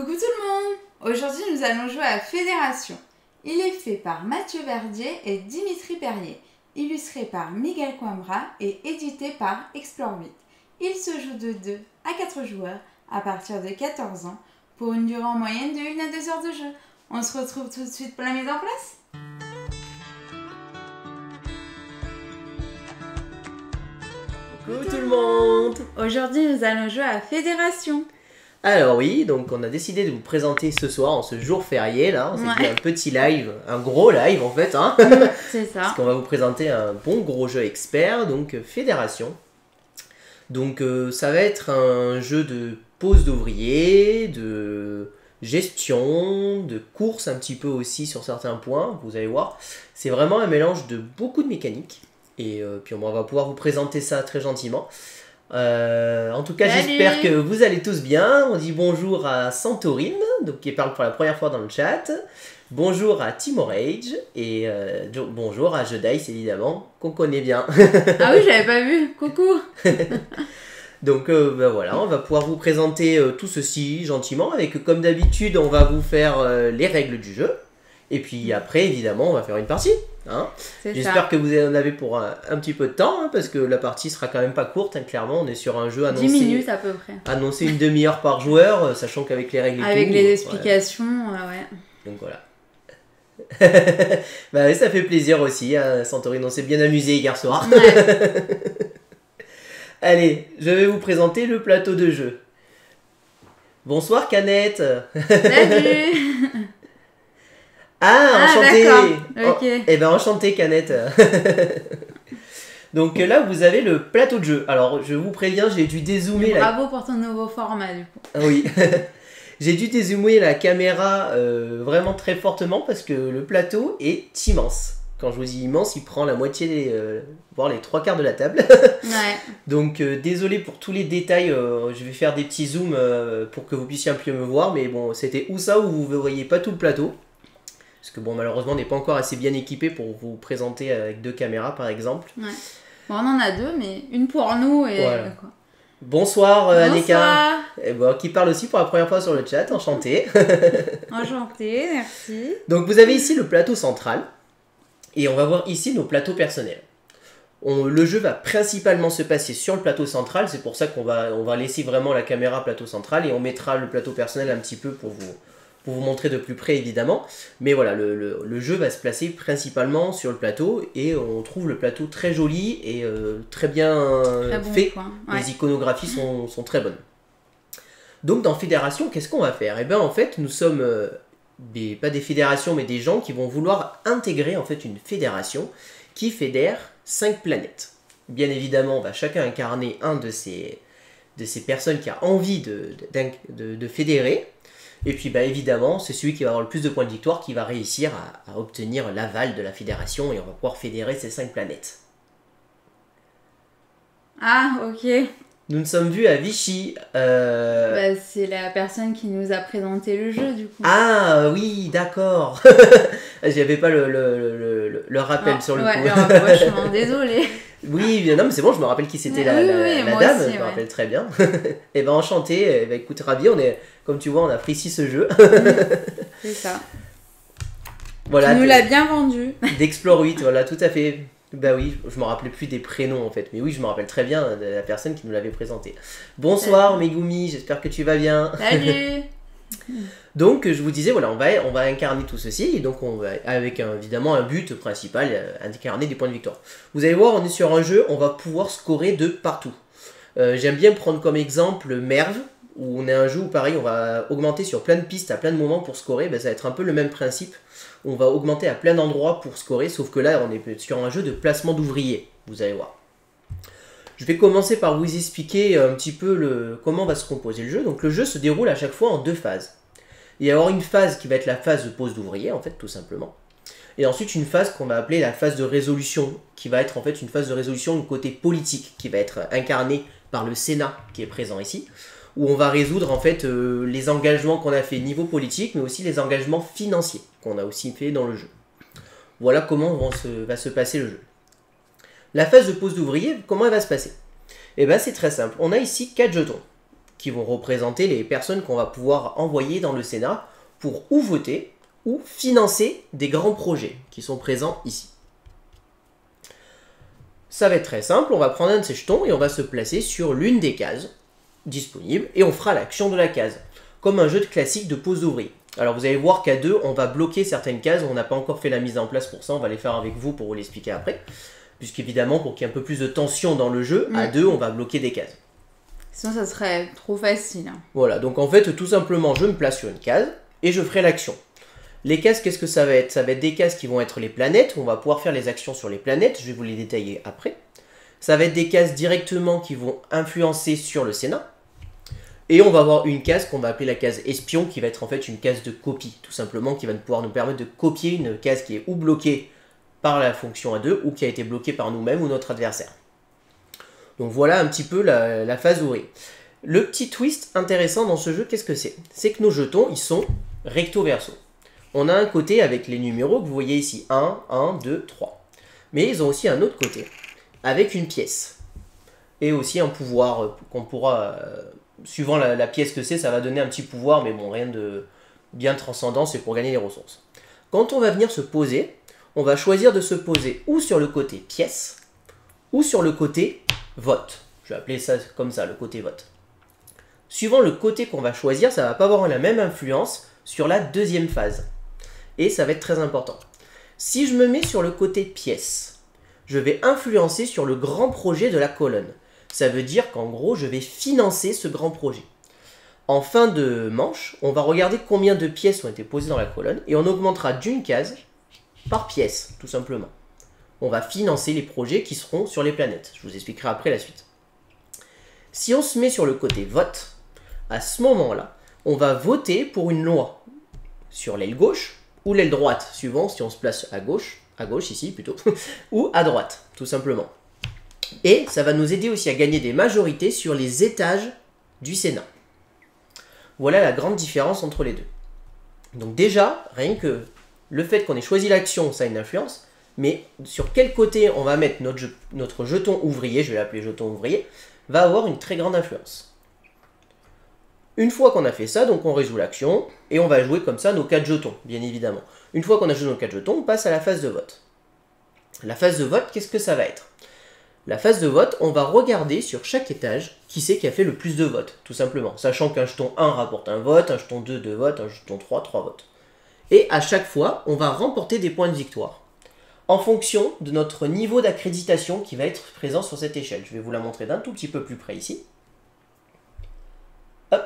Coucou tout le monde! Aujourd'hui nous allons jouer à Fédération. Il est fait par Mathieu Verdier et Dimitri Perrier, illustré par Miguel Coimbra et édité par Explore 8. Il se joue de 2 à 4 joueurs à partir de 14 ans pour une durée en moyenne de 1 à 2 heures de jeu. On se retrouve tout de suite pour la mise en place. Coucou tout le monde! Aujourd'hui nous allons jouer à Fédération. Alors oui, donc on a décidé de vous présenter ce soir, en ce jour férié là, on s'est fait un petit live, un gros live en fait, hein. C'est ça. Parce qu'on va vous présenter un bon gros jeu expert, donc Fédération. Donc ça va être un jeu de pose d'ouvriers, de gestion, de course un petit peu aussi sur certains points, vous allez voir. C'est vraiment un mélange de beaucoup de mécaniques, et puis on va pouvoir vous présenter ça très gentiment. En tout cas, j'espère que vous allez tous bien. On dit bonjour à Santorim, donc qui parle pour la première fois dans le chat. Bonjour à Timorage et bonjour à Jedice évidemment, qu'on connaît bien. Ah oui, j'avais pas vu. Coucou. Donc voilà, on va pouvoir vous présenter tout ceci gentiment. Avec comme d'habitude, on va vous faire les règles du jeu. Et puis après, évidemment, on va faire une partie. Hein. J'espère que vous en avez pour un petit peu de temps, hein, parce que la partie sera quand même pas courte, hein, clairement. On est sur un jeu annoncé. 10 minutes à peu près. Annoncé une demi-heure par joueur, sachant qu'avec les règles et avec tout, les explications, ouais. Donc voilà. Bah oui, ça fait plaisir aussi. Hein, Santorin, on s'est bien amusé hier soir. Ouais. Allez, je vais vous présenter le plateau de jeu. Bonsoir Canette. Salut. Ah, enchanté. Ok. Eh ben enchanté Canette. Donc là vous avez le plateau de jeu. Alors je vous préviens, j'ai dû dézoomer. Bravo pour ton nouveau format du coup. Ah oui. J'ai dû dézoomer la caméra vraiment très fortement parce que le plateau est immense. Quand je vous dis immense, il prend la moitié, voire les 3/4 de la table. Ouais. Donc désolé pour tous les détails, je vais faire des petits zooms pour que vous puissiez un peu me voir. Mais bon, c'était où ça où vous ne voyez pas tout le plateau. Parce que bon, malheureusement, on n'est pas encore assez bien équipé pour vous présenter avec 2 caméras, par exemple. Ouais. Bon, on en a 2, mais une pour nous et... Voilà. Quoi. Bonsoir, Aneka. Bonsoir. Bon, qui parle aussi pour la première fois sur le chat, enchanté. Enchantée, merci. Donc vous avez ici le plateau central. Et on va voir ici nos plateaux personnels. Le jeu va principalement se passer sur le plateau central. C'est pour ça qu'on va laisser vraiment la caméra plateau central. Et on mettra le plateau personnel un petit peu pour vous montrer de plus près évidemment, mais voilà, le jeu va se placer principalement sur le plateau et on trouve le plateau très joli et très bien fait. Ouais. Les iconographies sont très bonnes. Donc dans Fédération, qu'est-ce qu'on va faire? Eh bien en fait, nous sommes pas des fédérations, mais des gens qui vont vouloir intégrer en fait une fédération qui fédère 5 planètes. Bien évidemment, on va chacun incarner un de ces personnes qui a envie de fédérer. Et puis bah, évidemment, c'est celui qui va avoir le plus de points de victoire qui va réussir à obtenir l'aval de la fédération et on va pouvoir fédérer ces 5 planètes. Ah, ok. Nous nous sommes vus à Vichy. Bah, c'est la personne qui nous a présenté le jeu du coup. Ah oui, d'accord. J'avais pas le rappel sur le coup. Le rapprochement, désolé. Oui, non mais c'est bon, je me rappelle qui c'était la dame, aussi, je me rappelle très bien. Et ben enchanté, écoute, ravi, on est, comme tu vois, on apprécie ce jeu. C'est ça. Voilà, tu nous l'as bien vendu. D'Explore 8, voilà, tout à fait. Bah oui, je me rappelais plus des prénoms en fait, mais oui, je me rappelle très bien de la personne qui nous l'avait présenté. Bonsoir Megumi, j'espère que tu vas bien. Salut. Donc je vous disais, voilà, on va incarner tout ceci, et donc on va, avec évidemment un but principal, incarner des points de victoire. Vous allez voir, on est sur un jeu, on va pouvoir scorer de partout. J'aime bien prendre comme exemple Merv, où on est un jeu où pareil, on va augmenter sur plein de pistes à plein de moments pour scorer, ben, ça va être un peu le même principe. On va augmenter à plein d'endroits pour scorer, sauf que là on est sur un jeu de placement d'ouvriers, vous allez voir. Je vais commencer par vous expliquer un petit peu comment va se composer le jeu. Donc le jeu se déroule à chaque fois en 2 phases. Il va y avoir une phase qui va être la phase de pose d'ouvrier, en fait, tout simplement. Et ensuite une phase qu'on va appeler la phase de résolution, qui va être en fait une phase de résolution du côté politique, qui va être incarnée par le Sénat qui est présent ici, où on va résoudre en fait les engagements qu'on a fait niveau politique, mais aussi les engagements financiers qu'on a aussi fait dans le jeu. Voilà comment va se passer le jeu. La phase de pose d'ouvrier, comment elle va se passer? Eh bien c'est très simple, on a ici 4 jetons. qui vont représenter les personnes qu'on va pouvoir envoyer dans le Sénat pour ou voter ou financer des grands projets qui sont présents ici. Ça va être très simple, on va prendre un de ces jetons et on va se placer sur l'une des cases disponibles et on fera l'action de la case, comme un jeu de classique de pose d'ouvrier. Alors vous allez voir qu'à deux, on va bloquer certaines cases, on n'a pas encore fait la mise en place pour ça, on va les faire avec vous pour vous l'expliquer après. Puisqu'évidemment, pour qu'il y ait un peu plus de tension dans le jeu, à deux, on va bloquer des cases. Sinon, ça serait trop facile. Hein. Voilà, donc en fait, tout simplement, je me place sur une case et je ferai l'action. Les cases, qu'est-ce que ça va être? Ça va être des cases qui vont être les planètes, on va pouvoir faire les actions sur les planètes, je vais vous les détailler après. Ça va être des cases directement qui vont influencer sur le Sénat. Et on va avoir une case qu'on va appeler la case espion, qui va être en fait une case de copie, tout simplement, qui va pouvoir nous permettre de copier une case qui est ou bloquée par la fonction A2 ou qui a été bloquée par nous-mêmes ou notre adversaire. Donc voilà un petit peu la phase ouvrier. Le petit twist intéressant dans ce jeu, qu'est-ce que c'est? C'est que nos jetons, ils sont recto verso. On a un côté avec les numéros que vous voyez ici, 1, 1, 2, 3. Mais ils ont aussi un autre côté, avec une pièce. Et aussi un pouvoir qu'on pourra, suivant la pièce que c'est, ça va donner un petit pouvoir, mais bon, rien de bien transcendant, c'est pour gagner les ressources. Quand on va venir se poser, on va choisir de se poser ou sur le côté pièce, ou sur le côté vote. Je vais appeler ça comme ça, le côté vote. Suivant le côté qu'on va choisir, ça ne va pas avoir la même influence sur la deuxième phase. Et ça va être très important. Si je me mets sur le côté pièce, je vais influencer sur le grand projet de la colonne. Ça veut dire qu'en gros, je vais financer ce grand projet. En fin de manche, on va regarder combien de pièces ont été posées dans la colonne et on augmentera d'une case par pièce, tout simplement. On va financer les projets qui seront sur les planètes. Je vous expliquerai après la suite. Si on se met sur le côté vote, à ce moment-là, on va voter pour une loi sur l'aile gauche ou l'aile droite, suivant si on se place à gauche ici plutôt, ou à droite, tout simplement. Et ça va nous aider aussi à gagner des majorités sur les étages du Sénat. Voilà la grande différence entre les deux. Donc déjà, rien que le fait qu'on ait choisi l'action, ça a une influence, mais sur quel côté on va mettre notre jeton ouvrier, je vais l'appeler jeton ouvrier, va avoir une très grande influence. Une fois qu'on a fait ça, donc on résout l'action, et on va jouer comme ça nos 4 jetons, bien évidemment. Une fois qu'on a joué nos 4 jetons, on passe à la phase de vote. La phase de vote, qu'est-ce que ça va être? La phase de vote, on va regarder sur chaque étage qui c'est qui a fait le plus de votes, tout simplement. Sachant qu'un jeton 1 rapporte un vote, un jeton 2, 2 votes, un jeton 3, 3 votes. Et à chaque fois, on va remporter des points de victoire en fonction de notre niveau d'accréditation qui va être présent sur cette échelle. Je vais vous la montrer d'un tout petit peu plus près ici. Hop.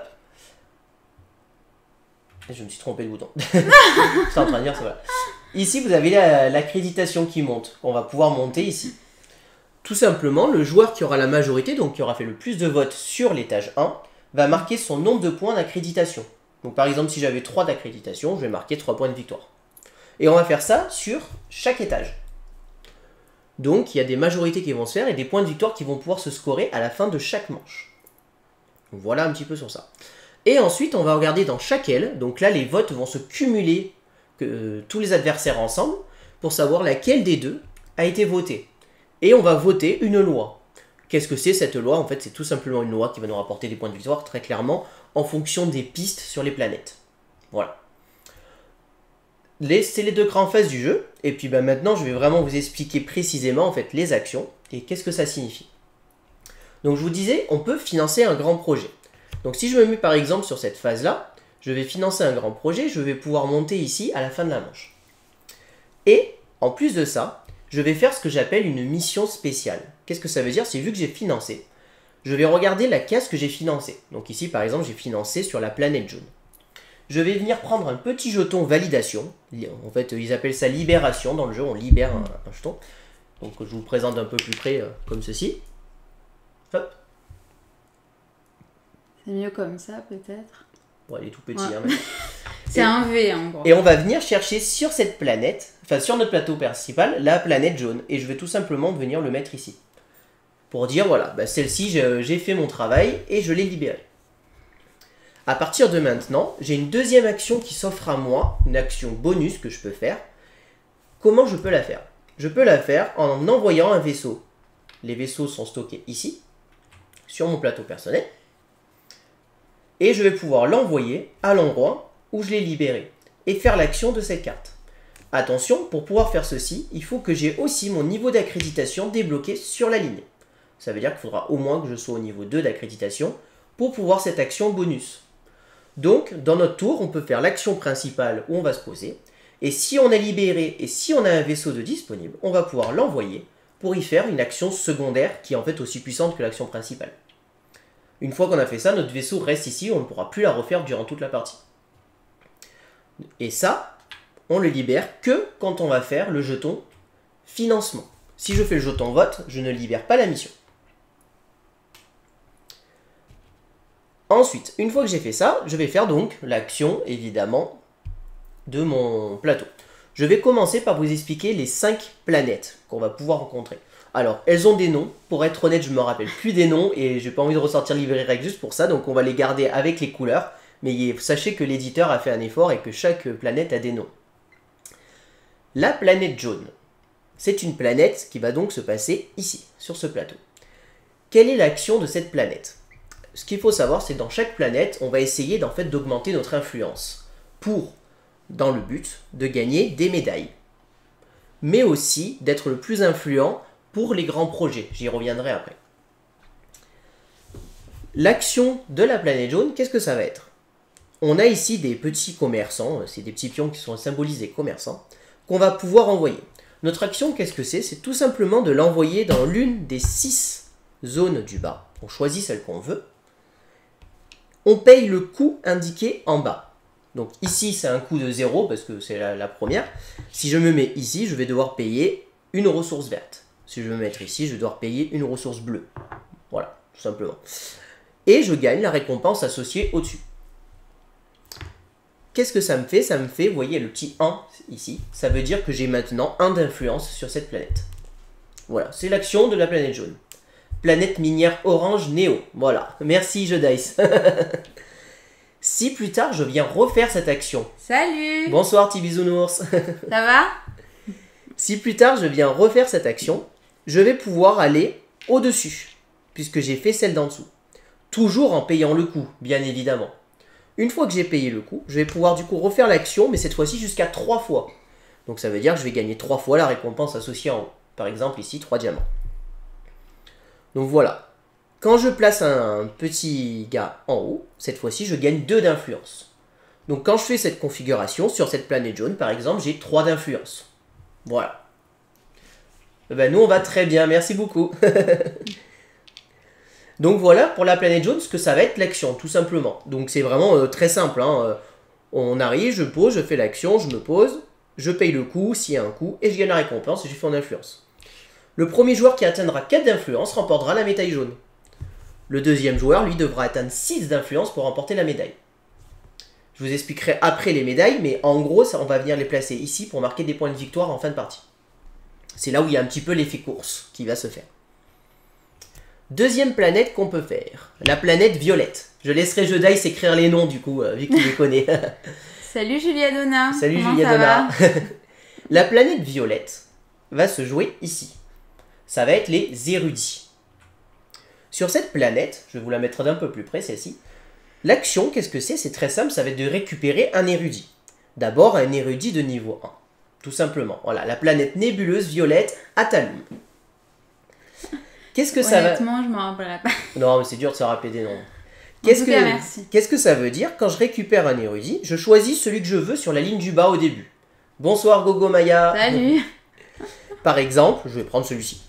Je me suis trompé de bouton. C'est en train de dire, ça voilà. Ici, vous avez l'accréditation qui monte. On va pouvoir monter ici. Tout simplement, le joueur qui aura la majorité, donc qui aura fait le plus de votes sur l'étage 1, va marquer son nombre de points d'accréditation. Donc par exemple, si j'avais 3 d'accréditation, je vais marquer 3 points de victoire. Et on va faire ça sur chaque étage. Donc il y a des majorités qui vont se faire et des points de victoire qui vont pouvoir se scorer à la fin de chaque manche. Donc voilà un petit peu sur ça. Et ensuite, on va regarder dans chaque aile. Donc là, les votes vont se cumuler, tous les adversaires ensemble, pour savoir laquelle des deux a été votée. Et on va voter une loi. Qu'est-ce que c'est cette loi? En fait, c'est tout simplement une loi qui va nous rapporter des points de victoire, très clairement, en fonction des pistes sur les planètes. Voilà. C'est les deux grandes phases du jeu. Et puis maintenant, je vais vraiment vous expliquer précisément en fait, les actions et qu'est-ce que ça signifie. Donc je vous disais, on peut financer un grand projet. Donc si je me mets par exemple sur cette phase-là, je vais financer un grand projet, je vais pouvoir monter ici à la fin de la manche. Et en plus de ça, je vais faire ce que j'appelle une mission spéciale. Qu'est-ce que ça veut dire? C'est vu que j'ai financé, je vais regarder la case que j'ai financée. Donc ici par exemple, j'ai financé sur la planète jaune. Je vais venir prendre un petit jeton validation. En fait, ils appellent ça libération. Dans le jeu, on libère un jeton. Donc je vous présente un peu plus près comme ceci. Hop. C'est mieux comme ça, peut-être. Bon, il est tout petit. Ouais. Hein, c'est un V, en gros. Et on va venir chercher sur cette planète, enfin sur notre plateau principal, la planète jaune. Et je vais tout simplement venir le mettre ici. Pour dire, voilà, bah, celle-ci, j'ai fait mon travail et je l'ai libérée. À partir de maintenant, j'ai une deuxième action qui s'offre à moi, une action bonus que je peux faire. Comment je peux la faire? Je peux la faire en envoyant un vaisseau. Les vaisseaux sont stockés ici, sur mon plateau personnel. et je vais pouvoir l'envoyer à l'endroit où je l'ai libéré et faire l'action de cette carte. Attention, pour pouvoir faire ceci, il faut que j'ai aussi mon niveau d'accréditation débloqué sur la ligne. Ça veut dire qu'il faudra au moins que je sois au niveau 2 d'accréditation pour pouvoir cette action bonus. Donc, dans notre tour, on peut faire l'action principale où on va se poser. Et si on a libéré et si on a un vaisseau de disponible, on va pouvoir l'envoyer pour y faire une action secondaire qui est en fait aussi puissante que l'action principale. Une fois qu'on a fait ça, notre vaisseau reste ici, on ne pourra plus la refaire durant toute la partie. Et ça, on le libère que quand on va faire le jeton financement. Si je fais le jeton vote, je ne libère pas la mission. Ensuite, une fois que j'ai fait ça, je vais faire donc l'action, évidemment, de mon plateau. Je vais commencer par vous expliquer les 5 planètes qu'on va pouvoir rencontrer. Alors, elles ont des noms. Pour être honnête, je ne me rappelle plus des noms et j'ai pas envie de ressortir livrets règles juste pour ça. Donc, on va les garder avec les couleurs. Mais sachez que l'éditeur a fait un effort et que chaque planète a des noms. La planète jaune, c'est une planète qui va donc se passer ici, sur ce plateau. Quelle est l'action de cette planète? Ce qu'il faut savoir, c'est que dans chaque planète, on va essayer d'augmenter notre influence dans le but de gagner des médailles. Mais aussi d'être le plus influent pour les grands projets. J'y reviendrai après. L'action de la planète jaune, qu'est-ce que ça va être? On a ici des petits commerçants, c'est des petits pions qui sont symbolisés commerçants, qu'on va pouvoir envoyer. Notre action, qu'est-ce que c'est? C'est tout simplement de l'envoyer dans l'une des 6 zones du bas. On choisit celle qu'on veut. On paye le coût indiqué en bas. Donc ici, c'est un coût de 0 parce que c'est la première. Si je me mets ici, je vais devoir payer une ressource verte. Si je veux me mettre ici, je vais devoir payer une ressource bleue. Voilà, tout simplement. Et je gagne la récompense associée au-dessus. Qu'est-ce que ça me fait? Ça me fait, vous voyez le petit 1 ici, ça veut dire que j'ai maintenant 1 d'influence sur cette planète. Voilà, c'est l'action de la planète jaune. Planète minière orange Néo. Voilà, merci jeu Dice. Si plus tard je viens refaire cette action. Salut. Bonsoir petit bisounours. Ça va? Si plus tard je viens refaire cette action, je vais pouvoir aller au-dessus, puisque j'ai fait celle d'en dessous. Toujours en payant le coût, bien évidemment. Une fois que j'ai payé le coût, je vais pouvoir du coup refaire l'action, mais cette fois-ci jusqu'à 3 fois. Donc ça veut dire que je vais gagner 3 fois la récompense associée en haut. Par exemple ici, 3 diamants. Donc voilà. Quand je place un petit gars en haut, cette fois-ci je gagne 2 d'influence. Donc quand je fais cette configuration, sur cette planète jaune par exemple, j'ai 3 d'influence. Voilà. Et ben nous on va très bien, merci beaucoup. Donc voilà pour la planète jaune ce que ça va être l'action, tout simplement. Donc c'est vraiment très simple. On arrive, je pose, je fais l'action, je me pose, je paye le coût s'il y a un coût, et je gagne la récompense et je fais en influence. Le premier joueur qui atteindra 4 d'influence remportera la médaille jaune. Le deuxième joueur, lui, devra atteindre 6 d'influence pour remporter la médaille. Je vous expliquerai après les médailles, mais en gros, on va venir les placer ici pour marquer des points de victoire en fin de partie. C'est là où il y a un petit peu l'effet course qui va se faire. Deuxième planète qu'on peut faire, la planète violette. Je laisserai jeu Dice écrire les noms du coup, vu qu'il les connaît. Salut Julia Donna. Salut Comment Julia ça Donna. va? La planète violette va se jouer ici. Ça va être les érudits. Sur cette planète, je vais vous la mettre d'un peu plus près, celle-ci. L'action, qu'est-ce que c'est? C'est très simple, ça va être de récupérer un érudit. D'abord, un érudit de niveau 1. Tout simplement. Voilà, la planète nébuleuse violette Atalum. Qu'est-ce que ça va... Honnêtement, je m'en rappellerai pas. Non, mais c'est dur de se rappeler des noms. Merci. Qu'est-ce que ça veut dire? Quand je récupère un érudit, je choisis celui que je veux sur la ligne du bas au début. Bonsoir Gogo Maya. Salut. Par exemple, je vais prendre celui-ci.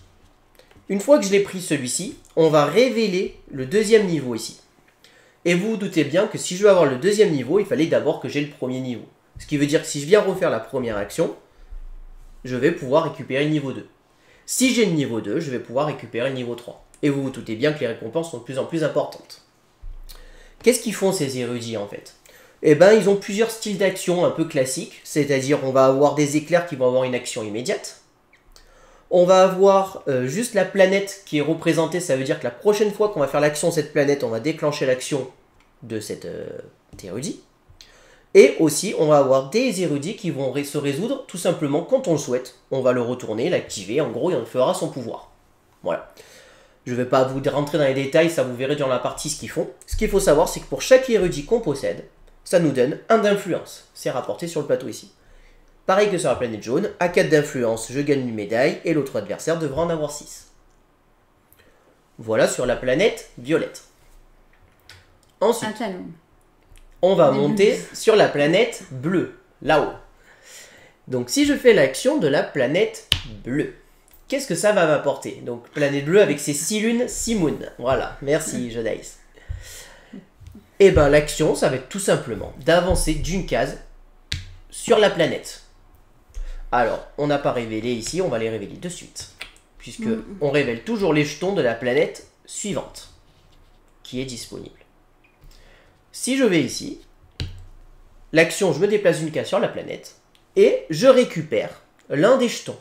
Une fois que je l'ai pris celui-ci, on va révéler le deuxième niveau ici. Et vous vous doutez bien que si je veux avoir le deuxième niveau, il fallait d'abord que j'ai le premier niveau. Ce qui veut dire que si je viens refaire la première action, je vais pouvoir récupérer le niveau 2. Si j'ai le niveau 2, je vais pouvoir récupérer le niveau 3. Et vous vous doutez bien que les récompenses sont de plus en plus importantes. Qu'est-ce qu'ils font ces érudits en fait? Eh bien, ils ont plusieurs styles d'action un peu classiques, c'est-à-dire on va avoir des éclairs qui vont avoir une action immédiate. On va avoir juste la planète qui est représentée, ça veut dire que la prochaine fois qu'on va faire l'action de cette planète, on va déclencher l'action de cet érudit. Et aussi, on va avoir des érudits qui vont se résoudre tout simplement quand on le souhaite. On va le retourner, l'activer, en gros, et on fera son pouvoir. Voilà. Je ne vais pas vous rentrer dans les détails, ça vous verrez durant la partie ce qu'ils font. Ce qu'il faut savoir, c'est que pour chaque érudit qu'on possède, ça nous donne 1 d'influence. C'est rapporté sur le plateau ici. Pareil que sur la planète jaune, à 4 d'influence, je gagne une médaille et l'autre adversaire devra en avoir 6. Voilà sur la planète violette. Ensuite, on va monter sur la planète bleue, là-haut. Donc si je fais l'action de la planète bleue, qu'est-ce que ça va m'apporter? Donc planète bleue avec ses 6 lunes, 6 moons. Voilà, merci Jedice. Et bien l'action, ça va être tout simplement d'avancer d'une case sur la planète. Alors, on n'a pas révélé ici, on va les révéler de suite. Puisque on révèle toujours les jetons de la planète suivante qui est disponible. Si je vais ici, l'action, je me déplace d'une case sur la planète et je récupère l'un des jetons.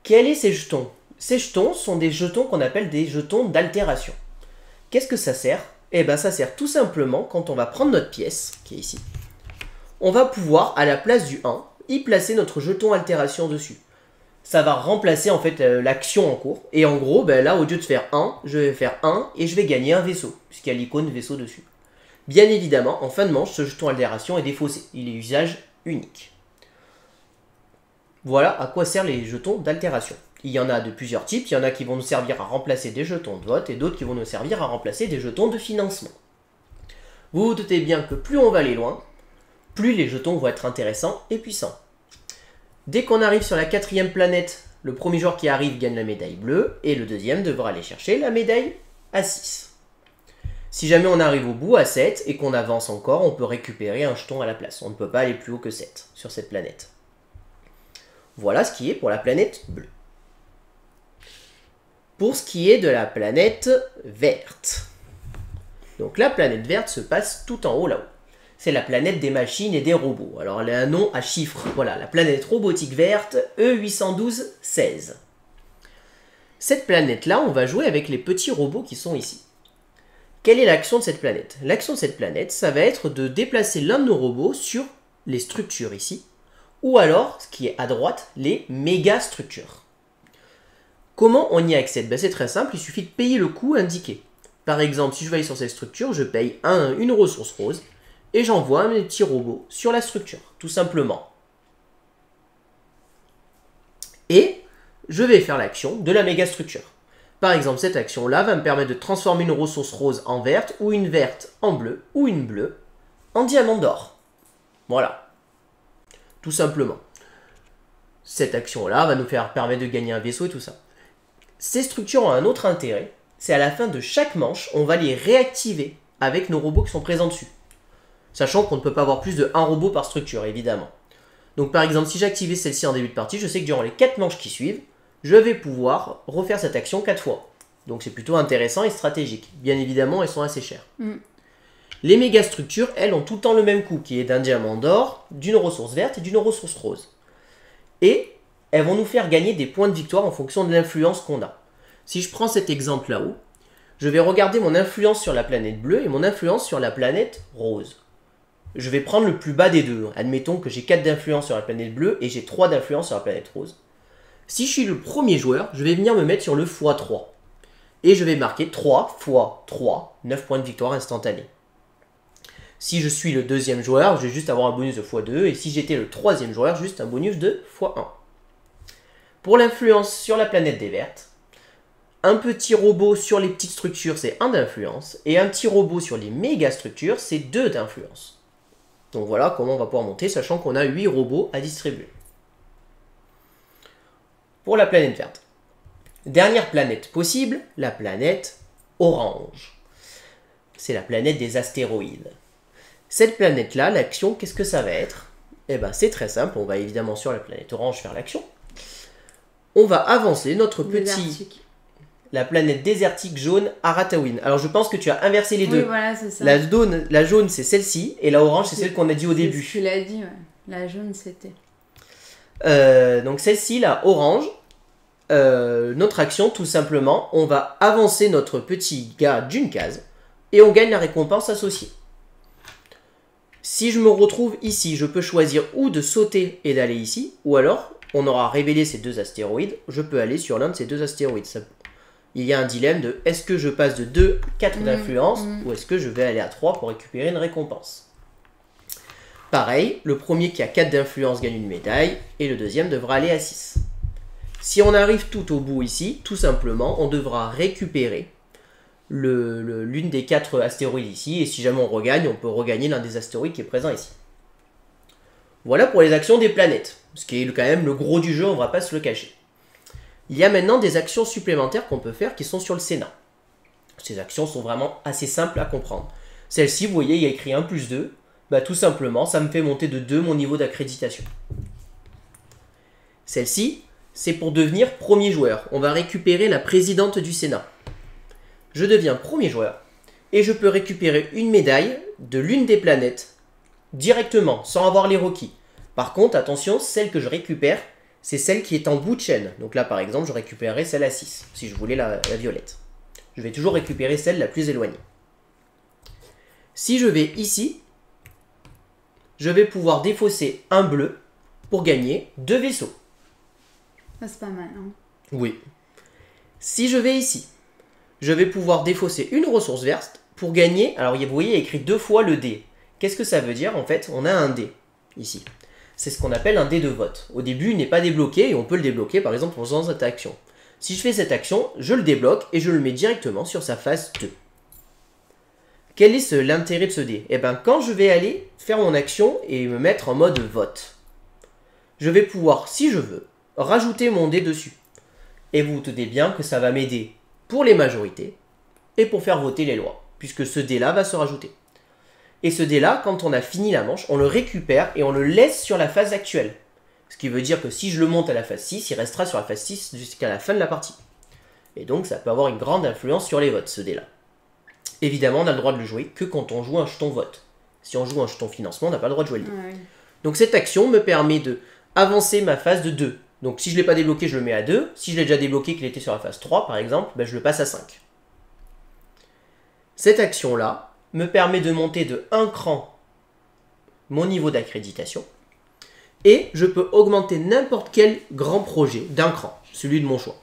Quels sont ces jetons? Ces jetons sont des jetons qu'on appelle des jetons d'altération. Qu'est-ce que ça sert? Eh bien, ça sert tout simplement, quand on va prendre notre pièce, qui est ici, on va pouvoir, à la place du 1, y placer notre jeton altération dessus. Ça va remplacer en fait l'action en cours. Et en gros, ben là, au lieu de faire 1, je vais faire 1 et je vais gagner un vaisseau, puisqu'il y a l'icône vaisseau dessus. Bien évidemment, en fin de manche, ce jeton altération est défaussé. Il est usage unique. Voilà à quoi servent les jetons d'altération. Il y en a de plusieurs types. Il y en a qui vont nous servir à remplacer des jetons de vote et d'autres qui vont nous servir à remplacer des jetons de financement. Vous vous doutez bien que plus on va aller loin, plus les jetons vont être intéressants et puissants. Dès qu'on arrive sur la 4e planète, le premier joueur qui arrive gagne la médaille bleue et le deuxième devra aller chercher la médaille à 6. Si jamais on arrive au bout à 7 et qu'on avance encore, on peut récupérer un jeton à la place. On ne peut pas aller plus haut que 7 sur cette planète. Voilà ce qui est pour la planète bleue. Pour ce qui est de la planète verte. Donc la planète verte se passe tout en haut là-haut. C'est la planète des machines et des robots. Alors elle a un nom à chiffres. Voilà, la planète robotique verte E812-16. Cette planète-là, on va jouer avec les petits robots qui sont ici. Quelle est l'action de cette planète? L'action de cette planète, ça va être de déplacer l'un de nos robots sur les structures ici, ou alors, ce qui est à droite, les méga structures. Comment on y accède? Ben, c'est très simple, il suffit de payer le coût indiqué. Par exemple, si je vais aller sur cette structure, je paye une ressource rose, et j'envoie mes petits robots sur la structure, tout simplement. Et je vais faire l'action de la méga structure. Par exemple, cette action-là va me permettre de transformer une ressource rose en verte, ou une verte en bleue, ou une bleue en diamant d'or. Voilà. Tout simplement. Cette action-là va nous permettre de gagner un vaisseau et tout ça. Ces structures ont un autre intérêt, c'est à la fin de chaque manche, on va les réactiver avec nos robots qui sont présents dessus. Sachant qu'on ne peut pas avoir plus de 1 robot par structure, évidemment. Donc par exemple, si j'activais celle-ci en début de partie, je sais que durant les 4 manches qui suivent, je vais pouvoir refaire cette action 4 fois. Donc c'est plutôt intéressant et stratégique. Bien évidemment, elles sont assez chères. Les méga structures, elles, ont tout le temps le même coût, qui est d'un diamant d'or, d'une ressource verte et d'une ressource rose. Et elles vont nous faire gagner des points de victoire en fonction de l'influence qu'on a. Si je prends cet exemple là-haut, je vais regarder mon influence sur la planète bleue et mon influence sur la planète rose. Je vais prendre le plus bas des deux. Admettons que j'ai 4 d'influence sur la planète bleue et j'ai 3 d'influence sur la planète rose. Si je suis le premier joueur, je vais venir me mettre sur le x3. Et je vais marquer 3 x 3, 9 points de victoire instantanés. Si je suis le deuxième joueur, je vais juste avoir un bonus de x2. Et si j'étais le troisième joueur, juste un bonus de x1. Pour l'influence sur la planète des vertes, un petit robot sur les petites structures, c'est 1 d'influence. Et un petit robot sur les méga structures, c'est 2 d'influence. Donc voilà comment on va pouvoir monter, sachant qu'on a 8 robots à distribuer. Pour la planète verte. Dernière planète possible, la planète orange. C'est la planète des astéroïdes. Cette planète-là, l'action, qu'est-ce que ça va être? Eh bien, c'est très simple, on va évidemment sur la planète orange faire l'action. On va avancer notre petit... La planète désertique jaune Aratawin. Alors je pense que tu as inversé les deux. Voilà, c'est ça. La jaune c'est celle-ci et la orange c'est celle qu'on a dit au début. Tu l'as dit, ouais. La jaune c'était. Donc celle-ci, la orange, notre action tout simplement, on va avancer notre petit gars d'une case et on gagne la récompense associée. Si je me retrouve ici, je peux choisir ou de sauter et d'aller ici, ou alors on aura révélé ces 2 astéroïdes, je peux aller sur l'un de ces 2 astéroïdes. il y a un dilemme de est-ce que je passe de 2 à 4 d'influence ou est-ce que je vais aller à 3 pour récupérer une récompense. Pareil, le premier qui a 4 d'influence gagne une médaille et le deuxième devra aller à 6. Si on arrive tout au bout ici, tout simplement, on devra récupérer l'une des 4 astéroïdes ici et si jamais on regagne, on peut regagner l'un des astéroïdes qui est présent ici. Voilà pour les actions des planètes, ce qui est quand même le gros du jeu, on ne va pas se le cacher. Il y a maintenant des actions supplémentaires qu'on peut faire qui sont sur le Sénat. Ces actions sont vraiment assez simples à comprendre. Celle-ci, vous voyez, il y a écrit 1 plus 2. Bah, tout simplement, ça me fait monter de 2 mon niveau d'accréditation. Celle-ci, c'est pour devenir premier joueur. On va récupérer la présidente du Sénat. Je deviens premier joueur et je peux récupérer une médaille de l'une des planètes directement, sans avoir les requis. Par contre, attention, celle que je récupère, c'est celle qui est en bout de chaîne. Donc là, par exemple, je récupérerais celle à 6, si je voulais la violette. Je vais toujours récupérer celle la plus éloignée. Si je vais ici, je vais pouvoir défausser un bleu pour gagner 2 vaisseaux. C'est pas mal, hein? Oui. Si je vais ici, je vais pouvoir défausser une ressource verte pour gagner... Alors, vous voyez, il y a écrit 2 fois le dé. Qu'est-ce que ça veut dire? En fait, on a un dé ici. C'est ce qu'on appelle un dé de vote. Au début, il n'est pas débloqué et on peut le débloquer par exemple en faisant cette action. Si je fais cette action, je le débloque et je le mets directement sur sa phase 2. Quel est l'intérêt de ce dé? Eh bien, quand je vais aller faire mon action et me mettre en mode vote, je vais pouvoir, si je veux, rajouter mon dé dessus. Et vous vous doutez bien que ça va m'aider pour les majorités et pour faire voter les lois, puisque ce dé-là va se rajouter. Et ce dé-là, quand on a fini la manche, on le récupère et on le laisse sur la phase actuelle. Ce qui veut dire que si je le monte à la phase 6, il restera sur la phase 6 jusqu'à la fin de la partie. Et donc ça peut avoir une grande influence sur les votes, ce dé-là. Évidemment, on a le droit de le jouer que quand on joue un jeton vote. Si on joue un jeton financement, on n'a pas le droit de jouer le dé. Ouais. Donc cette action me permet de avancer ma phase de 2. Donc si je ne l'ai pas débloqué, je le mets à 2. Si je l'ai déjà débloqué, qu'il était sur la phase 3 par exemple, ben, je le passe à 5. Cette action-là me permet de monter de 1 cran mon niveau d'accréditation. Et je peux augmenter n'importe quel grand projet d'un cran, celui de mon choix.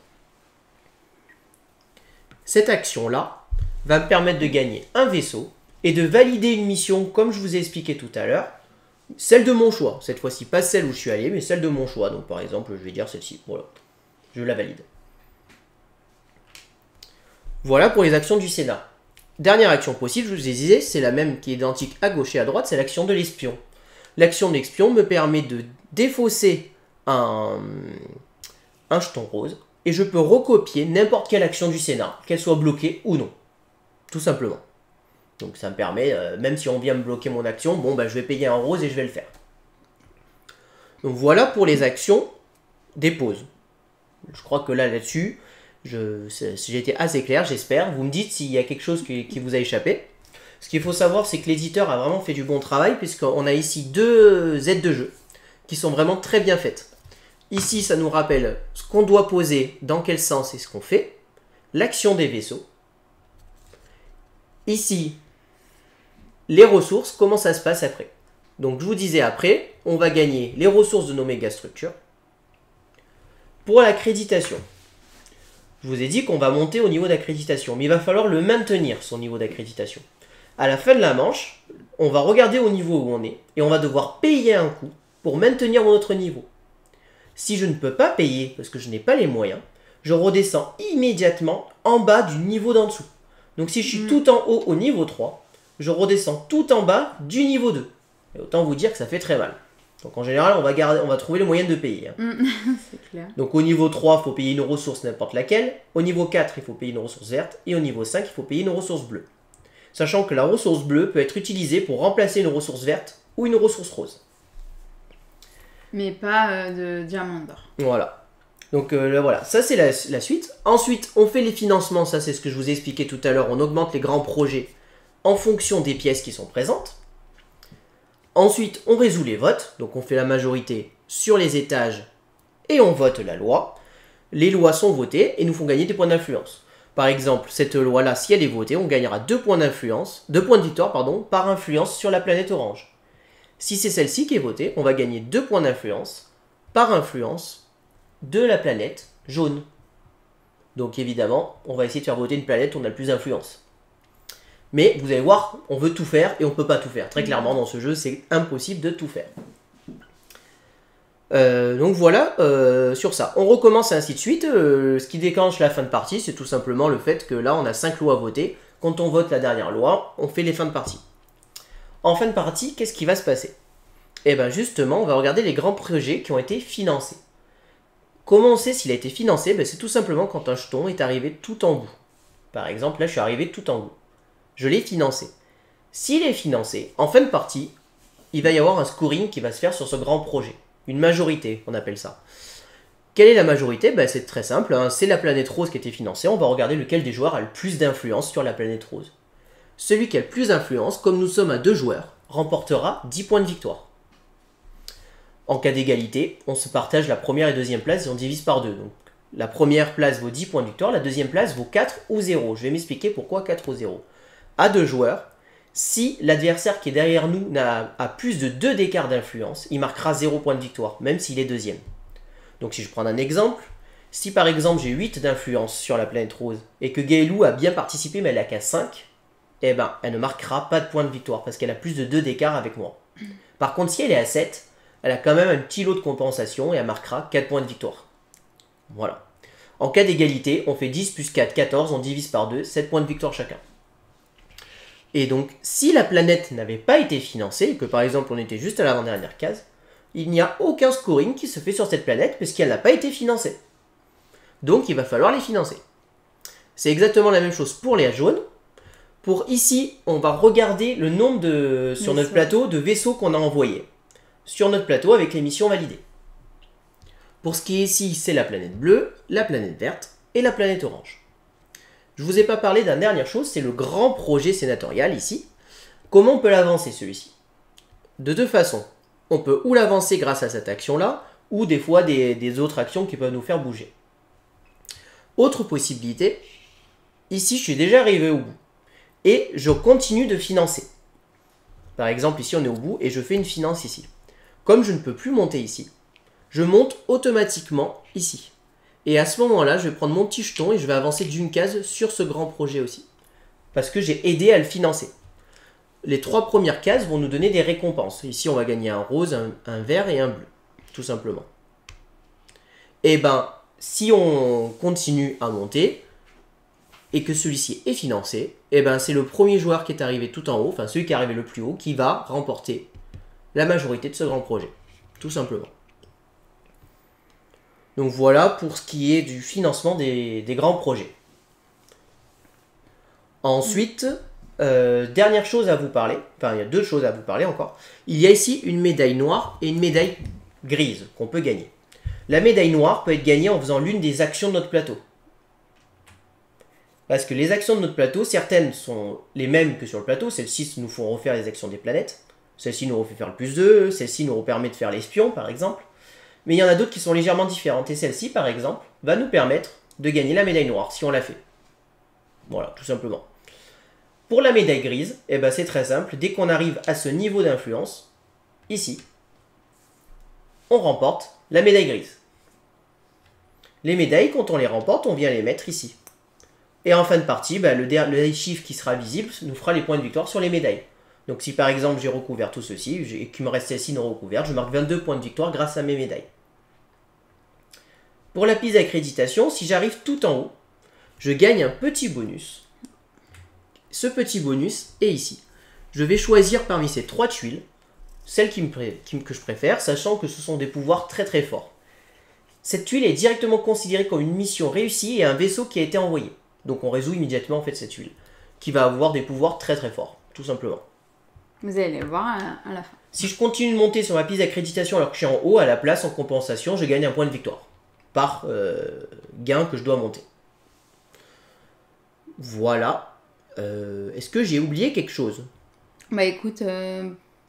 Cette action-là va me permettre de gagner un vaisseau et de valider une mission, comme je vous ai expliqué tout à l'heure, celle de mon choix. Cette fois-ci, pas celle où je suis allé, mais celle de mon choix. Donc par exemple, je vais dire celle-ci. Voilà, je la valide. Voilà pour les actions du Sénat. Dernière action possible, je vous disais, c'est la même qui est identique à gauche et à droite, c'est l'action de l'espion. L'action de l'espion me permet de défausser un jeton rose et je peux recopier n'importe quelle action du Sénat, qu'elle soit bloquée ou non. Tout simplement. Donc ça me permet, même si on vient me bloquer mon action, bon bah je vais payer un rose et je vais le faire. Donc voilà pour les actions des pauses. Je crois que là-dessus, j'ai été assez clair, j'espère. Vous me dites s'il y a quelque chose qui vous a échappé. Ce qu'il faut savoir, c'est que l'éditeur a vraiment fait du bon travail, puisqu'on a ici 2 aides de jeu qui sont vraiment très bien faites. Ici, ça nous rappelle ce qu'on doit poser, dans quel sens et ce qu'on fait. L'action des vaisseaux. Ici, les ressources, comment ça se passe après. Donc je vous disais après, on va gagner les ressources de nos mégastructures. Pour l'accréditation, je vous ai dit qu'on va monter au niveau d'accréditation, mais il va falloir le maintenir, son niveau d'accréditation. À la fin de la manche, on va regarder au niveau où on est, et on va devoir payer un coup pour maintenir notre niveau. Si je ne peux pas payer, parce que je n'ai pas les moyens, je redescends immédiatement en bas du niveau d'en dessous. Donc si je suis tout en haut au niveau 3, je redescends tout en bas du niveau 2. Et autant vous dire que ça fait très mal. Donc en général, on va trouver le moyen de payer. C'est clair. Donc au niveau 3, il faut payer une ressource n'importe laquelle. Au niveau 4, il faut payer une ressource verte. Et au niveau 5, il faut payer une ressource bleue. Sachant que la ressource bleue peut être utilisée pour remplacer une ressource verte ou une ressource rose. Mais pas de diamant d'or. Voilà. Donc voilà, ça c'est la suite. Ensuite, on fait les financements. Ça c'est ce que je vous ai expliqué tout à l'heure. On augmente les grands projets en fonction des pièces qui sont présentes. Ensuite, on résout les votes. Donc on fait la majorité sur les étages et on vote la loi. Les lois sont votées et nous font gagner des points d'influence. Par exemple, cette loi-là, si elle est votée, on gagnera 2 points d'influence, 2 points de victoire, pardon, par influence sur la planète orange. Si c'est celle-ci qui est votée, on va gagner 2 points d'influence par influence de la planète jaune. Donc évidemment, on va essayer de faire voter une planète où on a le plus d'influence. Mais vous allez voir, on veut tout faire et on ne peut pas tout faire. Très clairement, dans ce jeu, c'est impossible de tout faire. Donc voilà, sur ça. On recommence et ainsi de suite. Ce qui déclenche la fin de partie, c'est tout simplement le fait que là, on a 5 lois à voter. Quand on vote la dernière loi, on fait les fins de partie. En fin de partie, qu'est-ce qui va se passer? Eh bien justement, on va regarder les grands projets qui ont été financés. Comment on sait s'il a été financé? C'est tout simplement quand un jeton est arrivé tout en bout. Par exemple, là, je suis arrivé tout en bout. Je l'ai financé. S'il est financé, en fin de partie, il va y avoir un scoring qui va se faire sur ce grand projet. Une majorité, on appelle ça. Quelle est la majorité? C'est très simple, hein. C'est la planète rose qui a été financée. On va regarder lequel des joueurs a le plus d'influence sur la planète rose. Celui qui a le plus d'influence, comme nous sommes à 2 joueurs, remportera 10 points de victoire. En cas d'égalité, on se partage la première et deuxième place et on divise par 2. Donc, la première place vaut 10 points de victoire, la deuxième place vaut 4 ou 0. Je vais m'expliquer pourquoi 4 ou 0. À 2 joueurs, si l'adversaire qui est derrière nous a plus de 2 d'écart d'influence, il marquera 0 point de victoire, même s'il est deuxième. Donc si je prends un exemple, si par exemple j'ai 8 d'influence sur la planète rose, et que Gaëlou a bien participé mais elle n'a qu'à 5, eh ben elle ne marquera pas de point de victoire, parce qu'elle a plus de 2 d'écart avec moi. Par contre, si elle est à 7, elle a quand même un petit lot de compensation, et elle marquera 4 points de victoire. Voilà. En cas d'égalité, on fait 10 plus 4, 14, on divise par 2, 7 points de victoire chacun. Et donc, si la planète n'avait pas été financée, et que par exemple on était juste à l'avant-dernière case, il n'y a aucun scoring qui se fait sur cette planète parce qu'elle n'a pas été financée. Donc il va falloir les financer. C'est exactement la même chose pour les jaunes. Pour ici, on va regarder le nombre sur notre plateau de vaisseaux qu'on a envoyés. Sur notre plateau avec les missions validées. Pour ce qui est ici, c'est la planète bleue, la planète verte et la planète orange. Je ne vous ai pas parlé d'une dernière chose, c'est le grand projet sénatorial ici. Comment on peut l'avancer celui-ci? De 2 façons. On peut ou l'avancer grâce à cette action-là, ou des fois des autres actions qui peuvent nous faire bouger. Autre possibilité, ici je suis déjà arrivé au bout. Et je continue de financer. Par exemple ici on est au bout et je fais une finance ici. Comme je ne peux plus monter ici, je monte automatiquement ici. Et à ce moment-là, je vais prendre mon petit jeton et je vais avancer d'une case sur ce grand projet aussi. Parce que j'ai aidé à le financer. Les 3 premières cases vont nous donner des récompenses. Ici, on va gagner un rose, un vert et un bleu. Tout simplement. Et ben, si on continue à monter et que celui-ci est financé, et ben c'est le premier joueur qui est arrivé tout en haut, enfin celui qui est arrivé le plus haut, qui va remporter la majorité de ce grand projet. Tout simplement. Donc voilà pour ce qui est du financement des grands projets. Ensuite, dernière chose à vous parler, enfin il y a 2 choses à vous parler encore. Il y a ici une médaille noire et une médaille grise qu'on peut gagner. La médaille noire peut être gagnée en faisant l'une des actions de notre plateau. Parce que les actions de notre plateau, certaines sont les mêmes que sur le plateau. Celles-ci nous font refaire les actions des planètes. Celle-ci nous refait faire le plus 2. Celle-ci nous permet de faire l'espion, par exemple. Mais il y en a d'autres qui sont légèrement différentes. Et celle-ci, par exemple, va nous permettre de gagner la médaille noire, si on l'a fait. Voilà, tout simplement. Pour la médaille grise, c'est très simple. Dès qu'on arrive à ce niveau d'influence, ici, on remporte la médaille grise. Les médailles, quand on les remporte, on vient les mettre ici. Et en fin de partie, le chiffre qui sera visible nous fera les points de victoire sur les médailles. Donc si par exemple j'ai recouvert tout ceci, et qu'il me reste celle-ci non recouverte, je marque 22 points de victoire grâce à mes médailles. Pour la piste d'accréditation, si j'arrive tout en haut, je gagne un petit bonus. Ce petit bonus est ici. Je vais choisir parmi ces 3 tuiles, celle que je préfère, sachant que ce sont des pouvoirs très très forts. Cette tuile est directement considérée comme une mission réussie et un vaisseau qui a été envoyé. Donc on résout immédiatement en fait cette tuile, qui va avoir des pouvoirs très très forts, tout simplement. Vous allez le voir à la fin. Si je continue de monter sur ma piste d'accréditation alors que je suis en haut, à la place, en compensation, je gagne un point de victoire. Par gain que je dois monter. Voilà. Est-ce que j'ai oublié quelque chose? Bah écoute,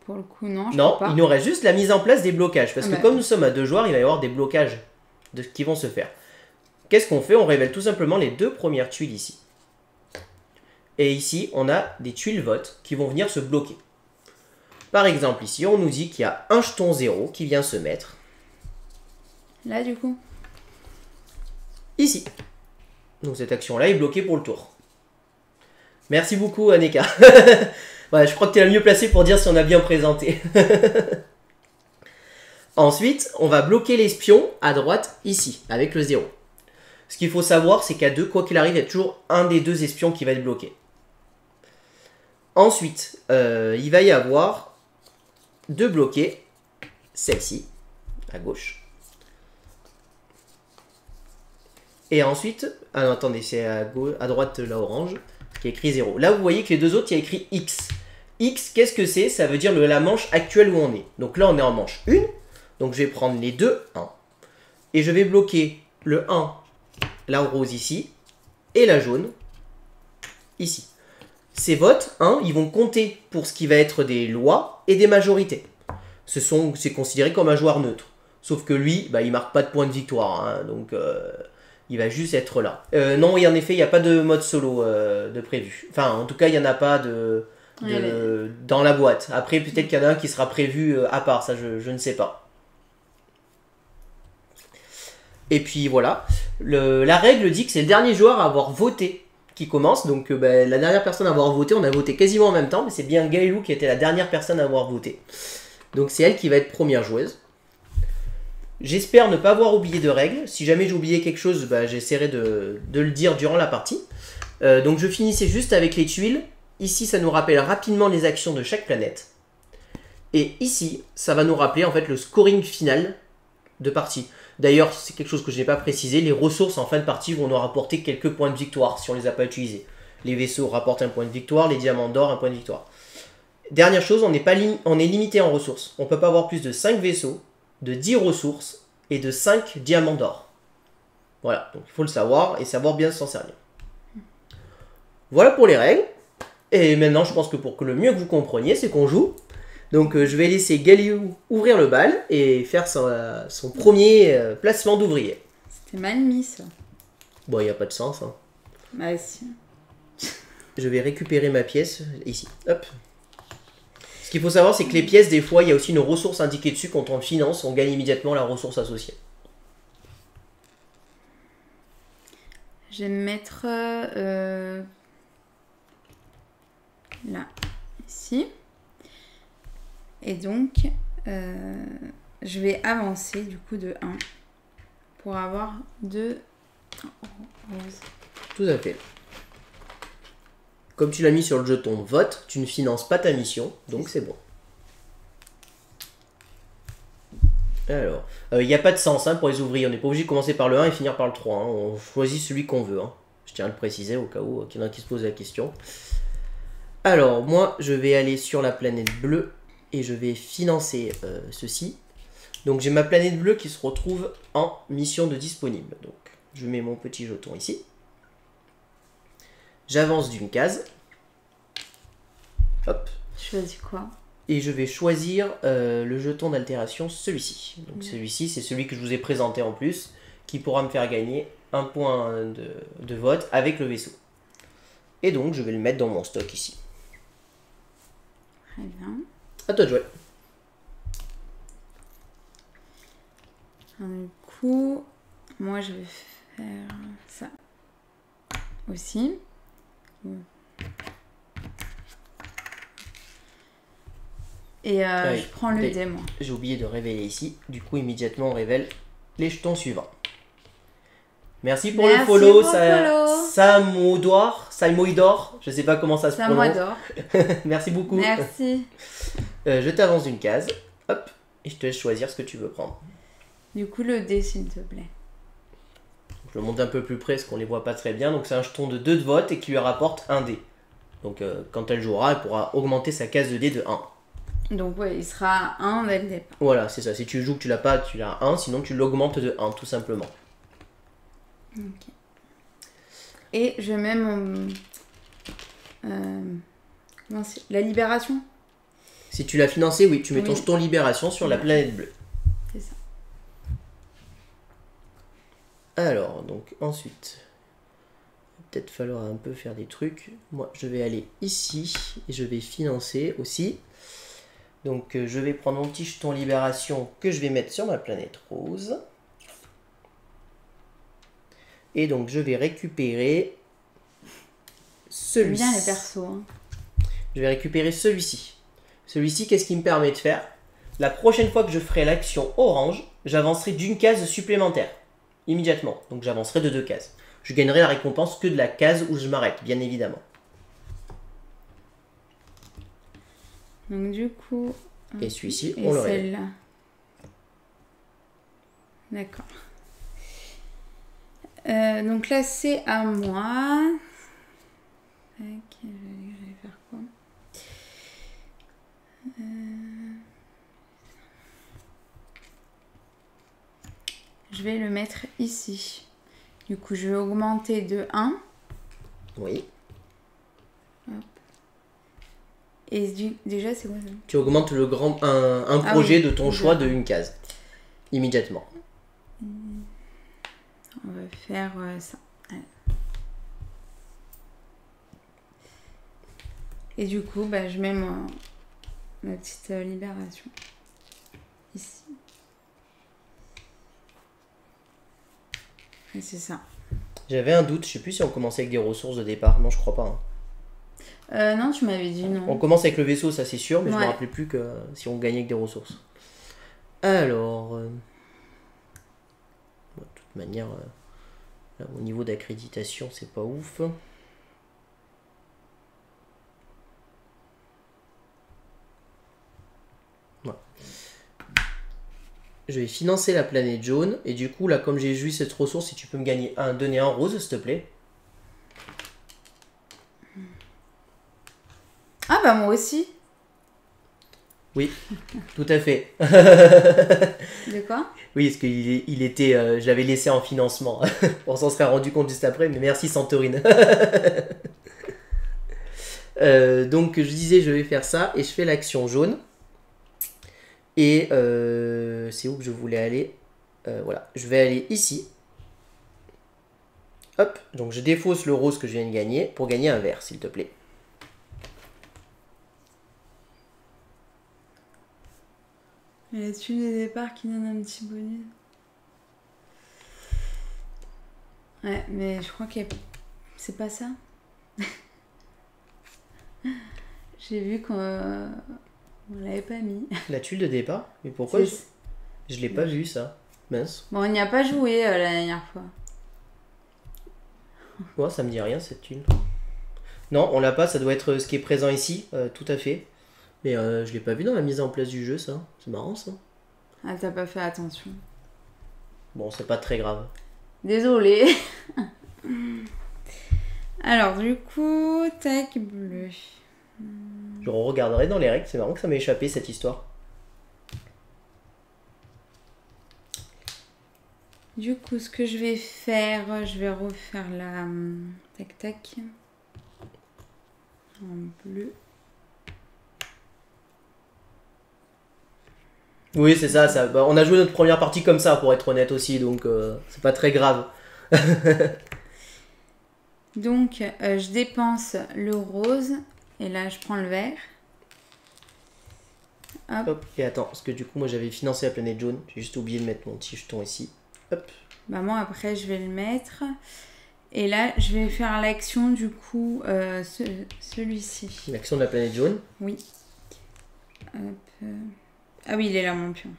pour le coup non, non, il nous reste juste la mise en place des blocages. Parce que comme nous sommes à 2 joueurs, il va y avoir des blocages qui vont se faire. Qu'est-ce qu'on fait? On révèle tout simplement les 2 premières tuiles ici. Et ici, on a des tuiles vote qui vont venir se bloquer. Par exemple, ici, on nous dit qu'il y a un jeton 0 qui vient se mettre. Là, du coup? Ici. Donc cette action-là est bloquée pour le tour. Merci beaucoup, Aneka. Ouais, je crois que tu es la mieux placée pour dire si on a bien présenté. Ensuite, on va bloquer l'espion à droite, ici, avec le 0. Ce qu'il faut savoir, c'est qu'à 2, quoi qu'il arrive, il y a toujours un des 2 espions qui va être bloqué. Ensuite, il va y avoir 2 bloqués. Celle-ci, à gauche. Et ensuite, ah non, attendez, c'est à droite, la orange, qui est écrit 0. Là, vous voyez que les 2 autres, il y a écrit X. X, qu'est-ce que c'est? Ça veut dire la manche actuelle où on est. Donc là, on est en manche 1. Donc je vais prendre les 2, 1. Et je vais bloquer le 1, la rose ici, et la jaune, ici. Ces votes, ils vont compter pour ce qui va être des lois et des majorités. C'est considéré comme un joueur neutre. Sauf que lui, bah, il marque pas de point de victoire. Hein, donc il va juste être là. Non, et en effet, il n'y a pas de mode solo de prévu. Enfin, en tout cas, il n'y en a pas dans la boîte. Après, peut-être qu'il y en a un qui sera prévu à part. Ça, je ne sais pas. Et puis voilà. La règle dit que c'est le dernier joueur à avoir voté qui commence. Donc la dernière personne à avoir voté, on a voté quasiment en même temps. Mais c'est bien Gaëlou qui était la dernière personne à avoir voté. Donc c'est elle qui va être première joueuse. J'espère ne pas avoir oublié de règles. Si jamais j'ai oublié quelque chose, j'essaierai de le dire durant la partie. Donc je finissais juste avec les tuiles. Ici, ça nous rappelle rapidement les actions de chaque planète. Et ici, ça va nous rappeler en fait le scoring final de partie. D'ailleurs, c'est quelque chose que je n'ai pas précisé. Les ressources en fin de partie vont nous rapporter quelques points de victoire si on ne les a pas utilisés. Les vaisseaux rapportent un point de victoire, les diamants d'or un point de victoire. Dernière chose, on est limité en ressources. On ne peut pas avoir plus de 5 vaisseaux, de 10 ressources et de 5 diamants d'or. Voilà, donc il faut le savoir et savoir bien s'en servir. Voilà pour les règles. Et maintenant, je pense que pour que le mieux que vous compreniez, c'est qu'on joue. Donc je vais laisser Gaëlou ouvrir le bal et faire son premier placement d'ouvrier. C'était mal mis ça. Bon, il n'y a pas de sens. Hein. Bah si. Je vais récupérer ma pièce ici. Hop. Ce qu'il faut savoir, c'est que les pièces, des fois, il y a aussi une ressource indiquée dessus. Quand on le finance, on gagne immédiatement la ressource associée. Je vais me mettre là, ici. Et donc, je vais avancer du coup de 1 pour avoir 2 roses. Tout à fait. Comme tu l'as mis sur le jeton vote, tu ne finances pas ta mission, donc c'est bon. Alors, il n'y a pas de sens pour les ouvriers. On n'est pas obligé de commencer par le 1 et finir par le 3. Hein. On choisit celui qu'on veut. Hein. Je tiens à le préciser au cas où il y en a qui se posent la question. Alors, moi, je vais aller sur la planète bleue et je vais financer ceci. Donc, j'ai ma planète bleue qui se retrouve en mission de disponible. Donc, je mets mon petit jeton ici. J'avance d'une case. Hop. Je choisis quoi? Et je vais choisir le jeton d'altération, celui-ci. Donc celui-ci, c'est celui que je vous ai présenté en plus, qui pourra me faire gagner un point de vote avec le vaisseau. Et donc, je vais le mettre dans mon stock ici. Très bien. À toi de jouer. Du coup, moi je vais faire ça aussi. Et je prends le dé, moi. J'ai oublié de révéler ici. Du coup, immédiatement, on révèle les jetons suivants. Merci pour le follow. Samoidor. Je sais pas comment ça se prononce. Merci beaucoup. Merci. Je t'avance d'une case. Hop. Et je te laisse choisir ce que tu veux prendre. Du coup, le dé, s'il te plaît. Je le monte un peu plus près parce qu'on les voit pas très bien. Donc, c'est un jeton de 2 de vote et qui lui rapporte un dé. Donc, quand elle jouera, elle pourra augmenter sa case de dé de 1. Donc ouais, il sera 1 dès le départ. Voilà, c'est ça. Si tu joues que tu l'as pas, tu l'as 1. Sinon, tu l'augmentes de 1, tout simplement. Ok. Et je mets mon... la libération. Si tu l'as financé, oui, tu mets ton jeton libération sur la planète bleue. C'est ça. Alors, donc ensuite, il va peut-être falloir un peu faire des trucs. Moi, je vais aller ici et je vais financer aussi. Donc je vais prendre mon petit jeton libération que je vais mettre sur ma planète rose. Et donc je vais récupérer J'aime celui-ci. bien les persos. Hein. Je vais récupérer celui-ci. Celui-ci, qu'est-ce qu'il me permet de faire? La prochaine fois que je ferai l'action orange, j'avancerai d'une case supplémentaire. Immédiatement. Donc j'avancerai de 2 cases. Je gagnerai la récompense que de la case où je m'arrête, bien évidemment. Donc du coup... Et celui-ci, et on le révèle. celle-là. D'accord. Donc là, c'est à moi. Tac, je vais faire quoi? Je vais le mettre ici. Du coup, je vais augmenter de 1. Oui. Hop. Et déjà, c'est quoi ça? Tu augmentes un projet oui, de ton choix de une case. Immédiatement. On va faire ça. Allez. Et du coup, bah, je mets ma petite libération. Ici. Et c'est ça. J'avais un doute, je sais plus si on commençait avec des ressources de départ. Non, je crois pas. Hein. Non, tu m'avais dit non. On commence avec le vaisseau, ça c'est sûr, mais je Ouais. me rappelais plus que si on gagnait avec des ressources. Alors, de toute manière, là, au niveau d'accréditation, c'est pas ouf. Ouais. Je vais financer la planète jaune, et du coup, là, comme j'ai joué cette ressource, si tu peux me donner un rose, s'il te plaît. Ah bah moi aussi. Oui, tout à fait. De quoi? Oui, parce qu'il était, je l'avais laissé en financement. On s'en serait rendu compte juste après, mais merci Santorine. Donc je disais, je vais faire ça et je fais l'action jaune. Et c'est où que je voulais aller? Voilà, je vais aller ici. Hop, donc je défausse le rose que je viens de gagner pour gagner un vert, s'il te plaît. Et la thune des départs qui donne un petit bonus. Ouais, mais je crois que c'est pas ça. J'ai vu qu'on l'avait pas mis. La tuile de départ? Mais pourquoi je l'ai pas vu ça? Mince. Bon, on n'y a pas joué la dernière fois. Ouais, ça me dit rien cette tuile. Non, on l'a pas, ça doit être ce qui est présent ici, tout à fait. Mais je l'ai pas vu dans la mise en place du jeu, ça. C'est marrant, ça. Ah, t'as pas fait attention. Bon, c'est pas très grave. Désolée. Alors, du coup, tac, bleu. Je regarderai dans les règles, c'est marrant que ça m'ait échappé cette histoire. Du coup, ce que je vais faire, je vais refaire la... Tac, tac. En bleu. Oui, c'est ça. Bah, on a joué notre première partie comme ça, pour être honnête aussi, donc c'est pas très grave. Donc, je dépense le rose. Et là, je prends le vert. Hop. Hop, et attends, parce que du coup, moi j'avais financé la planète jaune. J'ai juste oublié de mettre mon petit jeton ici. Hop. Bah moi, après, je vais le mettre. Et là, je vais faire l'action, du coup, celui-ci. L'action de la planète jaune. Oui. Hop. Ah oui, il est là, mon pion.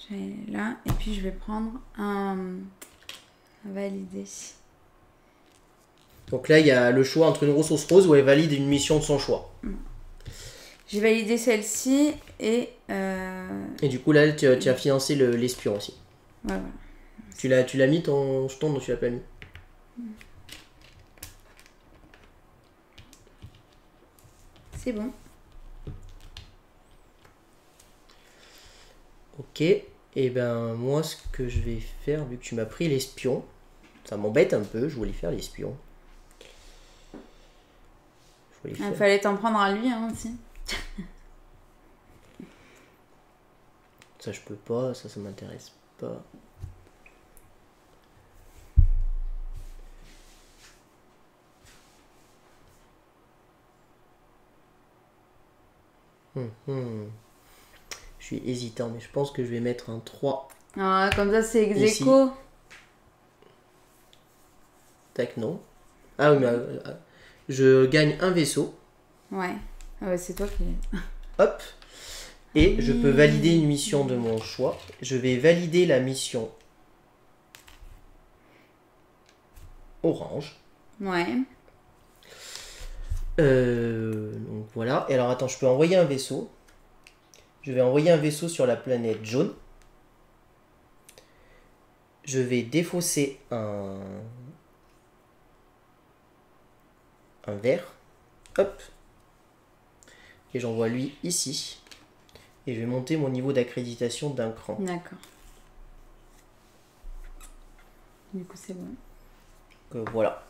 J'ai là. Et puis, je vais prendre un valider. Donc là, il y a le choix entre une ressource rose ou elle valide une mission de son choix. J'ai validé celle-ci et... Et du coup, là, tu as financé l'espion aussi. Ouais, voilà. Tu l'as mis ton jeton, non, tu l'as pas mis. C'est bon. Ok. Et ben moi, ce que je vais faire, vu que tu m'as pris l'espion, ça m'embête un peu, je voulais faire l'espion. Il fallait t'en prendre à lui, hein, aussi. Ça, je peux pas, ça m'intéresse pas. Je suis hésitant, mais je pense que je vais mettre un 3. Ah, comme ça, c'est ex Ici. aequo. Tac, non. Ah oui, mais je gagne un vaisseau. Ouais. Ah ouais, c'est toi qui... Hop. Et je peux valider une mission de mon choix. Je vais valider la mission orange. Ouais. Donc voilà. Et alors attends, je peux envoyer un vaisseau. Je vais envoyer un vaisseau sur la planète jaune. Je vais défausser un vert. Hop. Et j'envoie lui ici. Et je vais monter mon niveau d'accréditation d'un cran. D'accord. Du coup, c'est bon. Voilà.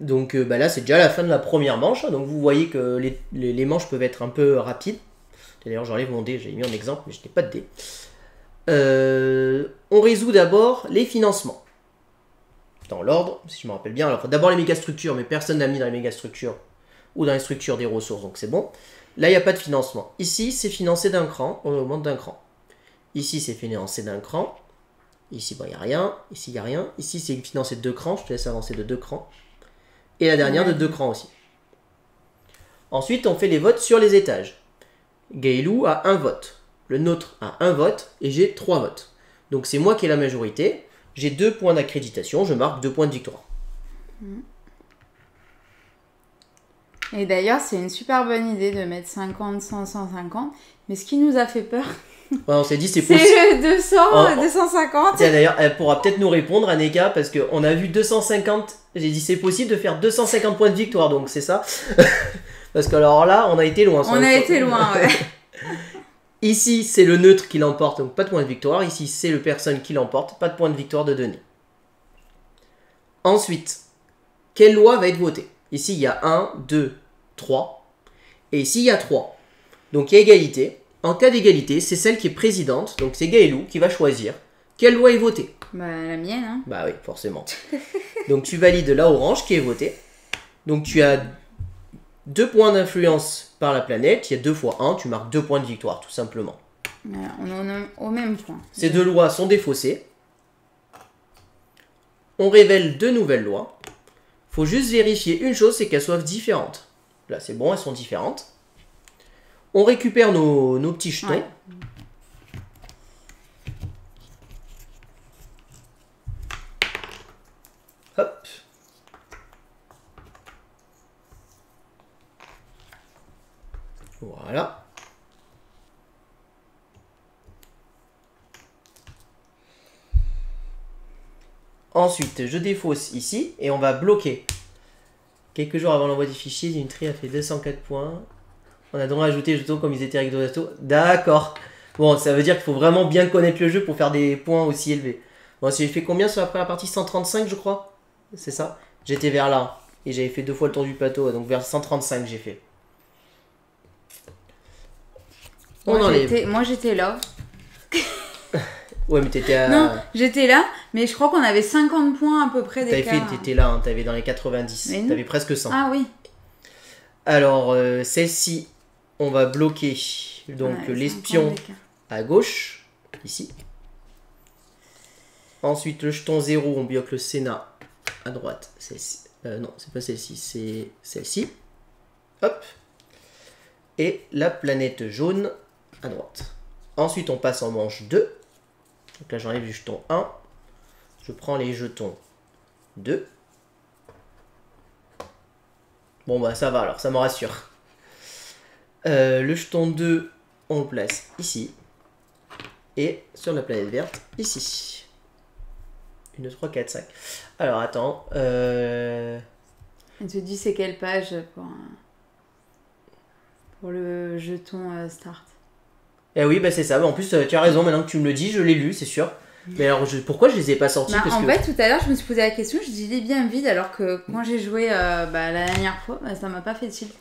Donc là, c'est déjà la fin de la première manche. Donc vous voyez que les manches peuvent être un peu rapides. D'ailleurs, j'enlève mon dé. J'ai mis en exemple, mais je n'ai pas de dé. On résout d'abord les financements. Dans l'ordre, si je me rappelle bien. Alors, d'abord les mégastructures, mais personne n'a mis dans les mégastructures ou dans les structures des ressources, donc c'est bon. Là, il n'y a pas de financement. Ici, c'est financé d'un cran, on augmente d'un cran. Ici, c'est financé d'un cran. Ici, il n'y a rien. Ici, il n'y a rien. Ici, c'est financé de 2 crans. Je te laisse avancer de 2 crans. Et la dernière de 2 crans aussi. Ensuite, on fait les votes sur les étages. Gailou a 1 vote. Le nôtre a 1 vote. Et j'ai 3 votes. Donc, c'est moi qui ai la majorité. J'ai 2 points d'accréditation. Je marque 2 points de victoire. Et d'ailleurs, c'est une super bonne idée de mettre 50, 100, 150. Mais ce qui nous a fait peur, Ouais, on s'est dit c'est possible. c'est le 200, 250. Tiens, d'ailleurs, elle pourra peut-être nous répondre, Aneka, parce qu'on a vu 250. J'ai dit c'est possible de faire 250 points de victoire, donc c'est ça. Parce que alors là, on a été loin. On a été loin, ouais. Ici, c'est le neutre qui l'emporte, donc pas de point de victoire. Ici, c'est le personne qui l'emporte, pas de point de victoire de donner. Ensuite, quelle loi va être votée? Ici, il y a 1, 2, 3. Et ici, il y a 3. Donc, il y a égalité. En cas d'égalité, c'est celle qui est présidente, donc c'est Gaëlou qui va choisir quelle loi est votée. Bah, la mienne, hein. Bah oui, forcément. Donc, tu valides la orange qui est votée. Donc, tu as 2 points d'influence par la planète. Il y a 2 fois 1, tu marques 2 points de victoire, tout simplement. Voilà, on est au même point. Ces 2 lois sont défaussées. On révèle 2 nouvelles lois. Faut juste vérifier une chose, c'est qu'elles soient différentes. Là, c'est bon, elles sont différentes. On récupère nos petits jetons. Ouais. Hop. Voilà. Ensuite, je défausse ici et on va bloquer. Quelques jours avant l'envoi des fichiers, une tri a fait 204 points. On a donc ajouté les jetons comme ils étaient avec Donato. D'accord. Bon, ça veut dire qu'il faut vraiment bien connaître le jeu pour faire des points aussi élevés. Bon, si j'ai fait combien sur la première partie? 135, je crois. C'est ça. J'étais vers là. Et j'avais fait 2 fois le tour du plateau. Donc vers 135, j'ai fait. Moi, j'étais là. Ouais, mais t'étais à... Non, j'étais là, mais je crois qu'on avait 50 points à peu près d'écart. T'étais là, hein, t'avais dans les 90. T'avais presque 100. Ah oui. Alors, celle-ci, on va bloquer donc Ouais, l'espion à gauche, ici. Ensuite, le jeton 0, on bloque le Sénat à droite. Celle-ci. Non, c'est pas celle-ci, c'est celle-ci. Hop. Et la planète jaune à droite. Ensuite, on passe en manche 2. Donc là, j'enlève le jeton 1. Je prends les jetons 2. Bon, bah ça va alors, ça me rassure. Le jeton 2, on le place ici. Et sur la planète verte, ici. 1, 2, 3, 4, 5. Alors, attends. Elle te dit c'est quelle page pour le jeton start. Eh oui, bah c'est ça. En plus, tu as raison, maintenant que tu me le dis, je l'ai lu, c'est sûr. Mais alors, pourquoi je les ai pas sortis? Bah, en fait, tout à l'heure, je me suis posé la question, je dis il est bien vide, alors que quand j'ai joué la dernière fois, ça m'a pas fait tilt.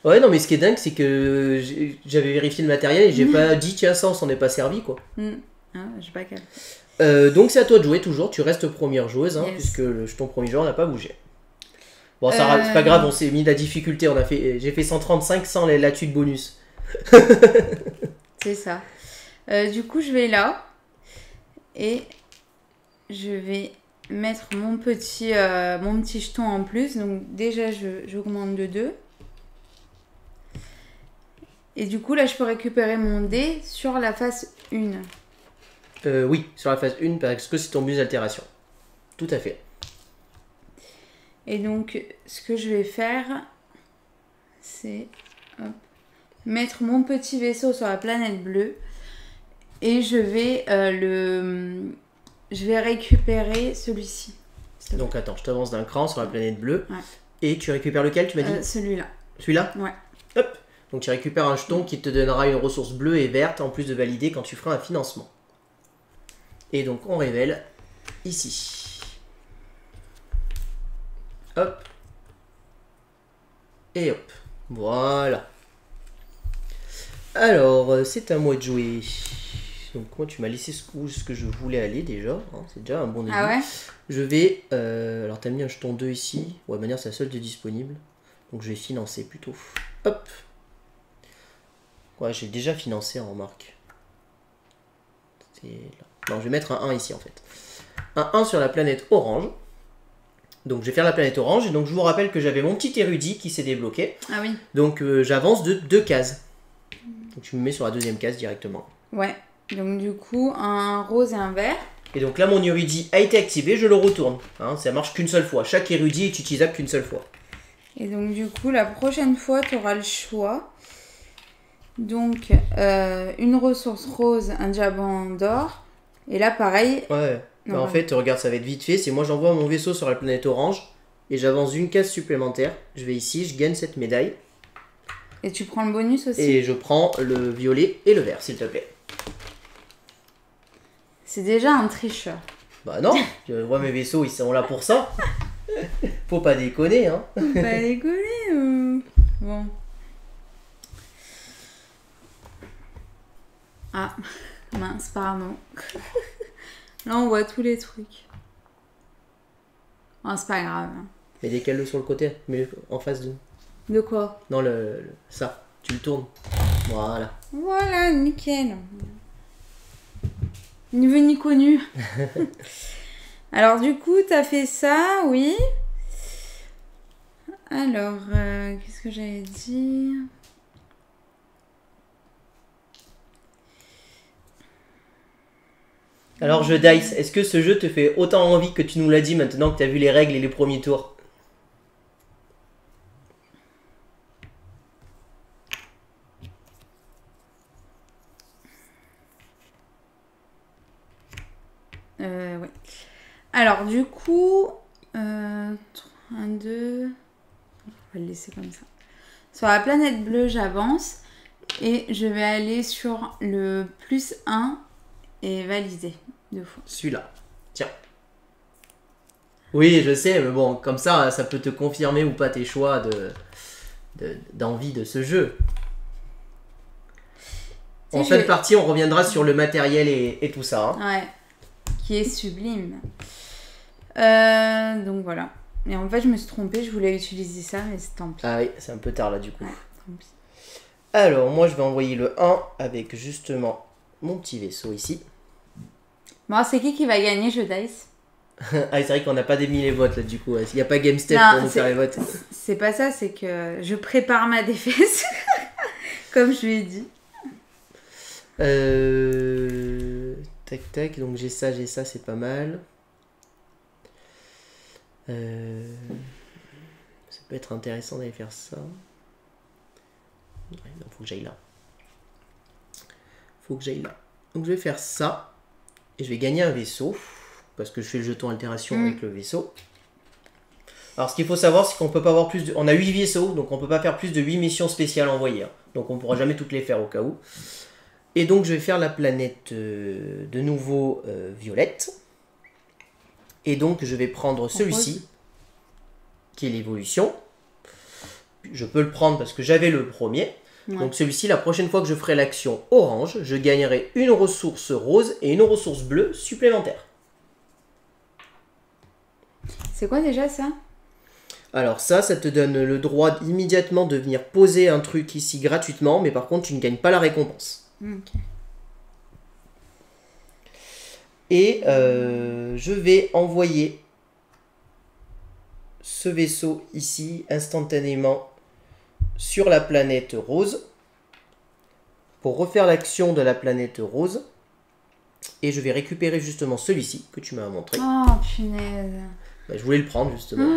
Ouais, non, mais ce qui est dingue, c'est que j'avais vérifié le matériel et j'ai pas dit, tiens, ça, on s'en est pas servi, quoi. Ah, j'ai pas capté. Donc, c'est à toi de jouer toujours. Tu restes première joueuse, hein, Yes. puisque ton premier joueur n'a pas bougé. Bon, ça, c'est pas grave, on s'est mis de la difficulté. J'ai fait 135 sans la tuile de bonus. C'est ça. Du coup, je vais là. Et je vais mettre mon petit jeton en plus. Donc déjà, j'augmente de 2. Et du coup, là, je peux récupérer mon dé sur la face 1. Oui, sur la phase 1, parce que c'est ton bonus d'altération. Tout à fait. Et donc, ce que je vais faire, c'est mettre mon petit vaisseau sur la planète bleue. Et je vais récupérer celui-ci. Donc attends, je t'avance d'un cran sur la planète bleue. Ouais. Et tu récupères lequel, tu m'as dit? Celui-là. Celui-là? Ouais. Hop. Donc tu récupères un jeton qui te donnera une ressource bleue et verte, en plus de valider quand tu feras un financement. Et donc on révèle ici. Hop. Et hop. Voilà. Alors, c'est à moi de jouer. Donc moi tu m'as laissé ce que je voulais aller déjà. Hein, c'est déjà un bon début. Ah ouais? Je vais... alors t'as mis un jeton 2 ici. Ouais, de manière c'est la seule de disponible. Donc je vais financer plutôt. Hop. Ouais, j'ai déjà financé en remarque. C'est là. Non, je vais mettre un 1 ici en fait. Un 1 sur la planète orange. Donc je vais faire la planète orange. Et donc je vous rappelle que j'avais mon petit érudit qui s'est débloqué. Ah oui. Donc j'avance de 2 cases. Donc tu me mets sur la deuxième case directement. Ouais. Donc du coup, un rose et un vert. Et donc là mon érudit a été activé, je le retourne. Hein, ça marche qu'une seule fois. Chaque érudit est utilisable qu'une seule fois. Et donc du coup, la prochaine fois, tu auras le choix. Donc, une ressource rose, un diamant d'or. Et là, pareil. Ouais. Non, bah, en fait, regarde, ça va être vite fait. C'est moi, j'envoie mon vaisseau sur la planète orange. Et j'avance une case supplémentaire. Je vais ici, je gagne cette médaille. Et tu prends le bonus aussi. Et je prends le violet et le vert, s'il te plaît. C'est déjà un tricheur. Bah non, je vois mes vaisseaux, ils sont là pour ça. Faut pas déconner, hein. Faut pas déconner. Bon. Ah, mince, pardon. Là, on voit tous les trucs. Bon, c'est pas grave. Mais décale-le sur le côté, mais en face de... De quoi? Non, ça, tu le tournes. Voilà. Voilà, nickel. Ni vu ni connu. Alors, du coup, t'as fait ça, oui. Alors, qu'est-ce que j'allais dire? Alors, jeu Dice, est-ce que ce jeu te fait autant envie que tu nous l'as dit maintenant que tu as vu les règles et les premiers tours? Oui. Alors, du coup, 1, 2... On va le laisser comme ça. Sur la planète bleue, j'avance. Et je vais aller sur le +1 et valider 2 fois. Celui-là. Tiens. Oui, je sais, mais bon, comme ça peut te confirmer ou pas tes choix d'envie de ce jeu. En fin de partie, on reviendra sur le matériel et tout ça. Hein. Ouais. Qui est sublime. Donc voilà. Et en fait, je me suis trompée, je voulais utiliser ça, mais c'est tant pis. Ah oui, c'est un peu tard là du coup. Ouais, tant pis. Alors, moi je vais envoyer le 1 avec justement mon petit vaisseau ici. Bon, c'est qui va gagner, jeu Dice? Ah, c'est vrai qu'on n'a pas démis les votes là du coup. Il n'y a pas GameStep pour nous faire les votes. C'est pas ça, c'est que je prépare ma défaite. Comme je lui ai dit. Tac tac, donc j'ai ça, c'est pas mal. Ça peut être intéressant d'aller faire ça. Ouais, non, faut que j'aille là. Donc je vais faire ça. Et je vais gagner un vaisseau. Parce que je fais le jeton altération avec le vaisseau. Alors ce qu'il faut savoir, c'est qu'on peut pas avoir plus de... On a 8 vaisseaux, donc on peut pas faire plus de 8 missions spéciales envoyées. Hein. Donc on pourra jamais toutes les faire au cas où. Et donc je vais faire la planète de nouveau violette. Et donc je vais prendre celui-ci, qui est l'évolution. Je peux le prendre parce que j'avais le premier. Ouais. Donc celui-ci, la prochaine fois que je ferai l'action orange, je gagnerai une ressource rose et une ressource bleue supplémentaire. C'est quoi déjà ça? Alors ça te donne le droit immédiatement de venir poser un truc ici gratuitement, mais par contre tu ne gagnes pas la récompense. Ok. Et je vais envoyer ce vaisseau ici instantanément sur la planète rose pour refaire l'action de la planète rose. Et je vais récupérer justement celui-ci que tu m'as montré. Oh, punaise. Je voulais le prendre justement.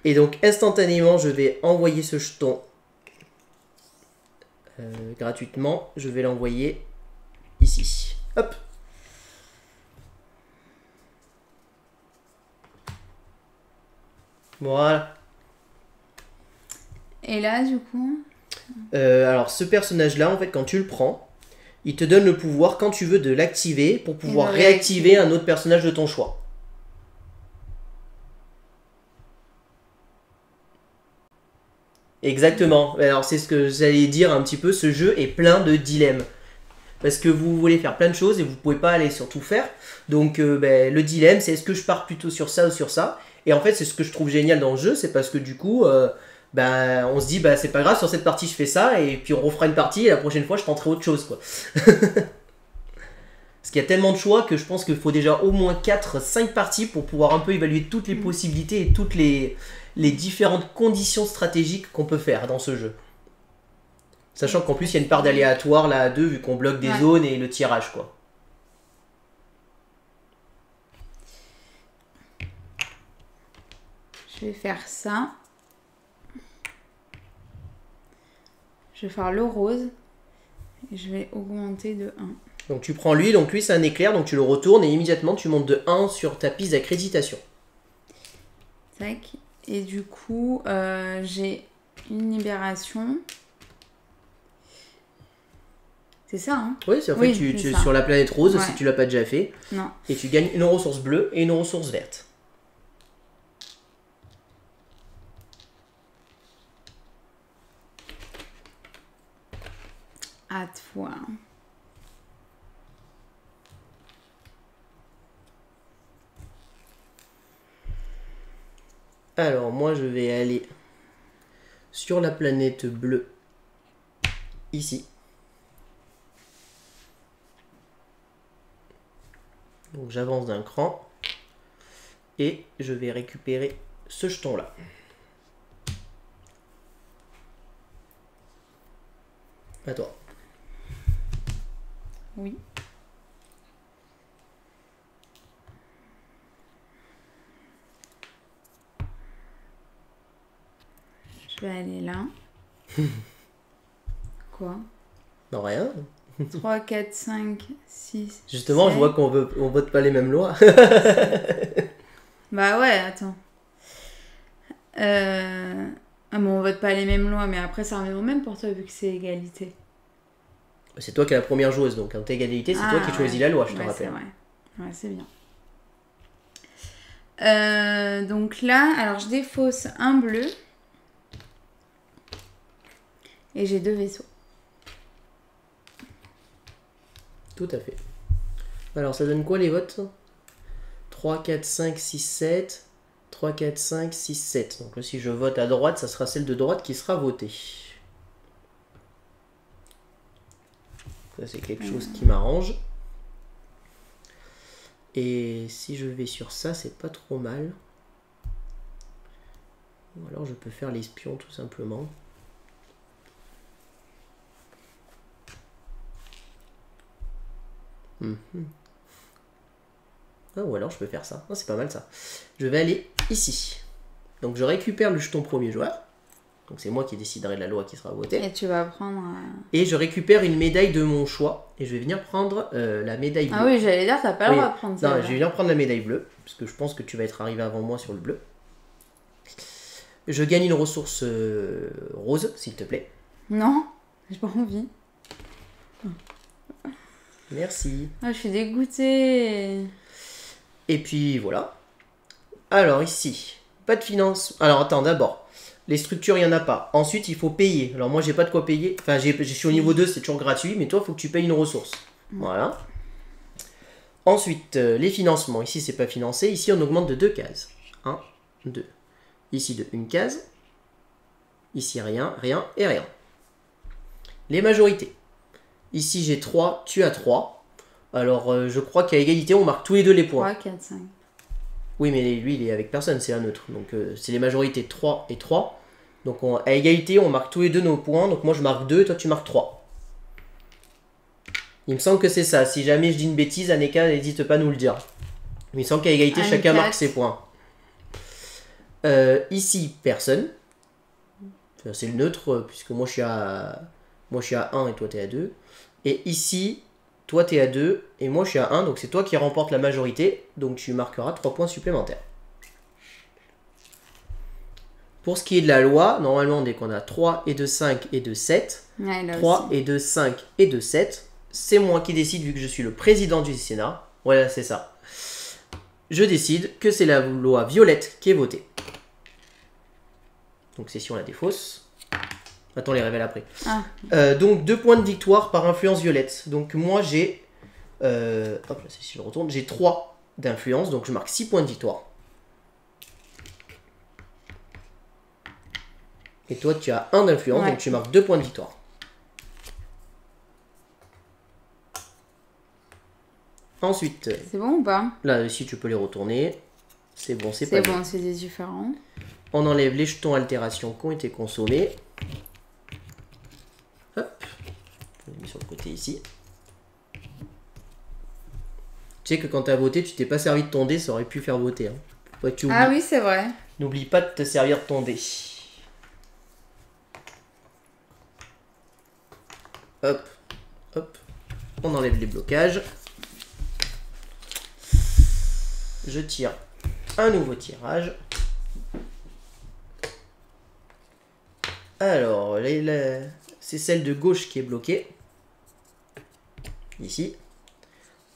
Et donc instantanément, je vais envoyer ce jeton gratuitement. Je vais l'envoyer ici. Hop. Voilà. Et là, du coup... alors ce personnage-là, en fait, quand tu le prends, il te donne le pouvoir, quand tu veux, de l'activer pour pouvoir réactiver un autre personnage de ton choix. Exactement. Alors c'est ce que j'allais dire un petit peu, ce jeu est plein de dilemmes. Parce que vous voulez faire plein de choses et vous pouvez pas aller sur tout faire. Donc le dilemme, c'est est-ce que je pars plutôt sur ça ou sur ça. Et en fait, c'est ce que je trouve génial dans le jeu, c'est parce que du coup, on se dit, c'est pas grave, sur cette partie je fais ça, et puis on refera une partie, et la prochaine fois je tenterai autre chose, quoi. Parce qu'il y a tellement de choix que je pense qu'il faut déjà au moins 4-5 parties pour pouvoir un peu évaluer toutes les possibilités et toutes les différentes conditions stratégiques qu'on peut faire dans ce jeu. Sachant qu'en plus il y a une part d'aléatoire là à 2 vu qu'on bloque des zones et le tirage, quoi. Je vais faire ça. Je vais faire le rose. Et je vais augmenter de 1. Donc tu prends lui, donc lui c'est un éclair, donc tu le retournes et immédiatement tu montes de 1 sur ta piste d'accréditation. Tac. Et du coup, j'ai une libération. C'est ça, hein? Oui, c'est en fait, tu es sur la planète rose, si tu l'as pas déjà fait. Non. Et tu gagnes une ressource bleue et une ressource verte. À toi. Alors, moi, je vais aller sur la planète bleue, ici. Donc, j'avance d'un cran. Et je vais récupérer ce jeton-là. À toi. Oui. Je vais aller là. Quoi? Non, rien. 3, 4, 5, 6. Justement, 7. je vois qu'on vote pas les mêmes lois. Bah ouais, attends. Ah bon, on vote pas les mêmes lois, mais après ça revient au même pour toi vu que c'est égalité. C'est toi qui es la première joueuse, donc en égalité, c'est toi qui choisis la loi, je te rappelle. C'est vrai. Ouais, c'est bien. Donc là, alors je défausse un bleu. Et j'ai 2 vaisseaux. Tout à fait. Alors, ça donne quoi les votes? 3, 4, 5, 6, 7. 3, 4, 5, 6, 7. Donc là, si je vote à droite, ça sera celle de droite qui sera votée. Ça, c'est quelque chose qui m'arrange. Et si je vais sur ça, c'est pas trop mal. Ou alors, je peux faire l'espion, tout simplement. Ah, ou alors je peux faire ça. Ah, c'est pas mal ça. Je vais aller ici. Donc je récupère le jeton premier joueur. Donc c'est moi qui déciderai de la loi qui sera votée. Et tu vas prendre... Et je récupère une médaille de mon choix. Et je vais venir prendre la médaille bleue. Ah oui, j'allais dire, t'as pas le droit de prendre ça. Non, je vais venir prendre la médaille bleue. Parce que je pense que tu vas être arrivé avant moi sur le bleu. Je gagne une ressource rose, s'il te plaît. Non, j'ai pas envie. Merci. Ah, je suis dégoûtée. Et puis voilà. Alors ici, pas de finance. Alors attends, d'abord, les structures, il n'y en a pas. Ensuite, il faut payer. Alors moi, j'ai pas de quoi payer. Enfin, je suis au niveau 2, c'est toujours gratuit. Mais toi, il faut que tu payes une ressource. Voilà. Ensuite, les financements. Ici, c'est pas financé. Ici, on augmente de 2 cases. 1, 2. Ici, de 1 case. Ici, rien, rien et rien. Les majorités. Ici, j'ai 3, tu as 3. Alors, je crois qu'à égalité, on marque tous les deux les points. 3, 4, 5. Oui, mais lui, il est avec personne, c'est un neutre. Donc, c'est les majorités 3 et 3. Donc, à égalité, on marque tous les deux nos points. Donc, moi, je marque 2 et toi, tu marques 3. Il me semble que c'est ça. Si jamais je dis une bêtise, Aneka, n'hésite pas à nous le dire. Il me semble qu'à égalité, chacun marque ses points. Ici, personne. Enfin, c'est le neutre, puisque moi, je suis à 1 et toi, tu es à 2. Et ici, toi, tu es à 2 et moi, je suis à 1. Donc, c'est toi qui remporte la majorité. Donc, tu marqueras 3 points supplémentaires. Pour ce qui est de la loi, normalement, dès qu'on a 3 et 2, 5 et 2, 7, Ouais, 3 et 2, 5 et 2, 7, c'est moi qui décide vu que je suis le président du Sénat. Voilà, c'est ça. Je décide que c'est la loi violette qui est votée. Donc, c'est si on la défausse. Attends, on les révèle après. Ah. Donc, 2 points de victoire par influence violette. Donc, moi, j'ai... hop là, si je retourne, j'ai 3 d'influence. Donc, je marque 6 points de victoire. Et toi, tu as 1 d'influence, Ouais. donc tu marques 2 points de victoire. Ensuite, C'est bon ou pas? là aussi, tu peux les retourner. C'est bon, c'est pas C'est bien. bon, c'est des différents. On enlève les jetons altération qui ont été consommés. Hop. On les met sur le côté ici. Tu sais que quand tu as voté, tu t'es pas servi de ton dé, ça aurait pu faire voter. Hein. Faut pas que tu oublies. Ah oui, c'est vrai. N'oublie pas de te servir de ton dé. Hop, hop. On enlève les blocages. Je tire un nouveau tirage. Alors, c'est celle de gauche qui est bloquée. Ici.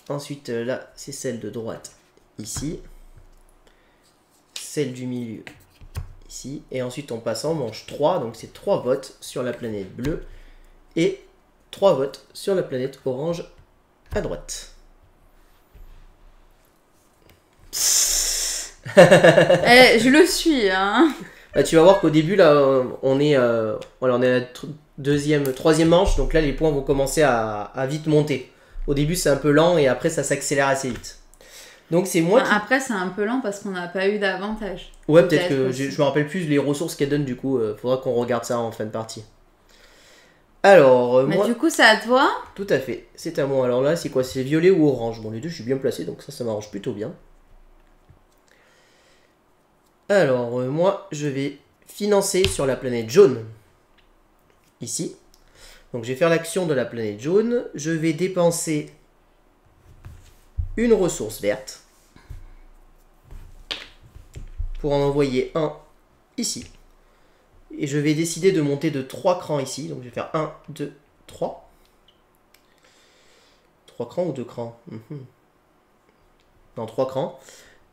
Ensuite, là, c'est celle de droite. Ici. Celle du milieu. Ici. Et ensuite, on passe en manche 3. Donc, c'est 3 votes sur la planète bleue. Et 3 votes sur la planète orange à droite. Je le suis, hein. Là, tu vas voir qu'au début, là, on est à la troisième manche. Donc là, les points vont commencer à vite monter. Au début, c'est un peu lent et après, ça s'accélère assez vite. Donc, c'est moi qui... Après, c'est un peu lent parce qu'on n'a pas eu d'avantage. Ouais, peut-être que aussi. je me rappelle plus les ressources qu'elle donne, du coup. Faudra qu'on regarde ça en fin de partie. Alors, Mais moi... du coup, c'est à toi. Tout à fait, c'est à moi. Alors là, c'est quoi? C'est violet ou orange? Bon, les deux, je suis bien placé, donc ça m'arrange plutôt bien. Alors, moi, je vais financer sur la planète jaune. Ici. Donc, je vais faire l'action de la planète jaune. Je vais dépenser une ressource verte. Pour en envoyer un ici. Et je vais décider de monter de 3 crans ici. Donc, je vais faire 1, 2, 3. 3 crans ou 2 crans? Non, 3 crans.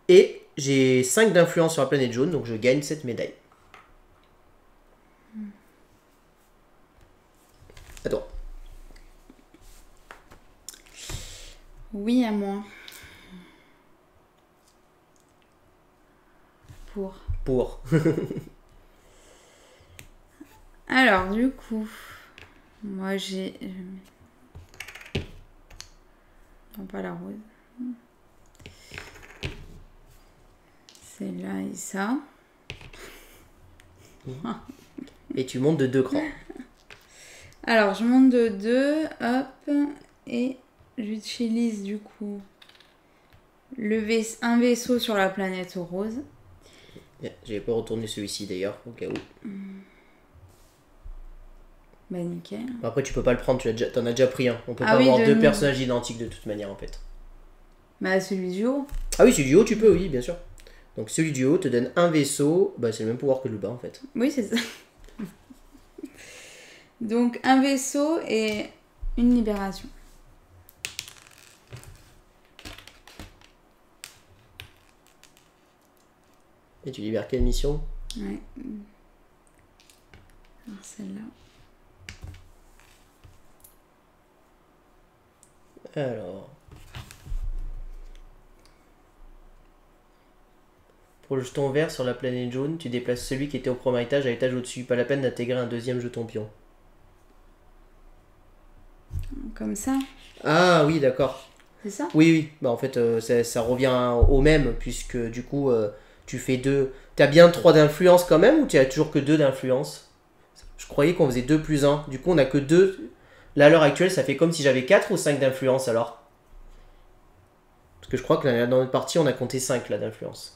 Et j'ai 5 d'influence sur la planète jaune, donc je gagne cette médaille. À toi. Oui, à moi. Pour. Alors, du coup, moi j'ai... Non, pas la rose. C'est là et ça. Et tu montes de 2 crans. Alors, je monte de 2, hop, et j'utilise du coup un vaisseau sur la planète rose. J'avais pas retourné celui-ci d'ailleurs, au cas où. Bah, nickel. Après, tu peux pas le prendre, t'en as déjà pris un. On peut Ah pas oui, avoir de 2 nous. personnages identiques de toute manière, en fait. Bah, celui du haut. Ah oui, celui du haut, tu peux, oui, bien sûr. Donc celui du haut te donne un vaisseau, bah c'est le même pouvoir que le bas, en fait. Oui, c'est ça. Donc, un vaisseau et une libération. Et tu libères quelle mission? Ouais. Alors, celle-là. Alors... Pour le jeton vert sur la planète jaune, tu déplaces celui qui était au premier étage à l'étage au-dessus. Pas la peine d'intégrer un deuxième jeton pion. Comme ça. Ah oui, d'accord. c'est ça? Oui, oui. Bah, en fait, ça revient au même, puisque du coup, tu fais 2. T'as bien 3 d'influence quand même, ou tu as toujours que 2 d'influence? Je croyais qu'on faisait 2 plus 1. Du coup, on a que 2. Là, à l'heure actuelle, ça fait comme si j'avais 4 ou 5 d'influence alors. Parce que je crois que dans notre partie, on a compté 5 là d'influence.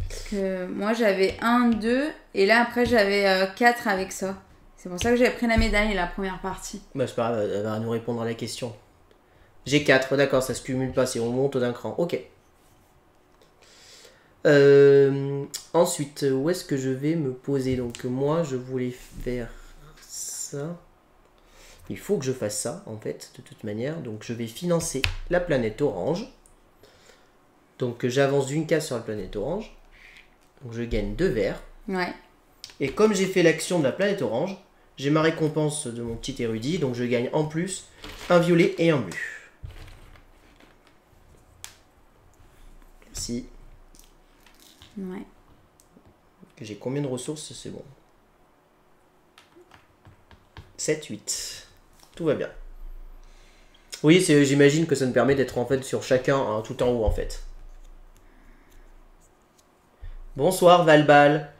Parce que moi j'avais 1, 2, et là après j'avais 4 avec ça. C'est pour ça que j'ai pris la médaille la première partie. Bah, c'est pas grave, elle va nous répondre à la question. J'ai 4, d'accord, ça se cumule pas, si on monte d'un cran. Ok. Ensuite, où est-ce que je vais me poser? Donc moi, je voulais faire ça. Il faut que je fasse ça, en fait, de toute manière. Donc je vais financer la planète orange. Donc j'avance d'une case sur la planète orange. Donc je gagne 2 verts. Ouais. Et comme j'ai fait l'action de la planète orange, j'ai ma récompense de mon petit érudit. Donc je gagne en plus un violet et un bleu. Merci. Ouais. J'ai combien de ressources? C'est bon. 7, 8. Tout va bien. Oui, j'imagine que ça me permet d'être en fait sur chacun, hein, tout en haut en fait. Bonsoir Valbal.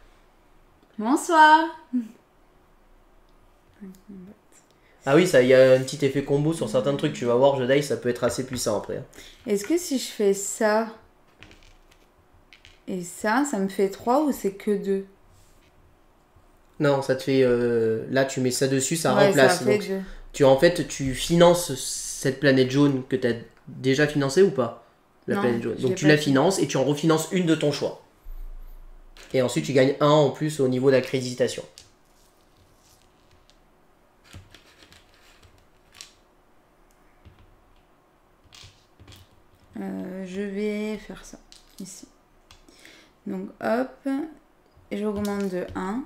Bonsoir. Ah oui, ça, il y a un petit effet combo sur certains trucs. Tu vas voir, Jedi, ça peut être assez puissant après. Est-ce que si je fais ça et ça me fait 3 ou c'est que 2? Non, ça te fait. Là, tu mets ça dessus, ça Ouais, remplace. ça fait Donc, 2. en fait, tu finances cette planète jaune que tu as déjà financée ou pas? La Non, planète jaune. je Donc, l'ai tu pas la fait. finances et tu en refinances une de ton choix. Et ensuite, tu gagnes 1 en plus au niveau d'accréditation. Je vais faire ça ici. Donc hop, et j'augmente de 1.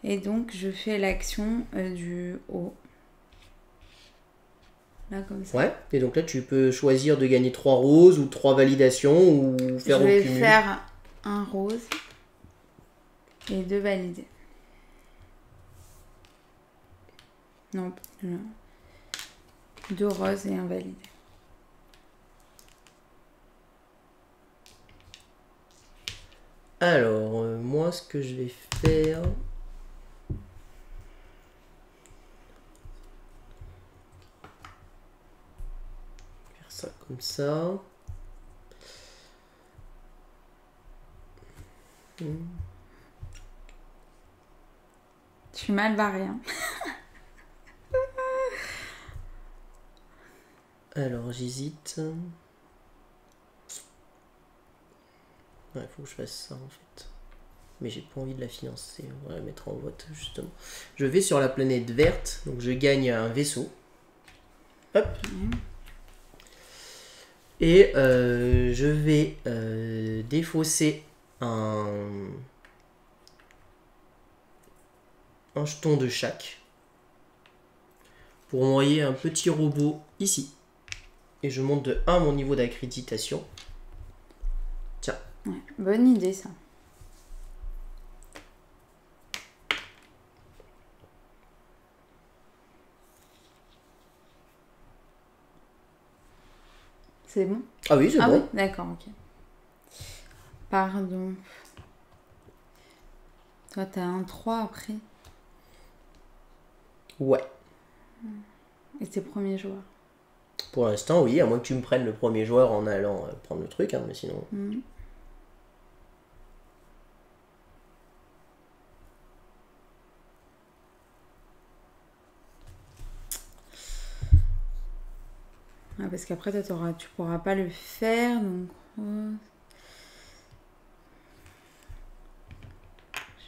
Et donc je fais l'action du haut. Là comme ça. Ouais, et donc là, tu peux choisir de gagner 3 roses ou 3 validations ou faire Je au vais cumul. faire un rose et 2 validés. Non, 2 roses et un validé. Alors, moi, ce que je vais faire... Faire ça comme ça. Je suis mal barrée. Hein. Alors, j'hésite. Ouais, il faut que je fasse ça, en fait. Mais j'ai pas envie de la financer. On va la mettre en vote, justement. Je vais sur la planète verte. Donc, je gagne un vaisseau. Hop. Et je vais défausser un jeton de chaque pour envoyer un petit robot ici. Et je monte de 1 mon niveau d'accréditation. Tiens. Ouais, bonne idée ça. C'est bon? Ah oui, c'est Ah bon. oui, d'accord, ok. Pardon. Toi, t'as un 3 après. Ouais. Et tes premiers joueurs. Pour l'instant, oui, à moins que tu me prennes le premier joueur en allant prendre le truc, hein, mais sinon... Ah, parce qu'après, toi, tu pourras pas le faire, donc... Je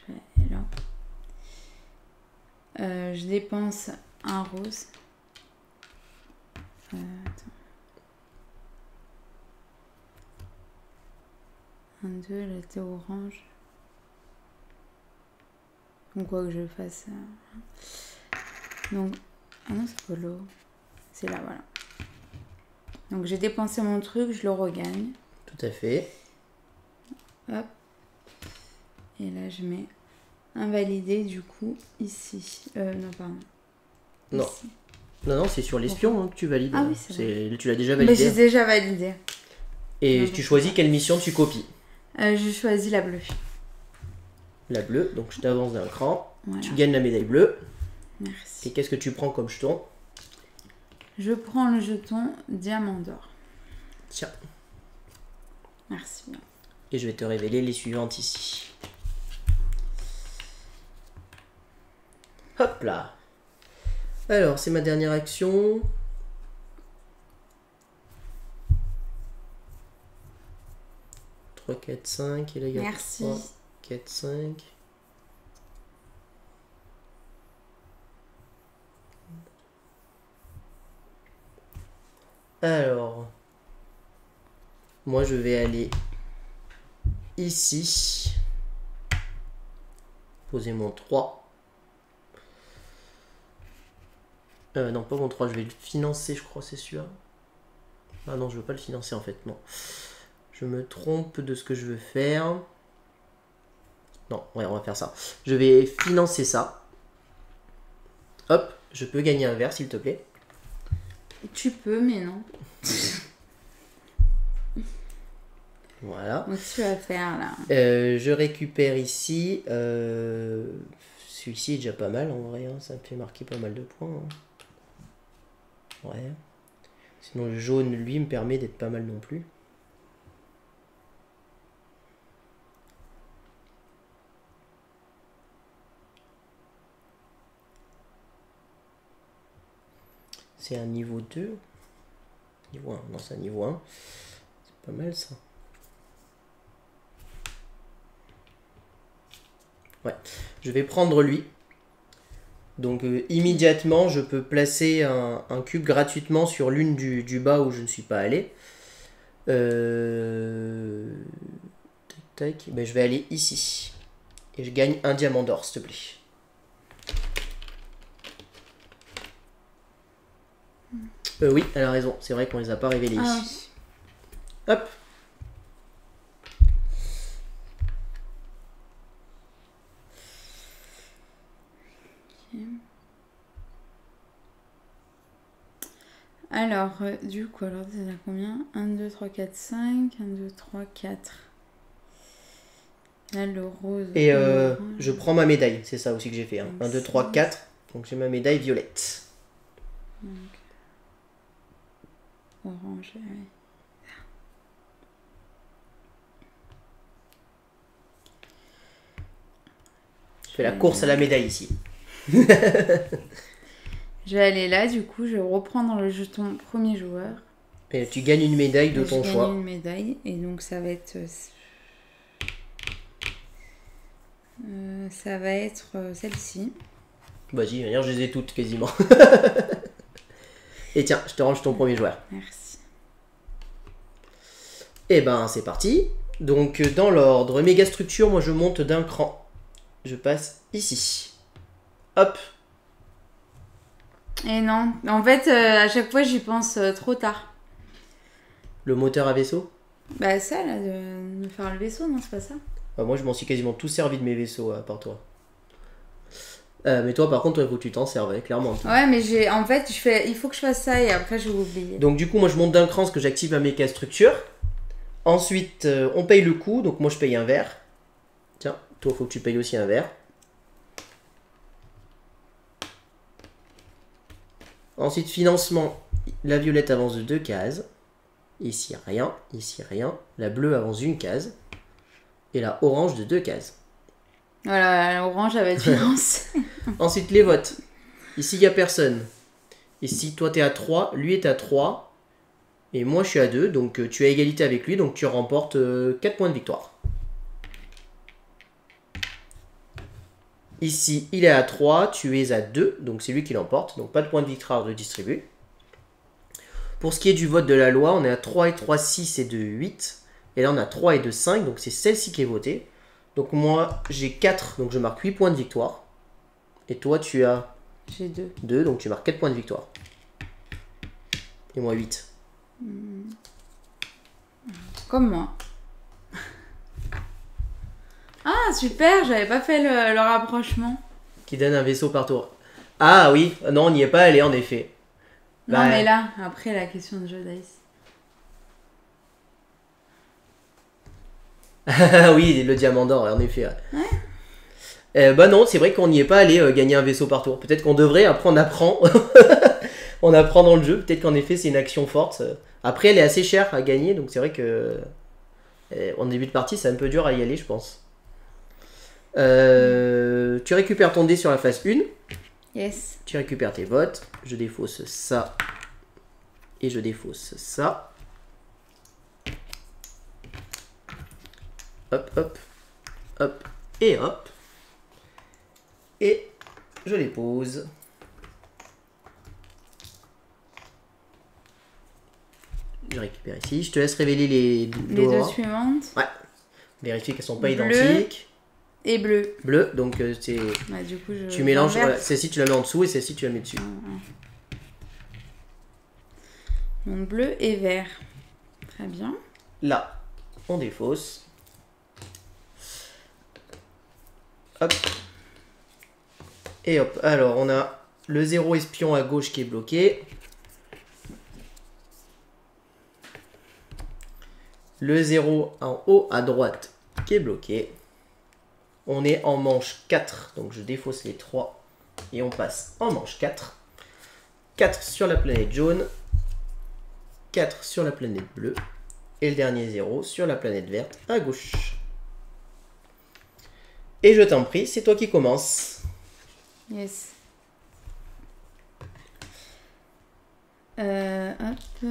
vais aller là. Je dépense un rose. Attends. 1, 2, là t'es orange. Donc quoi que je fasse. Donc. Ah non, c'est pas l'eau. C'est là, voilà. Donc j'ai dépensé mon truc, je le regagne. Tout à fait. Hop. Et là je mets un validé du coup ici. Non, pardon. Non. Ici. Non, c'est sur l'espion que tu valides. Ah oui, c'est vrai. Tu l'as déjà Mais validé. j'ai déjà validé. Et Non, tu choisis quelle mission tu copies. Je choisis la bleue. La bleue, donc je t'avance d'un cran. Voilà. Tu gagnes la médaille bleue. Merci. Et qu'est-ce que tu prends comme jeton? Je prends le jeton diamant d'or. Tiens. Merci bien. Et je vais te révéler les suivantes ici. Hop là. Alors, c'est ma dernière action. « 3, 4, 5. Et là, il y a Merci. 3, 4, 5. Alors, moi je vais aller ici, poser mon 3. Non, pas mon 3, je vais le financer, je crois, c'est sûr. Ah non, je veux pas le financer en fait, non. Je me trompe de ce que je veux faire. Non, ouais, on va faire ça. Je vais financer ça. Hop, je peux gagner un verre, s'il te plaît. Tu peux, mais non. Voilà. Qu'est-ce que tu vas faire là? Je récupère ici. Celui-ci est déjà pas mal en vrai. Hein, ça me fait marquer pas mal de points. Hein. Ouais. Sinon, le jaune, lui, me permet d'être pas mal non plus. C'est un niveau 2. Niveau 1. Non, c'est un niveau 1. C'est pas mal ça. Ouais. Je vais prendre lui. Donc immédiatement, je peux placer un cube gratuitement sur l'une du bas où je ne suis pas allé. Tac, tac. Ben, je vais aller ici. Et je gagne un diamant d'or, s'il te plaît. Oui, elle a raison. C'est vrai qu'on les a pas révélés ici. Hop. Alors, du coup, alors, c'est à combien? 1, 2, 3, 4, 5. 1, 2, 3, 4. Là, le rose. Et je prends ma médaille. C'est ça aussi que j'ai fait. 1, 2, 3, 4. Donc j'ai ma médaille violette. Donc, orange, ouais. Je fais la course à la médaille ici. Je vais aller là, du coup, je vais reprendre le jeton premier joueur. Et tu gagnes une médaille de ton choix. Je gagne une médaille, et donc ça va être... ça va être celle-ci. Vas-y, d'ailleurs, je les ai toutes quasiment. Et tiens, je te range ton premier joueur. Merci. Et ben, c'est parti. Donc, dans l'ordre, méga structure, moi je monte d'un cran. Je passe ici. Hop. Et non, en fait, à chaque fois, j'y pense trop tard. Le moteur à vaisseau? Bah ça, là, de faire le vaisseau, non, c'est pas ça? Bah, moi, je m'en suis quasiment tout servi de mes vaisseaux, à part toi. Mais toi, par contre, il faut que tu t'en serves, clairement. Ouais, mais en fait, il faut que je fasse ça et après, je vais oublier. Donc, du coup, moi, je monte d'un cran parce que j'active ma méga structure. Ensuite, on paye le coup. Donc, moi, je paye un verre. Tiens, toi, il faut que tu payes aussi un verre. Ensuite, financement. La violette avance de 2 cases. Ici, rien. Ici, rien. La bleue avance d'une case. Et la orange de 2 cases. Voilà, l'orange, elle va être financée. Ensuite, les votes. Ici, il n'y a personne. Ici, toi, tu es à 3. Lui est à 3. Et moi, je suis à 2. Donc, tu as égalité avec lui. Donc, tu remportes 4 points de victoire. Ici, il est à 3. Tu es à 2. Donc, c'est lui qui l'emporte. Donc, pas de points de victoire de distribuer. Pour ce qui est du vote de la loi, on est à 3 et 3, 6 et 2, 8. Et là, on a 3 et 2, 5. Donc, c'est celle-ci qui est votée. Donc, moi, j'ai 4. Donc, je marque 8 points de victoire. Et toi, tu as... J'ai 2. 2. Donc, tu marques 4 points de victoire. Et moi, 8. Comme moi. Ah, super, j'avais pas fait le rapprochement. Qui donne un vaisseau par tour. Ah oui, non, on n'y est pas allé en effet. Non, mais là, après la question de jeu dice. Oui, le diamant d'or, en effet. Ouais. Bah non, c'est vrai qu'on n'y est pas allé gagner un vaisseau par tour. Peut-être qu'on devrait, après on apprend. On apprend dans le jeu. Peut-être qu'en effet c'est une action forte. Après elle est assez chère à gagner, donc c'est vrai que en début de partie c'est un peu dur à y aller, je pense. Tu récupères ton dé sur la phase 1. Yes. Tu récupères tes votes. Je défausse ça. Et je défausse ça. Hop, hop, hop, et hop. Et je les pose. Je récupère ici. Je te laisse révéler les deux suivantes. Ouais. Vérifier qu'elles sont pas Bleu identiques. Et bleu. Bleu, donc c'est. Ouais, du coup, tu mélanges. Voilà, celle-ci tu la mets en dessous et celle-ci tu la mets dessus. Donc bleu et vert. Très bien. Là, on défausse. Hop. Et hop. Alors, on a le 0 espion à gauche qui est bloqué. Le 0 en haut à droite qui est bloqué. On est en manche 4. Donc, je défausse les 3. Et on passe en manche 4. 4 sur la planète jaune. 4 sur la planète bleue. Et le dernier 0 sur la planète verte à gauche. Et je t'en prie, c'est toi qui commences. Yes. Hop.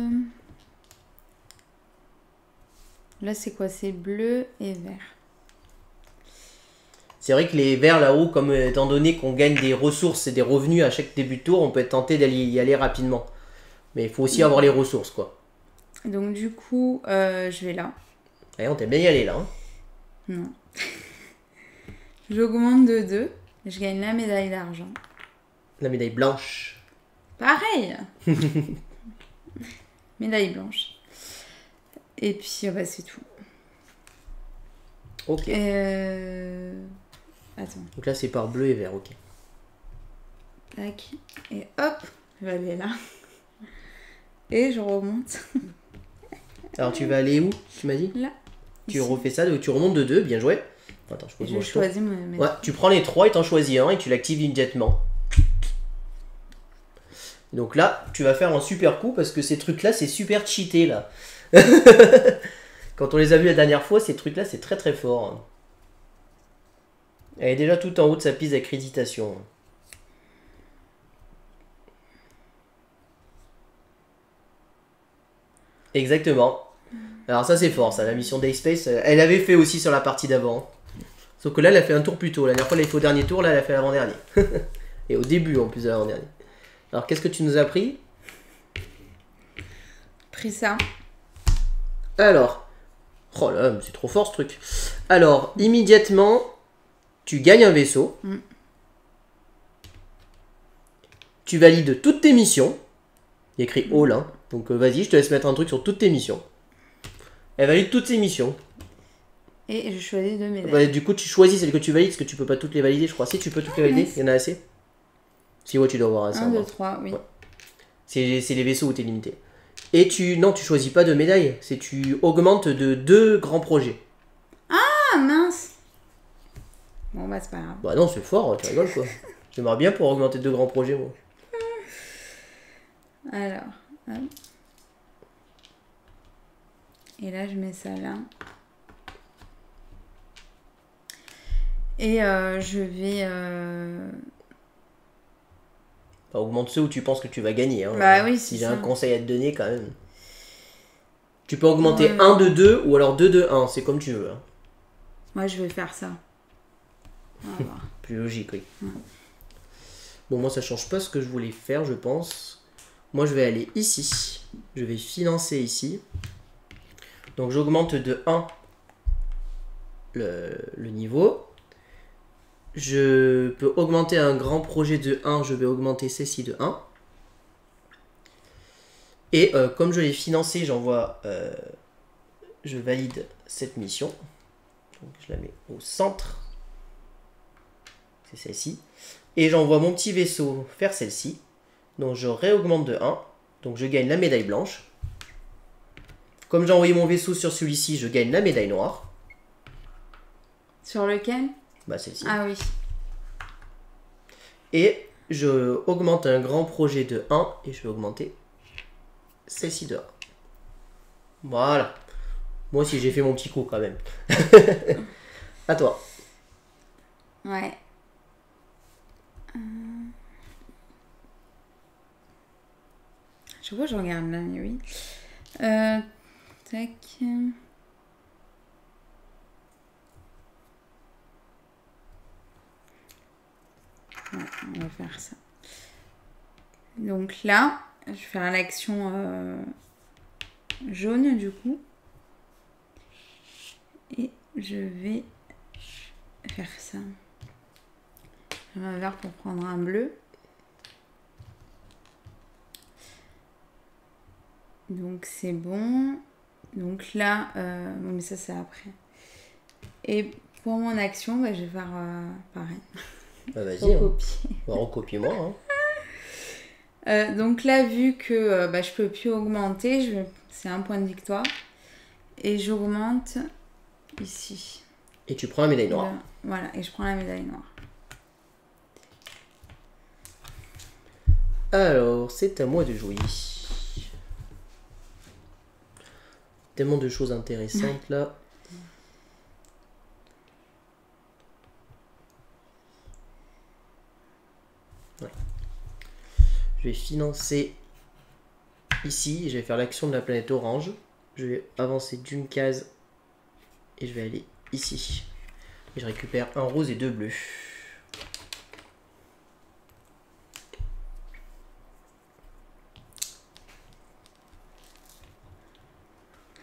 Là, c'est quoi? C'est bleu et vert. C'est vrai que les verts là-haut, comme étant donné qu'on gagne des ressources et des revenus à chaque début de tour, on peut être tenté d'aller y aller rapidement. Mais il faut aussi avoir les ressources, quoi. Donc du coup, je vais là. Allez, on t'aime bien y aller là. Hein. Non. J'augmente de 2. Je gagne la médaille d'argent. La médaille blanche. Pareil. Médaille blanche. Et puis, bah, c'est tout. Ok. Attends. Donc là, c'est par bleu et vert, ok. Tac. Et hop, je vais aller là. Et je remonte. Alors, tu vas aller où, tu m'as dit? Là. Tu Ici. refais ça, donc tu remontes de 2, bien joué. Attends, je pose mon choix. Choisis mes... Ouais, tu prends les 3 et t'en choisis un et tu l'actives immédiatement. Donc là, tu vas faire un super coup parce que ces trucs-là, c'est super cheaté là. Quand on les a vus la dernière fois, ces trucs-là, c'est très très fort. Elle est déjà tout en haut de sa piste d'accréditation. Exactement. Alors ça c'est fort, ça, la mission Dayspace, elle avait fait aussi sur la partie d'avant. Sauf que là, elle a fait un tour plus tôt. La dernière fois, elle a fait au dernier tour, là, elle a fait l'avant-dernier. Et au début, en plus, de l'avant-dernier. Alors, qu'est-ce que tu nous as pris? Pris ça. Alors. Oh là, mais c'est trop fort, ce truc. Alors, immédiatement, tu gagnes un vaisseau. Tu valides toutes tes missions. Il y a écrit All, hein. Donc, vas-y, je te laisse mettre un truc sur toutes tes missions. Elle valide toutes ses missions. Et je choisis 2 médailles. Bah, du coup, tu choisis celle que tu valides, parce que tu peux pas toutes les valider, je crois. Si tu peux toutes les valider, Nice. il y en a assez. Si, ouais, tu dois avoir assez. 1, 2, 3, oui. Ouais. C'est les vaisseaux où tu es limité. Et non, tu choisis pas de médaille. C'est tu augmentes de 2 grands projets. Ah, mince. Bon, bah, c'est pas grave. Bah non, c'est fort, tu rigoles quoi. J'aimerais bien pour augmenter 2 grands projets, moi. Alors, hop. Et là, je mets ça là. Et je vais... Bah, augmente ceux où tu penses que tu vas gagner. Hein. Bah oui, si c'est j'ai ça. un conseil à te donner, quand même. Tu peux augmenter Ouais. 1 de 2 ou alors 2 de 1, c'est comme tu veux. Hein. Moi, je vais faire ça. On va voir. Plus logique, oui. Bon, moi, ça change pas ce que je voulais faire, je pense. Moi, je vais aller ici. Je vais financer ici. Donc, j'augmente de 1 le niveau. Je peux augmenter un grand projet de 1. Je vais augmenter ceci de 1. Et comme je l'ai financé, j'envoie... je valide cette mission. Donc, je la mets au centre. C'est celle-ci. Et j'envoie mon petit vaisseau faire celle-ci. Donc je réaugmente de 1. Donc je gagne la médaille blanche. Comme j'ai envoyé mon vaisseau sur celui-ci, je gagne la médaille noire. Sur lequel? Bah celle-ci. Ah oui. Et je augmente un grand projet de 1 et je vais augmenter celle-ci de 1. Voilà. Moi aussi j'ai fait mon petit coup quand même. À toi. Ouais. Je vois, je regarde là, mais oui. Tac. Ouais, on va faire ça. Donc là, je vais faire l'action jaune du coup. Et je vais faire ça. Je vais un vert pour prendre un bleu. Donc c'est bon. Donc là, bon, mais ça c'est après. Et pour mon action, bah, je vais faire pareil. Bah vas-y. Recopier. Recopie-moi. Hein. Donc là, vu que bah, je peux plus augmenter, c'est un point de victoire. Et j'augmente ici. Et tu prends la médaille noire. Là, voilà, et je prends la médaille noire. Alors, c'est à moi de jouer. Tellement de choses intéressantes là. Ouais. Je vais financer ici. Je vais faire l'action de la planète orange. Je vais avancer d'une case et je vais aller ici. Et je récupère un rose et 2 bleus.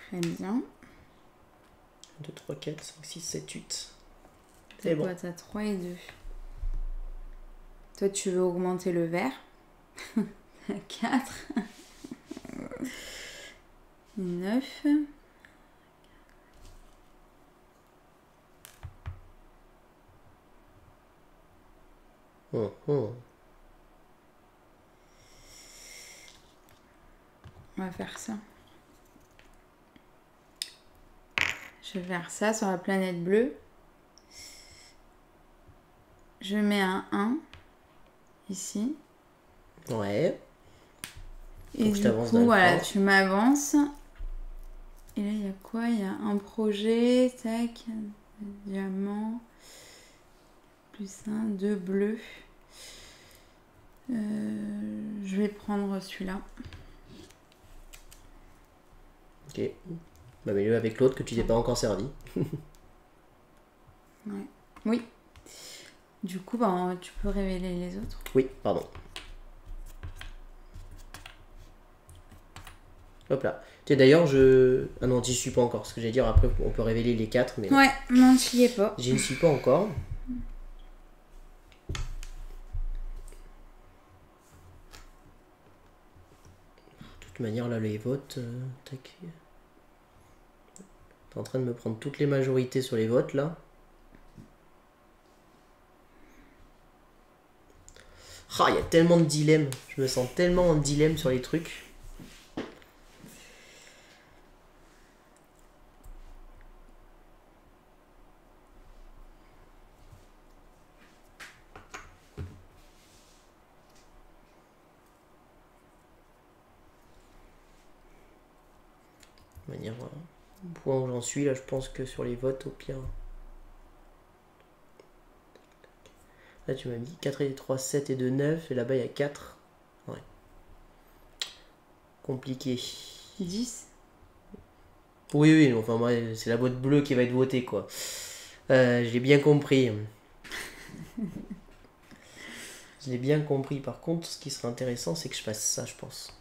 Très bien. 2, 3, 4, 5, 6, 7, 8. C'est bon. T'as 3 et 2. Toi, tu veux augmenter le vert. 4. 9. Oh, oh. On va faire ça. Je vais faire ça sur la planète bleue. Je mets un 1 ici. Ouais. Et donc du coup, voilà, tu m'avances. Et là, il y a quoi? Il y a un projet, tac, diamant, plus 1, 2 bleus. Je vais prendre celui-là. Ok. Bah mets-le avec l'autre que tu t'es pas encore servi. Ouais. Oui. Du coup, bah, tu peux révéler les autres. Oui, pardon. Hop là. Tiens, d'ailleurs, je... Ah non, j'y suis pas encore. Ce que j'allais dire, après, on peut révéler les 4, mais... Ouais, non, tu y es pas. J'y ne suis pas encore. De toute manière, là, les votes... tac. T'es en train de me prendre toutes les majorités sur les votes, là. Ah, il y a tellement de dilemmes. Je me sens tellement en dilemme sur les trucs. De manière, au point où j'en suis, là, je pense que sur les votes, au pire... Là, tu m'as mis 4 et 3, 7 et 2, 9. Et là-bas, il y a 4. Ouais. Compliqué. 10. Oui, oui, enfin, moi, c'est la boîte bleue qui va être votée, quoi. J'ai bien compris. Je l'ai bien compris. Par contre, ce qui serait intéressant, c'est que je fasse ça, je pense.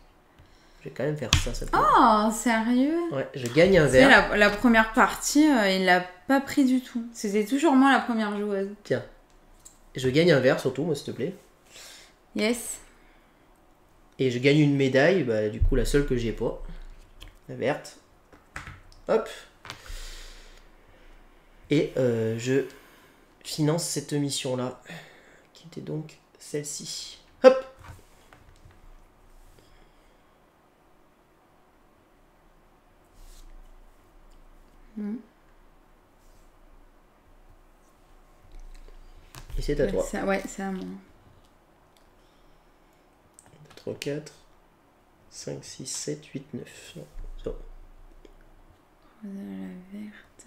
Je vais quand même faire ça. Oh, sérieux? Ouais, je gagne un vert. La première partie, il l'a pas pris du tout. C'était toujours moi la première joueuse. Tiens. Je gagne un vert, surtout, moi, s'il te plaît. Yes. Et je gagne une médaille, bah, du coup, la seule que j'ai pas. La verte. Hop. Et je finance cette mission-là. Qui était donc celle-ci. Hop. Et c'est à toi. Ouais, c'est à moi. 3, 4, 5, 6, 7, 8, 9. Non, so. La verte.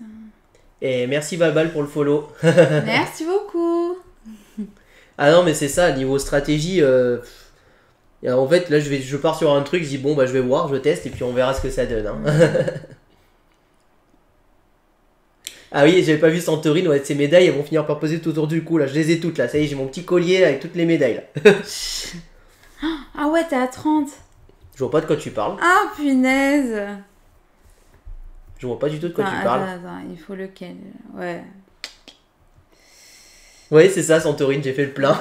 Et merci Balbal pour le follow. Merci beaucoup. Ah non, mais c'est ça, niveau stratégie. En fait, là, je pars sur un truc, je dis bon, bah, je vais voir, je teste, et puis on verra ce que ça donne. Hein. Ah oui, j'avais pas vu Santorin, ouais, ces médailles, elles vont finir par poser tout autour du cou, là. Je les ai toutes, là. Ça y est, j'ai mon petit collier là, avec toutes les médailles, là. Ah ouais, t'es à 30. Je vois pas de quoi tu parles. Ah, punaise. Je vois pas du tout de quoi tu parles. Attends, il faut lequel? Ouais. Ouais, c'est ça, Santorin, j'ai fait le plein.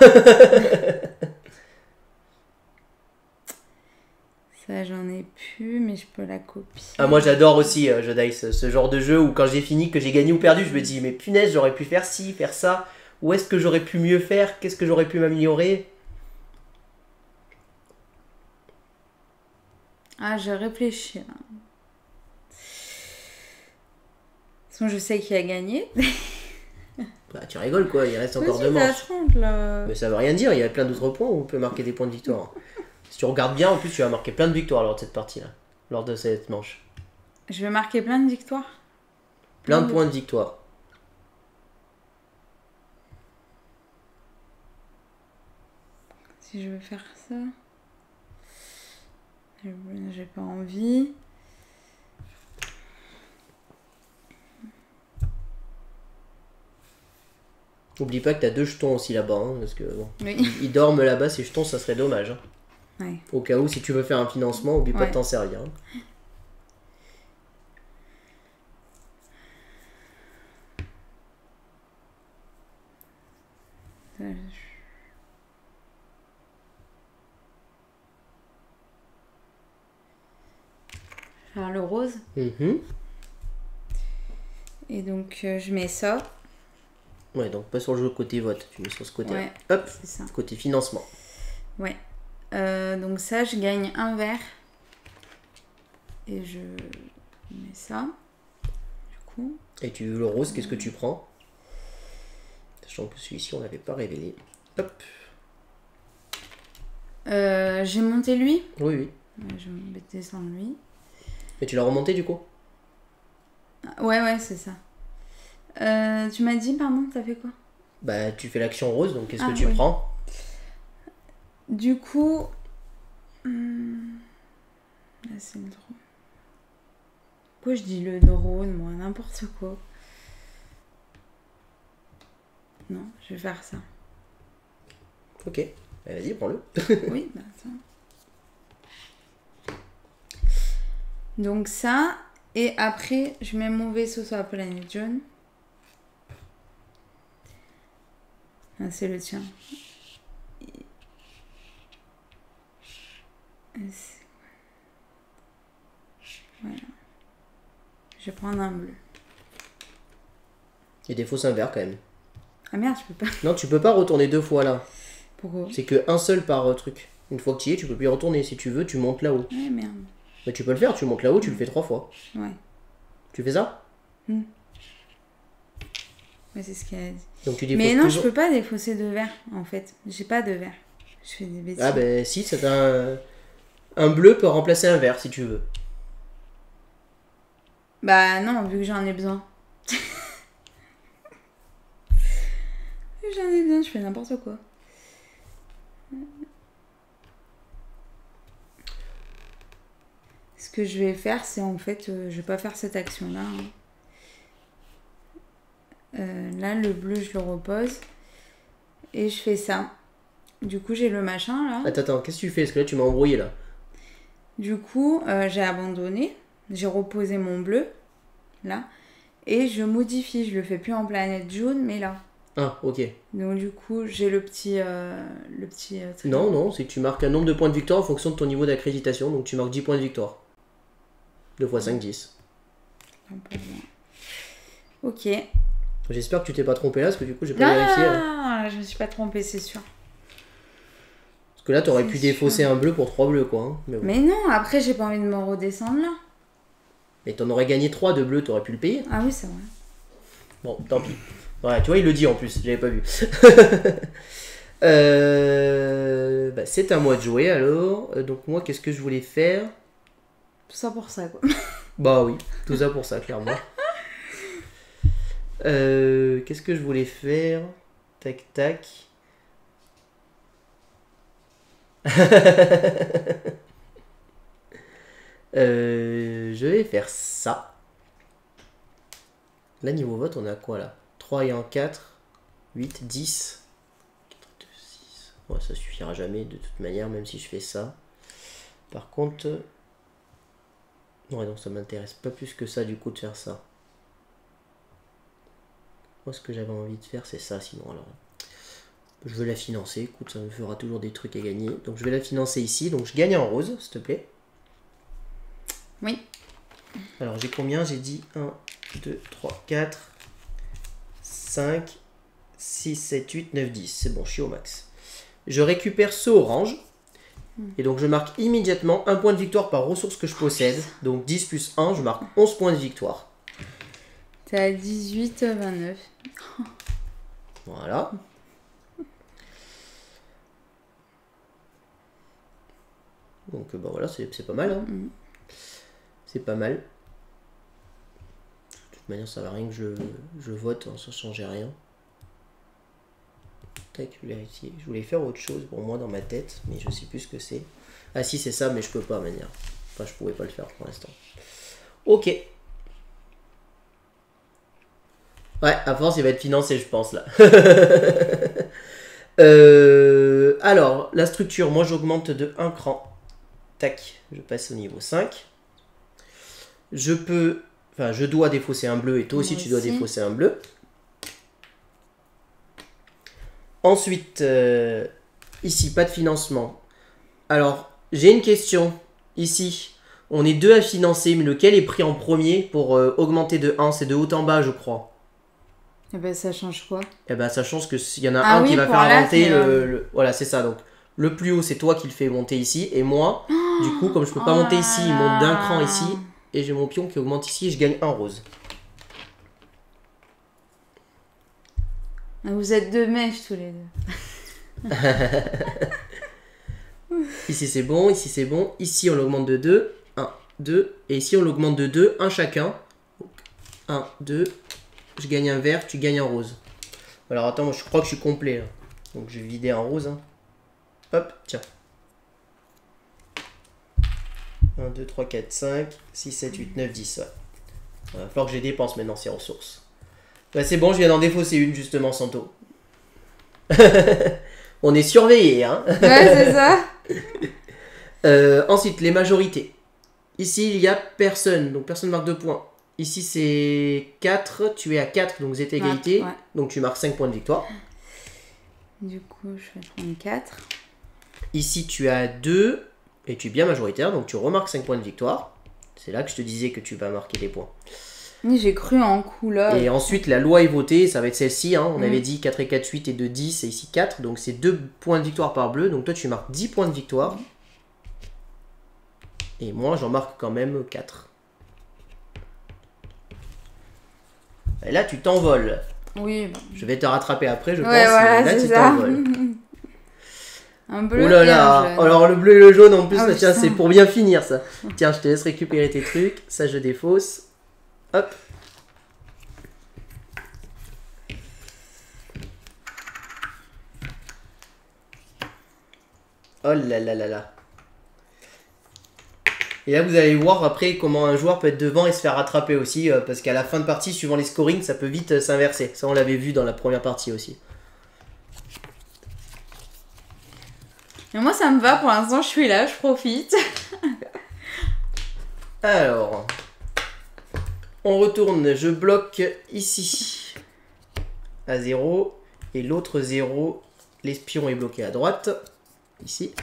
Ça, j'en ai plus, mais je peux la copier. Ah, moi, j'adore aussi, Jedice, ce genre de jeu où quand j'ai fini, que j'ai gagné ou perdu, je me dis, mais punaise, j'aurais pu faire ci, faire ça. Où est-ce que j'aurais pu mieux faire? Qu'est-ce que j'aurais pu m'améliorer? Ah, je réfléchis. De toute façon, je sais qui a gagné. Bah, tu rigoles quoi, il reste encore 2 t'es à manches. 30 là. Mais ça veut rien dire, il y a plein d'autres points où on peut marquer des points de victoire. Si tu regardes bien, en plus, tu vas marquer plein de victoires lors de cette partie-là. Lors de cette manche. Je vais marquer plein de victoires. Plein de points de victoire. Si je veux faire ça. J'ai pas envie. N'oublie pas que t'as 2 jetons aussi là-bas, hein, parce que bon, Oui. ils dorment là-bas, ces jetons, ça serait dommage. Hein. Ouais. Au cas où, si tu veux faire un financement, oublie pas Ouais. de t'en servir. Hein. Faire le rose. Mhm. Et donc, je mets ça. Ouais, donc pas sur le jeu côté vote, tu mets sur ce côté-là. Ouais, Hop, c'est ça. côté financement. Ouais. Donc ça, je gagne un verre. Et je mets ça. Du coup. Et le rose, qu'est-ce que tu prends? Sachant que celui-ci, on l'avait pas révélé. Hop. J'ai monté lui. Oui, oui. Je vais descendre lui. Et tu l'as remonté du coup? Ouais, c'est ça. Tu m'as dit, pardon, t'as fait quoi? Bah, tu fais l'action rose, donc qu'est-ce que tu oui. prends? Du coup... Là, c'est le drôle. Pourquoi je dis le drone, moi? N'importe quoi. Non, je vais faire ça. Ok. Bah, vas-y, prends-le. Oui, bah attends. Donc ça, et après, je mets mon vaisseau sur la planète jaune. Ah, c'est le tien. Voilà. Je vais prendre un bleu. Il y a des fausses un vert quand même. Ah merde, je peux pas. Non, tu peux pas retourner 2 fois là. Pourquoi? C'est que un seul par truc. Une fois que tu y es, tu peux plus y retourner. Si tu veux, tu montes là-haut. Ouais, merde. Bah, tu peux le faire, tu montes là-haut, tu le fais 3 fois. Ouais. Tu fais ça? Ouais, c'est ce qu'elle a dit. Donc tu Mais défausses non, toujours. je peux pas défausser de verre, en fait. J'ai pas de verre. Je fais des bêtises. Ah ben si, c'est un bleu peut remplacer un vert si tu veux. Bah non, vu que j'en ai besoin. J'en ai besoin, je fais n'importe quoi. Ce que je vais faire, c'est en fait, je vais pas faire cette action-là. Hein. Là, le bleu, je le repose. Et je fais ça. Du coup, j'ai le machin, là. Attends, qu'est-ce que tu fais? Parce que là, tu m'as embrouillé, là. Du coup, j'ai abandonné. J'ai reposé mon bleu, là. Et je modifie. Je le fais plus en planète jaune, mais là. Ah, ok. Donc, du coup, j'ai le petit... Non, c'est que tu marques un nombre de points de victoire en fonction de ton niveau d'accréditation. Donc, tu marques 10 points de victoire. 2 x 5, 10. Ok. J'espère que tu t'es pas trompé là, parce que du coup, j'ai pas vérifié. Ah, je me suis pas trompée, c'est sûr. que là, t'aurais C'est pu sûr. défausser un bleu pour 3 bleus, quoi. Hein. Mais, bon. Mais non, après, j'ai pas envie de me redescendre là. Mais t'en aurais gagné 3 de bleus, t'aurais pu le payer. Ah oui, c'est vrai. Bon, tant pis. Ouais, tu vois, il le dit en plus, j'avais pas vu. Bah, c'est à moi de jouer alors. Donc moi, qu'est-ce que je voulais faire? Tout ça pour ça, quoi. Bah oui, tout ça pour ça, clairement. Qu'est-ce que je voulais faire? Tac, tac. Je vais faire ça. Là, niveau vote, on a quoi là? 3 et 1, 4, 8, 10. 4, 2, 6. Ouais, ça suffira jamais de toute manière, même si je fais ça. Par contre... Ouais, non, ça m'intéresse pas plus que ça du coup de faire ça. Moi, ce que j'avais envie de faire, c'est ça sinon. Alors, je veux la financer. Écoute, ça me fera toujours des trucs à gagner. Donc, je vais la financer ici. Donc, je gagne en rose, s'il te plaît. Oui. Alors, j'ai combien? J'ai dit 1, 2, 3, 4, 5, 6, 7, 8, 9, 10. C'est bon, je suis au max. Je récupère ce orange. Et donc, je marque immédiatement un point de victoire par ressource que je possède. Donc, 10 plus 1, je marque 11 points de victoire. T'es à 18, 29. Voilà. Donc, bah voilà, c'est pas mal. Hein. C'est pas mal. De toute manière, ça va rien que je vote, hein, ça changeait rien. Tac, vérifier. Je voulais faire autre chose pour moi dans ma tête, mais je sais plus ce que c'est. Ah si, c'est ça, mais je peux pas, manière. Enfin, je pouvais pas le faire pour l'instant. Ok. Ouais, à force, il va être financé, je pense, là. Alors, la structure, moi, j'augmente de 1 cran. Tac, je passe au niveau 5. Je peux... Enfin, je dois défausser un bleu, et toi aussi, Moi tu dois aussi. défausser un bleu. Ensuite, ici, pas de financement. Alors, j'ai une question. Ici, on est 2 à financer, mais lequel est pris en premier pour augmenter de 1? C'est de haut en bas, je crois. Et ben, ça change quoi? Eh ben, ça change que s'il y en a Ah un oui, qui va pour faire là, monter c'est, Voilà, c'est ça. Donc, le plus haut, c'est toi qui le fais monter ici. Et moi, du coup, comme je peux pas Oh monter là ici, il là. monte d'un cran ici. Et j'ai mon pion qui augmente ici et je gagne un rose. Vous êtes deux mèches tous les deux. Ici, c'est bon. Ici, c'est bon. Ici, on l'augmente de 2. 1, 2. Et ici, on l'augmente de 2. Un chacun. 1, 2. Je gagne un vert, tu gagnes un rose. Alors, attends, moi, je crois que je suis complet. Là. Donc, je vais vider un rose. Hein. Hop, tiens. 1, 2, 3, 4, 5, 6, 7, 8, 9, 10. Ouais. Il va falloir que je les dépense maintenant, ces ressources. Bah, c'est bon, je viens d'en défausser une, justement, Santo. On est surveillé, hein. Ouais, c'est ça. Ensuite, les majorités. Ici, il n'y a personne, donc personne marque 2 points. Ici, c'est 4, tu es à 4, donc vous êtes égalité. Ouais. Donc tu marques 5 points de victoire. Du coup, je vais prendre 4. Ici, tu as 2, et tu es bien majoritaire, donc tu remarques 5 points de victoire. C'est là que je te disais que tu vas marquer des points. Oui, j'ai cru en couleur. Et ensuite, la loi est votée, ça va être celle-ci. Hein. On avait dit 4 et 4, 8 et 2, 10, et ici 4. Donc c'est 2 points de victoire par bleu. Donc toi, tu marques 10 points de victoire. Et moi, j'en marque quand même 4. Et là, tu t'envoles. Oui, bon. Je vais te rattraper après, je pense. Ouais, voilà, mais là, c'est tu ça. t'envoles. Un bleu Oh là et là. un jaune. Alors, le bleu et le jaune, en plus, Ah, là, tiens, putain. c'est pour bien finir, ça. Tiens, je te laisse récupérer tes trucs. Ça, je défausse. Hop. Oh là là là là. Et là, vous allez voir après comment un joueur peut être devant et se faire rattraper aussi. Parce qu'à la fin de partie, suivant les scorings, ça peut vite s'inverser. Ça, on l'avait vu dans la première partie aussi. Mais moi, ça me va. Pour l'instant, je suis là, je profite. Alors, on retourne. Je bloque ici à 0. Et l'autre 0, l'espion est bloqué à droite. Ici.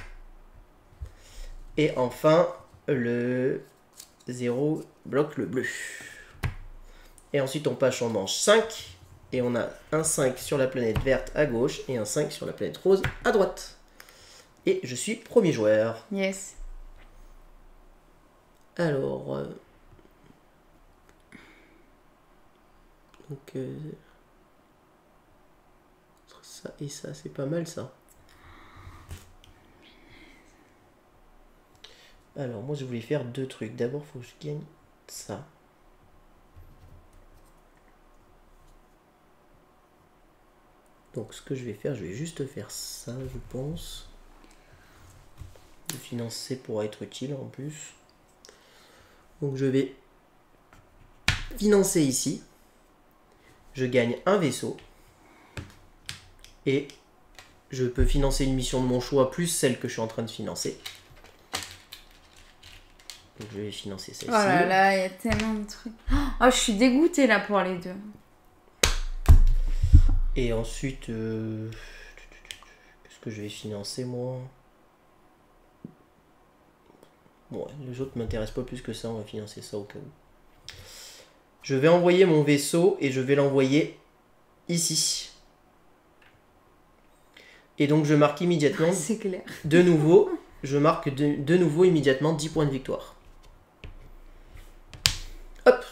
Et enfin, le 0 bloque le bleu. Et ensuite, on passe en manche 5. Et on a un 5 sur la planète verte à gauche et un 5 sur la planète rose à droite. Et je suis premier joueur. Yes. Alors... donc... ça et ça, c'est pas mal ça. Alors moi je voulais faire deux trucs. D'abord, faut que je gagne ça. Donc ce que je vais faire, je vais juste faire ça, je pense. Le financer pourra être utile en plus. Donc je vais financer ici. Je gagne un vaisseau. Et je peux financer une mission de mon choix plus celle que je suis en train de financer. Donc je vais financer celle-ci. Oh là là, il y a tellement de trucs. Oh, je suis dégoûtée là pour les deux. Et ensuite, qu'est-ce que je vais financer moi? Bon, les autres m'intéressent pas plus que ça, on va financer ça au cas où. Je vais envoyer mon vaisseau et je vais l'envoyer ici. Et donc je marque immédiatement, C'est clair. de nouveau, je marque de nouveau immédiatement 10 points de victoire. Hop.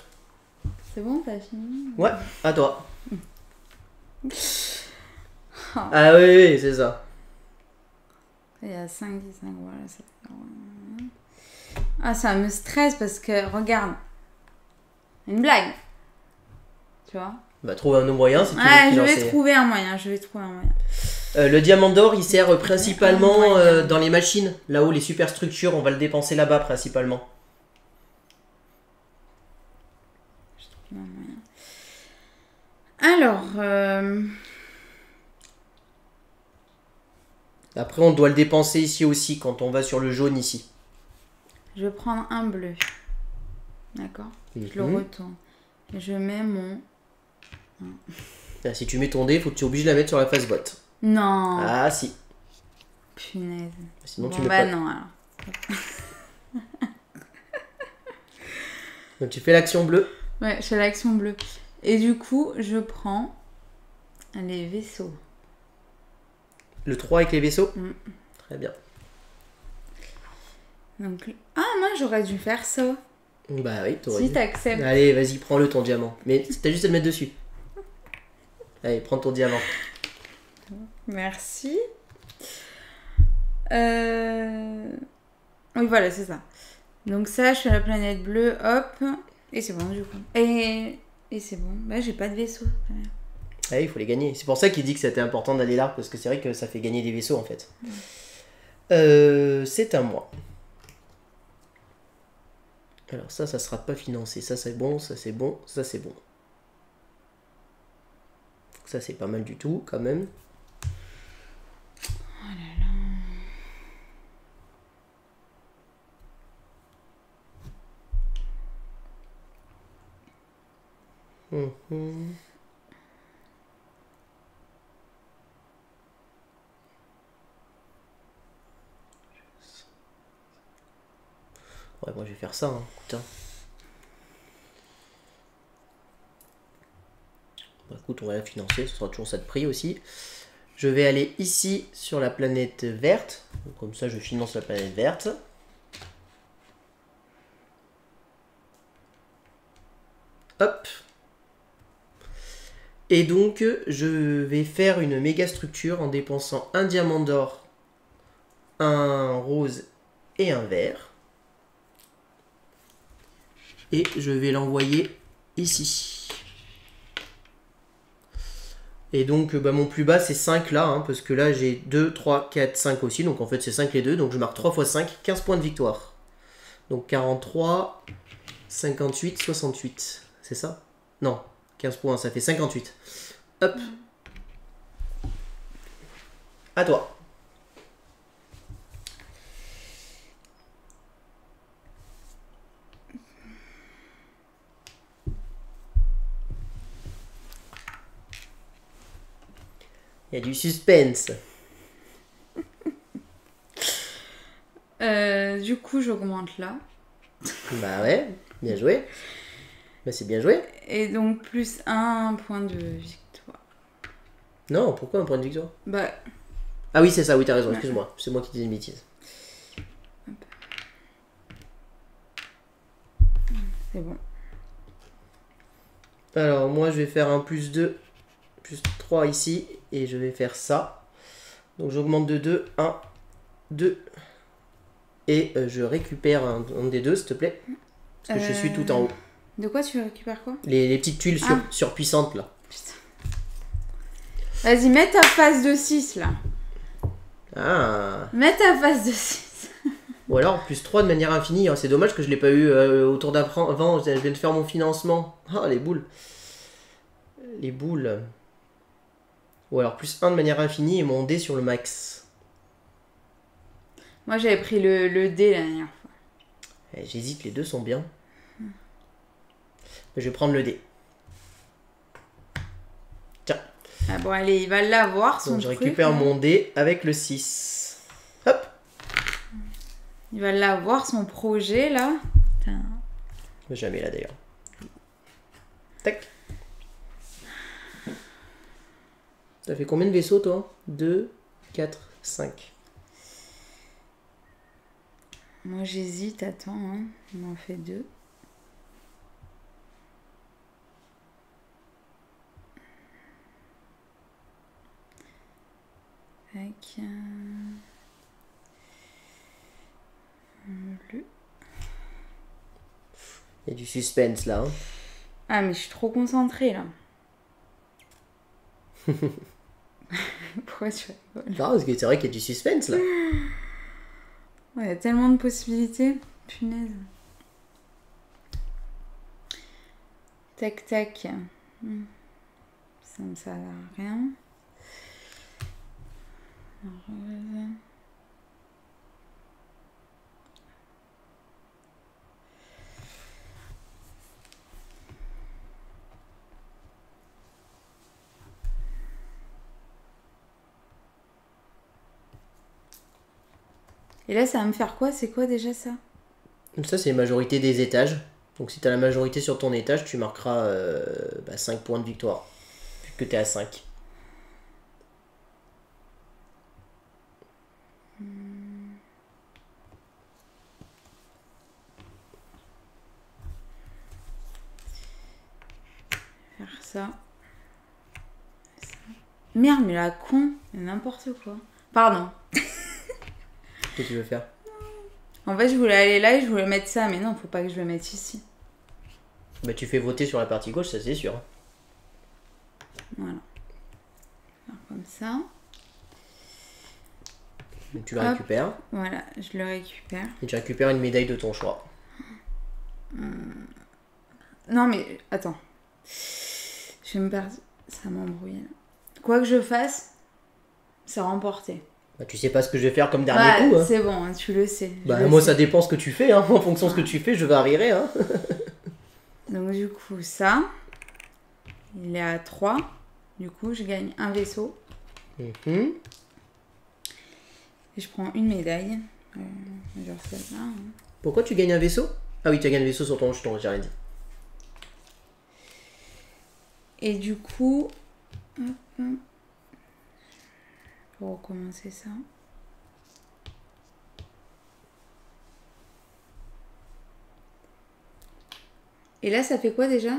C'est bon, t'as fini? Ouais, à toi. Ah oui, oui, c'est ça. Il y a 5, 10, 5, voilà. Ah, ça me stresse parce que, regarde. Une blague. Tu vois? Bah, trouve un autre moyen si tu veux Ouais, je financer. vais trouver un moyen, Le diamant d'or, il sert principalement dans les machines. Là-haut, les superstructures, on va le dépenser là-bas principalement. Je trouve un moyen. Alors, Après, on doit le dépenser ici aussi quand on va sur le jaune ici. je vais prendre un bleu. D'accord? Je le retourne. Et je mets mon... Là, si tu mets ton dé, il faut que tu obliges de la mettre sur la face botte. Non. Ah si. Punaise. Sinon Bon, tu mets bah pas. non, alors. Donc tu fais l'action bleue. Ouais, je fais l'action bleue. Et du coup, je prends les vaisseaux. Le 3 avec les vaisseaux. Très bien. Donc, ah, moi, j'aurais dû faire ça. Bah oui, t'aurais Si dû. t'acceptes. Allez, vas-y, prends-le ton diamant. Mais t'as juste à le mettre dessus. Allez, prends ton diamant. Merci. Oui, voilà, c'est ça. Donc ça, je fais la planète bleue, hop. Et c'est bon, du coup. Et c'est bon. Bah, j'ai pas de vaisseau. Ah oui, il faut les gagner. C'est pour ça qu'il dit que c'était important d'aller là, parce que c'est vrai que ça fait gagner des vaisseaux en fait. C'est à moi. Alors ça sera pas financé. Ça c'est bon, ça c'est bon, ça c'est bon. Ça c'est pas mal du tout quand même. Oh là là. Ouais, moi je vais faire ça, hein. Putain. Bah, écoute, on va la financer, ce sera toujours ça de prix aussi. Je vais aller ici sur la planète verte. Donc, comme ça, je finance la planète verte. Hop. Et donc, je vais faire une méga structure en dépensant un diamant d'or, un rose et un vert. Et je vais l'envoyer ici. Et donc bah, mon plus bas c'est 5 là, hein, parce que là j'ai 2, 3, 4, 5 aussi. Donc en fait c'est 5 les deux. Donc je marque 3 x 5, 15 points de victoire. Donc 43, 58, 68. C'est ça? Non, 15 points, ça fait 58. Hop. À toi. Il y a du suspense. Du coup, j'augmente là. Bah ouais, bien joué. Bah c'est bien joué. Et donc, plus un point de victoire. Non, pourquoi un point de victoire? Bah, Ah oui, c'est ça, oui, t'as raison, Ouais. excuse-moi. C'est moi qui disais une bêtise. C'est bon. Alors, moi, je vais faire un plus 2, plus 3 ici, et je vais faire ça. Donc, j'augmente de 2, 1, 2. Et je récupère un des deux, s'il te plaît. Parce que je suis tout en haut. De quoi tu récupères quoi? Les petites tuiles surpuissantes, là. Putain. Vas-y, mets ta face de 6 là. Ah. Mets ta face de 6. Ou alors, plus 3 de manière infinie. C'est dommage que je l'ai pas eu autour d'avant. Je viens de faire mon financement. Ah, les boules. Les boules. Ou alors, plus 1 de manière infinie et mon dé sur le max. Moi j'avais pris le dé la dernière fois. J'hésite, les deux sont bien. Je vais prendre le dé. Tiens. Ah bon, allez, il va l'avoir son Donc, je truc. récupère là. mon dé avec le 6. Hop. Il va l'avoir son projet là. Putain. Jamais là d'ailleurs. Tac. Ça fait combien de vaisseaux toi? 2, 4, 5. Moi j'hésite, attends, hein. On en fait 2. Tac. Le... Il y a du suspense là. Hein. Ah mais je suis trop concentrée là. Pourquoi tu rigoles? Non, parce que c'est vrai qu'il y a du suspense là. Ouais, il y a tellement de possibilités. Punaise. Tac tac. Ça me sert à rien. Et là, ça va me faire quoi? C'est quoi déjà ça? Ça c'est majorité des étages. Donc si tu as la majorité sur ton étage, tu marqueras 5 points de victoire. Vu que tu es à 5. Faire ça. Merde, mais la con, n'importe quoi. Pardon. Qu'est-ce que tu veux faire? En fait, je voulais aller là et je voulais mettre ça, mais non, faut pas que je le mette ici. Bah tu fais voter sur la partie gauche, ça c'est sûr. Voilà. Faire comme ça. Donc, tu le Hop. récupères. Voilà, je le récupère. Et tu récupères une médaille de ton choix. Non, mais attends. Je vais me perdre. Ça m'embrouille là. Quoi que je fasse, c'est remporté. Bah, tu sais pas ce que je vais faire comme dernier coup. Hein. C'est bon, hein, tu le sais. Bah je le moi sais. ça dépend ce que tu fais. Hein. En fonction de ce que tu fais, je varierai. Hein. Donc du coup, ça, il est à 3. Du coup, je gagne un vaisseau. Mhm. Et je prends une médaille. Genre celle-là. Hein. Pourquoi tu gagnes un vaisseau? Ah oui, tu as gagné un vaisseau sur ton jeton, j'ai rien dit. Et du coup, hop, pour recommencer ça. Et là, ça fait quoi déjà?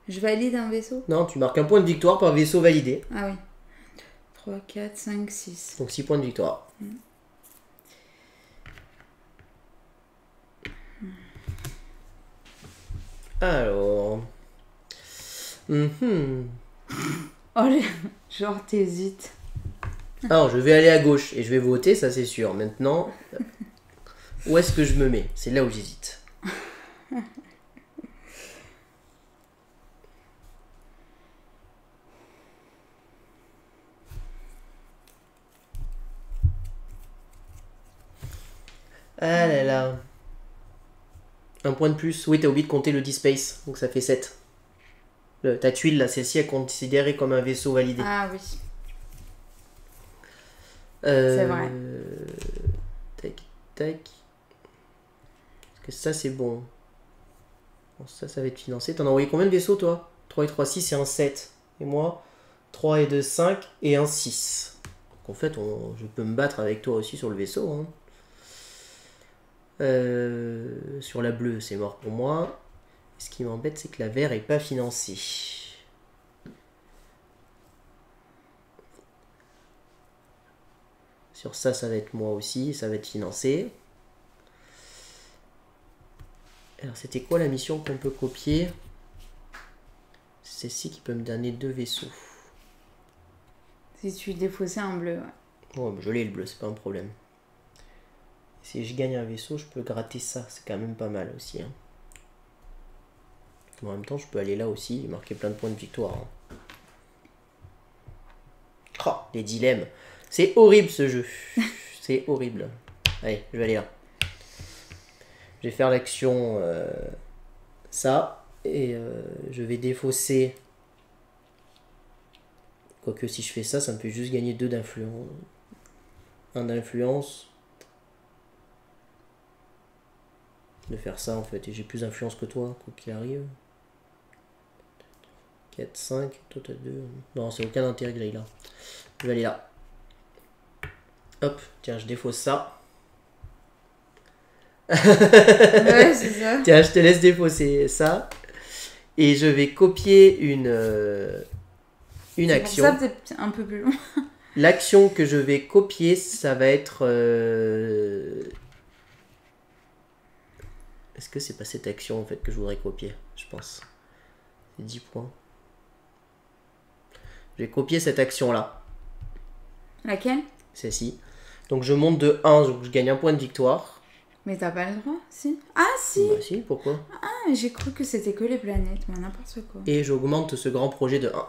Je valide un vaisseau? Non, tu marques un point de victoire par vaisseau validé. Ah oui. 3, 4, 5, 6. Donc 6 points de victoire. Alors... Mhm. Oh, genre t'hésites. Alors, je vais aller à gauche et je vais voter, ça c'est sûr. Maintenant, où est-ce que je me mets? C'est là où j'hésite. Ah là là. Un point de plus. Oui, t'as oublié de compter le D-Space, donc ça fait 7. Ta tuile, là, celle-ci est considérée comme un vaisseau validé. Ah oui. C'est vrai. Tac, tac. Parce que ça, c'est bon. Bon, ça va être financé. T'en as envoyé combien de vaisseaux, toi? 3 et 3, 6 et un 7. Et moi, 3 et 2, 5 et un 6. qu'en fait, je peux me battre avec toi aussi sur le vaisseau. Hein. Sur la bleue, c'est mort pour moi. Ce qui m'embête, c'est que la vert est pas financée. Sur ça, ça va être moi aussi, ça va être financé. Alors, c'était quoi la mission qu'on peut copier? C'est celle-ci qui peut me donner 2 vaisseaux. Si tu défaussais un bleu, ouais. Oh, je l'ai le bleu, c'est pas un problème. Si je gagne un vaisseau, je peux gratter ça, c'est quand même pas mal aussi. Hein. En même temps, je peux aller là aussi et marquer plein de points de victoire. Hein. Oh, les dilemmes. C'est horrible ce jeu. C'est horrible. Allez, je vais aller là. Je vais faire l'action ça. Et je vais défausser. Quoique si je fais ça, ça me fait juste gagner 2 d'influence. 1 d'influence. De faire ça en fait. Et j'ai plus d'influence que toi, quoi qu'il arrive. 4, 5, toi t'as 2. Non, c'est aucun intérêt que j'aille là. Je vais aller là. Hop, tiens, je défausse ça. Ouais, c'est ça. Tiens, je te laisse défausser ça. Et je vais copier une action. Pour ça, c'est un peu plus long. L'action que je vais copier, ça va être... Est-ce que c'est pas cette action en fait que je voudrais copier? Je pense. C'est 10 points. Je vais copier cette action-là. Laquelle? Celle-ci. Donc je monte de 1, donc je gagne 1 point de victoire. Mais t'as pas le droit, si? Ah, si! Bah si, pourquoi? Ah, j'ai cru que c'était que les planètes, mais n'importe quoi. Et j'augmente ce grand projet de 1.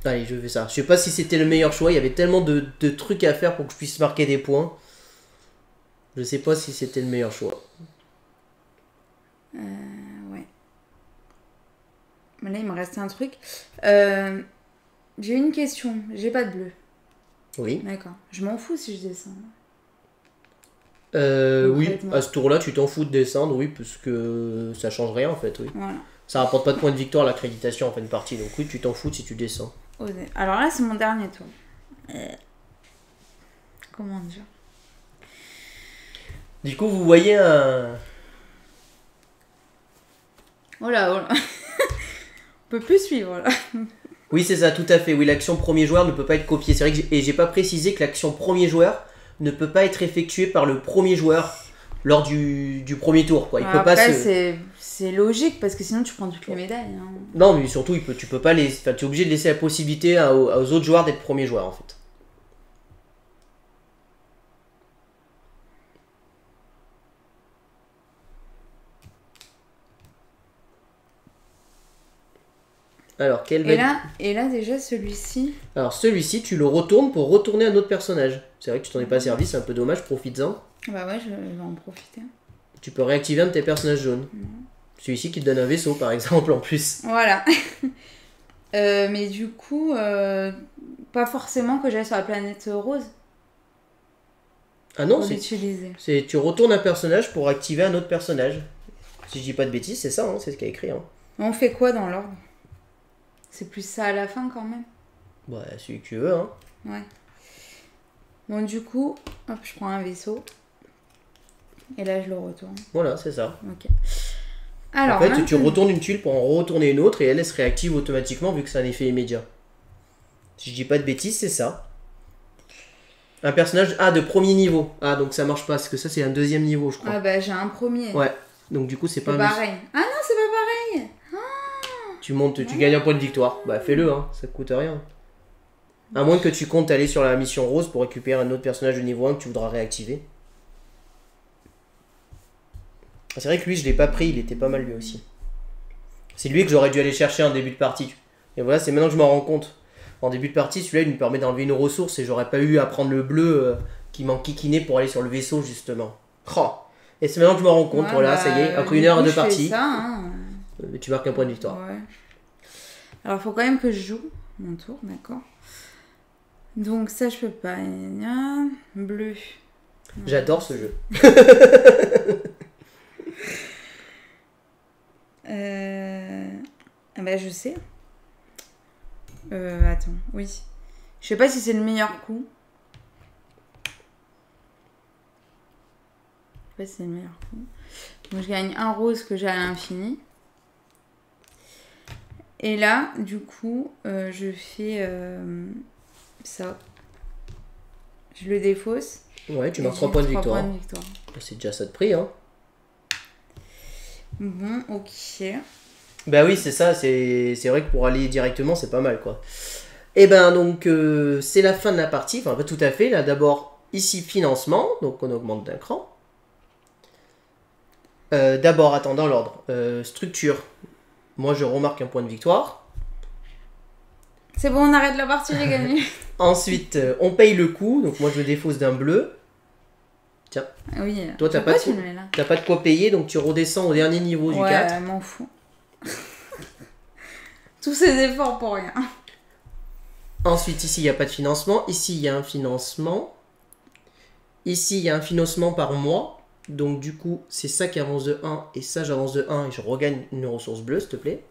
Allez, je fais ça. Je sais pas si c'était le meilleur choix. Il y avait tellement de trucs à faire pour que je puisse marquer des points. Je sais pas si c'était le meilleur choix. Ouais. Mais là, il me reste un truc. J'ai une question. J'ai pas de bleu. Oui. D'accord. Je m'en fous si je descends. Oui, à ce tour-là, tu t'en fous de descendre, oui, parce que ça change rien en fait, oui. Voilà. Ça rapporte pas de points de victoire l'accréditation en fin de partie, donc oui, tu t'en fous si tu descends. Osez. Alors là, c'est mon dernier tour. Comment dire? Du coup, vous voyez un... Oh là, oh là. On peut plus suivre là. Oui, c'est ça, tout à fait. Oui, l'action premier joueur ne peut pas être copiée. C'est vrai que j'ai pas précisé que l'action premier joueur ne peut pas être effectuée par le premier joueur lors du premier tour, quoi. Il peut Après, pas se... c'est logique parce que sinon tu prends toutes les médailles. Hein. Non, mais surtout, tu peux pas les... Enfin, tu es obligé de laisser la possibilité aux autres joueurs d'être premier joueur, en fait. Alors, quel et là, déjà, celui-ci... Alors, celui-ci, tu le retournes pour retourner un autre personnage. C'est vrai que tu t'en es pas servi, c'est un peu dommage, profites-en. Bah ouais, je vais en profiter. Tu peux réactiver un de tes personnages jaunes. Celui-ci qui te donne un vaisseau, par exemple, en plus. Voilà. Mais du coup, pas forcément que j'aille sur la planète rose. Ah non, pour l'utiliser. tu retournes un personnage pour activer un autre personnage. Si je dis pas de bêtises, c'est ça, hein, c'est ce qu'il y a écrit. Hein. On fait quoi dans l'ordre? C'est plus ça à la fin quand même. Ouais, celui que tu veux, hein. Ouais. Bon, du coup, hop, je prends un vaisseau. Et là, je le retourne. Voilà, c'est ça. Ok. Alors, en fait, tu retournes une tuile pour en retourner une autre et elle se réactive automatiquement vu que c'est un effet immédiat. Si je dis pas de bêtises, c'est ça. Un personnage de premier niveau. Ah, donc ça marche pas, parce que ça, c'est un deuxième niveau, je crois. Ah bah, j'ai un premier. Ouais, donc du coup, c'est pas un... pareil. Ah non, c'est pas pareil. Tu montes, tu gagnes un point de victoire. Bah fais-le, hein, ça coûte rien. À moins que tu comptes aller sur la mission rose pour récupérer un autre personnage de niveau 1 que tu voudras réactiver. C'est vrai que lui, je l'ai pas pris, il était pas mal lui aussi. C'est lui que j'aurais dû aller chercher en début de partie. Et voilà, c'est maintenant que je m'en rends compte. En début de partie, celui-là, il me permet d'enlever une ressource et j'aurais pas eu à prendre le bleu qui m'enquiquinait pour aller sur le vaisseau, justement. Oh. Et c'est maintenant que je m'en rends compte, voilà, ça y est, après 1 heure de partie. Ça, hein. Tu marques un point de victoire. Ouais. Alors, faut quand même que je joue mon tour, d'accord. Donc, ça, je peux pas. Bleu. J'adore ce jeu. Ah bah, je sais. Attends, oui. Je sais pas si c'est le meilleur coup. Je sais pas si c'est le meilleur coup. Donc je gagne un rose que j'ai à l'infini. Et là, du coup, je fais ça. Je le défausse. Ouais, tu marques 3 points de victoire. victoire. C'est déjà ça de prix, hein. Bon, ok. Bah oui, c'est ça, c'est vrai que pour aller directement, c'est pas mal, quoi. Et ben donc, c'est la fin de la partie, enfin pas tout à fait. Là, d'abord, ici, financement, donc on augmente d'un cran. D'abord, attends, dans l'ordre. Structure. Moi, je remarque un point de victoire. C'est bon, on arrête la partie, j'ai gagné. Ensuite, on paye le coup. Donc, moi, je le défausse d'un bleu. Tiens. Oui. Toi, t'as pas de quoi payer, donc tu redescends au dernier niveau du 4. Ouais, m'en fous. Tous ces efforts pour rien. Ensuite, ici, il n'y a pas de financement. Ici, il y a un financement. Ici, il y a un financement par mois. Donc, du coup, c'est ça qui avance de 1. Et ça, j'avance de 1. Et je regagne une ressource bleue, s'il te plaît.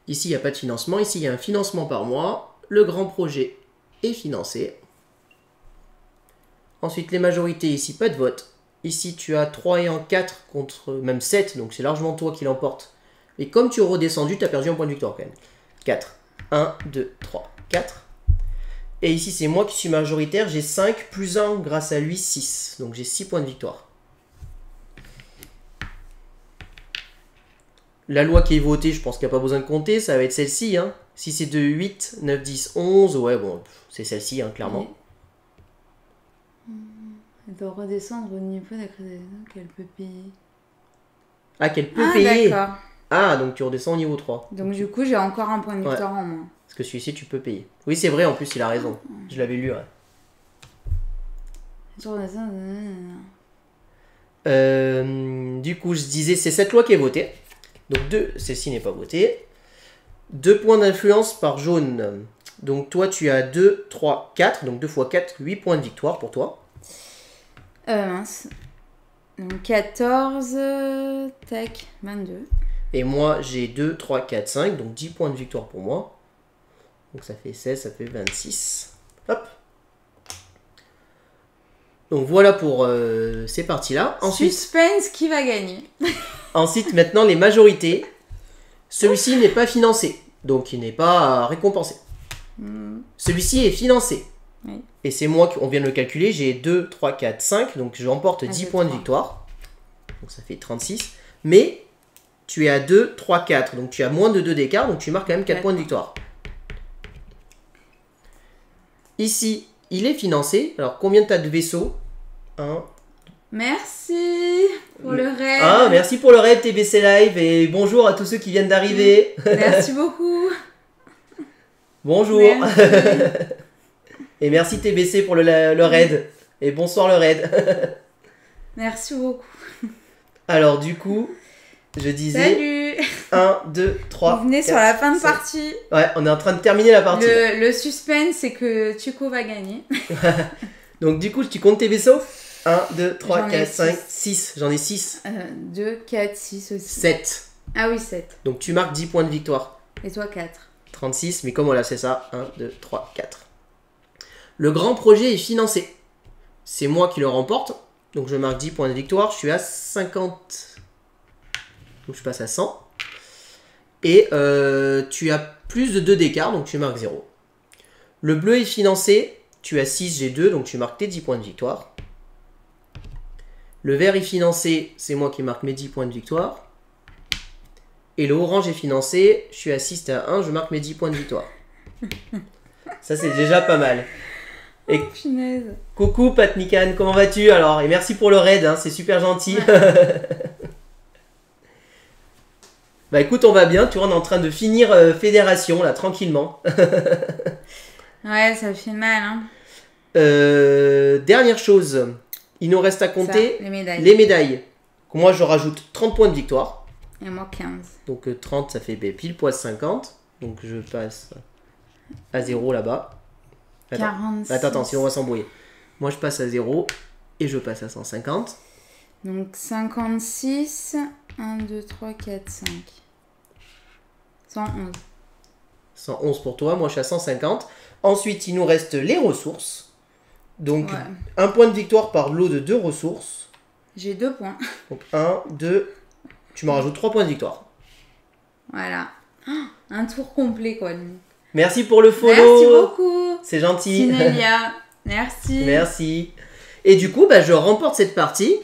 Ici, il n'y a pas de financement. Ici, il y a un financement par mois. Le grand projet est financé. Ensuite, les majorités. Ici, pas de vote. Ici, tu as 3 et 1, 4 contre même 7. Donc, c'est largement toi qui l'emporte. Et comme tu es redescendu, tu as perdu un point de victoire quand même. 4. 1, 2, 3, 4. Et ici, c'est moi qui suis majoritaire. J'ai 5 plus 1 grâce à lui, 6. Donc, j'ai 6 points de victoire. La loi qui est votée, je pense qu'il n'y a pas besoin de compter. Ça va être celle-ci. Hein. Si c'est de 8, 9, 10, 11. Ouais, bon, c'est celle-ci, hein, clairement. Elle doit redescendre au niveau qu'elle peut payer. Ah, qu'elle peut payer. D'accord. Ah, donc tu redescends au niveau 3. Donc, du coup, j'ai encore un point de victoire en moins. Parce que celui-ci, tu peux payer. Oui, c'est vrai, en plus, il a raison. Je l'avais lu, ouais. Du coup, je disais, c'est cette loi qui est votée. Donc, celle-ci n'est pas votée. 2 points d'influence par jaune. Donc, toi, tu as 2, 3, 4. Donc, 2 x 4, 8 points de victoire pour toi. Mince. Donc, 14, tac, 22. Et moi, j'ai 2, 3, 4, 5. Donc, 10 points de victoire pour moi. Donc, ça fait 16, ça fait 26. Hop. Donc, voilà pour ces parties-là. Ensuite, suspense, qui va gagner? Ensuite, maintenant, les majorités. Celui-ci n'est pas financé. Donc, il n'est pas récompensé. Celui-ci est financé. Oui. Et c'est moi, on vient de le calculer. J'ai 2, 3, 4, 5. Donc, je remporte 10 points de victoire. Donc, ça fait 36. Mais, tu es à 2, 3, 4. Donc, tu as moins de 2 d'écart. Donc, tu marques quand même 4 points de victoire. Ici, il est financé. Alors, combien tu as de vaisseaux? 1. Merci pour le raid. Ah, merci pour le raid TBC Live. Et bonjour à tous ceux qui viennent d'arriver. Merci beaucoup. Bonjour. Merci. Et merci TBC pour le raid. Et bonsoir le raid. Merci beaucoup. Alors, du coup, je disais... Salut. 1, 2, 3. Vous venez 4, sur la fin de partie. Ouais, on est en train de terminer la partie. Le suspense, c'est que Tuco va gagner. Donc, du coup, tu comptes tes vaisseaux? 1, 2, 3, 4, 5, 6. J'en ai 6. 2, 4, 6 aussi. 7. Ah oui, 7. Donc, tu marques 10 points de victoire. Et toi, 4. 36, mais comme voilà, c'est ça. 1, 2, 3, 4. Le grand projet est financé. C'est moi qui le remporte. Donc, je marque 10 points de victoire. Je suis à 50. Donc, je passe à 100. Et tu as plus de 2 d'écart, donc tu marques 0. Le bleu est financé. Tu as 6, j'ai 2, donc tu marques tes 10 points de victoire. Le vert est financé. C'est moi qui marque mes 10 points de victoire. Et le orange est financé. Je suis à 6, t'es à 1, je marque mes 10 points de victoire. Ça, c'est déjà pas mal. Et punaise. Coucou Pat Nikan, comment vas-tu alors? Et merci pour le raid, hein, c'est super gentil. Ouais. Bah écoute, on va bien, tu vois, on est en train de finir Fédération, là, tranquillement. Ouais, ça fait mal, hein. Dernière chose, il nous reste à compter ça, les médailles. Moi, je rajoute 30 points de victoire. Et moi, 15. Donc 30, ça fait pile poil 50. Donc je passe à 0 là-bas. Attends, sinon on va s'embrouiller. Moi, je passe à 0 et je passe à 150. Donc 56, 1, 2, 3, 4, 5. 111. 111 pour toi, moi je suis à 150. Ensuite, il nous reste les ressources. Donc, Ouais. un point de victoire par lot de 2 ressources. J'ai 2 points. Donc, 1, 2. Tu me rajoutes 3 points de victoire. Voilà. Ah, un tour complet, quoi. limite. Merci pour le follow. Merci beaucoup. C'est gentil. Sinélia. Merci. Merci. Et du coup, bah, je remporte cette partie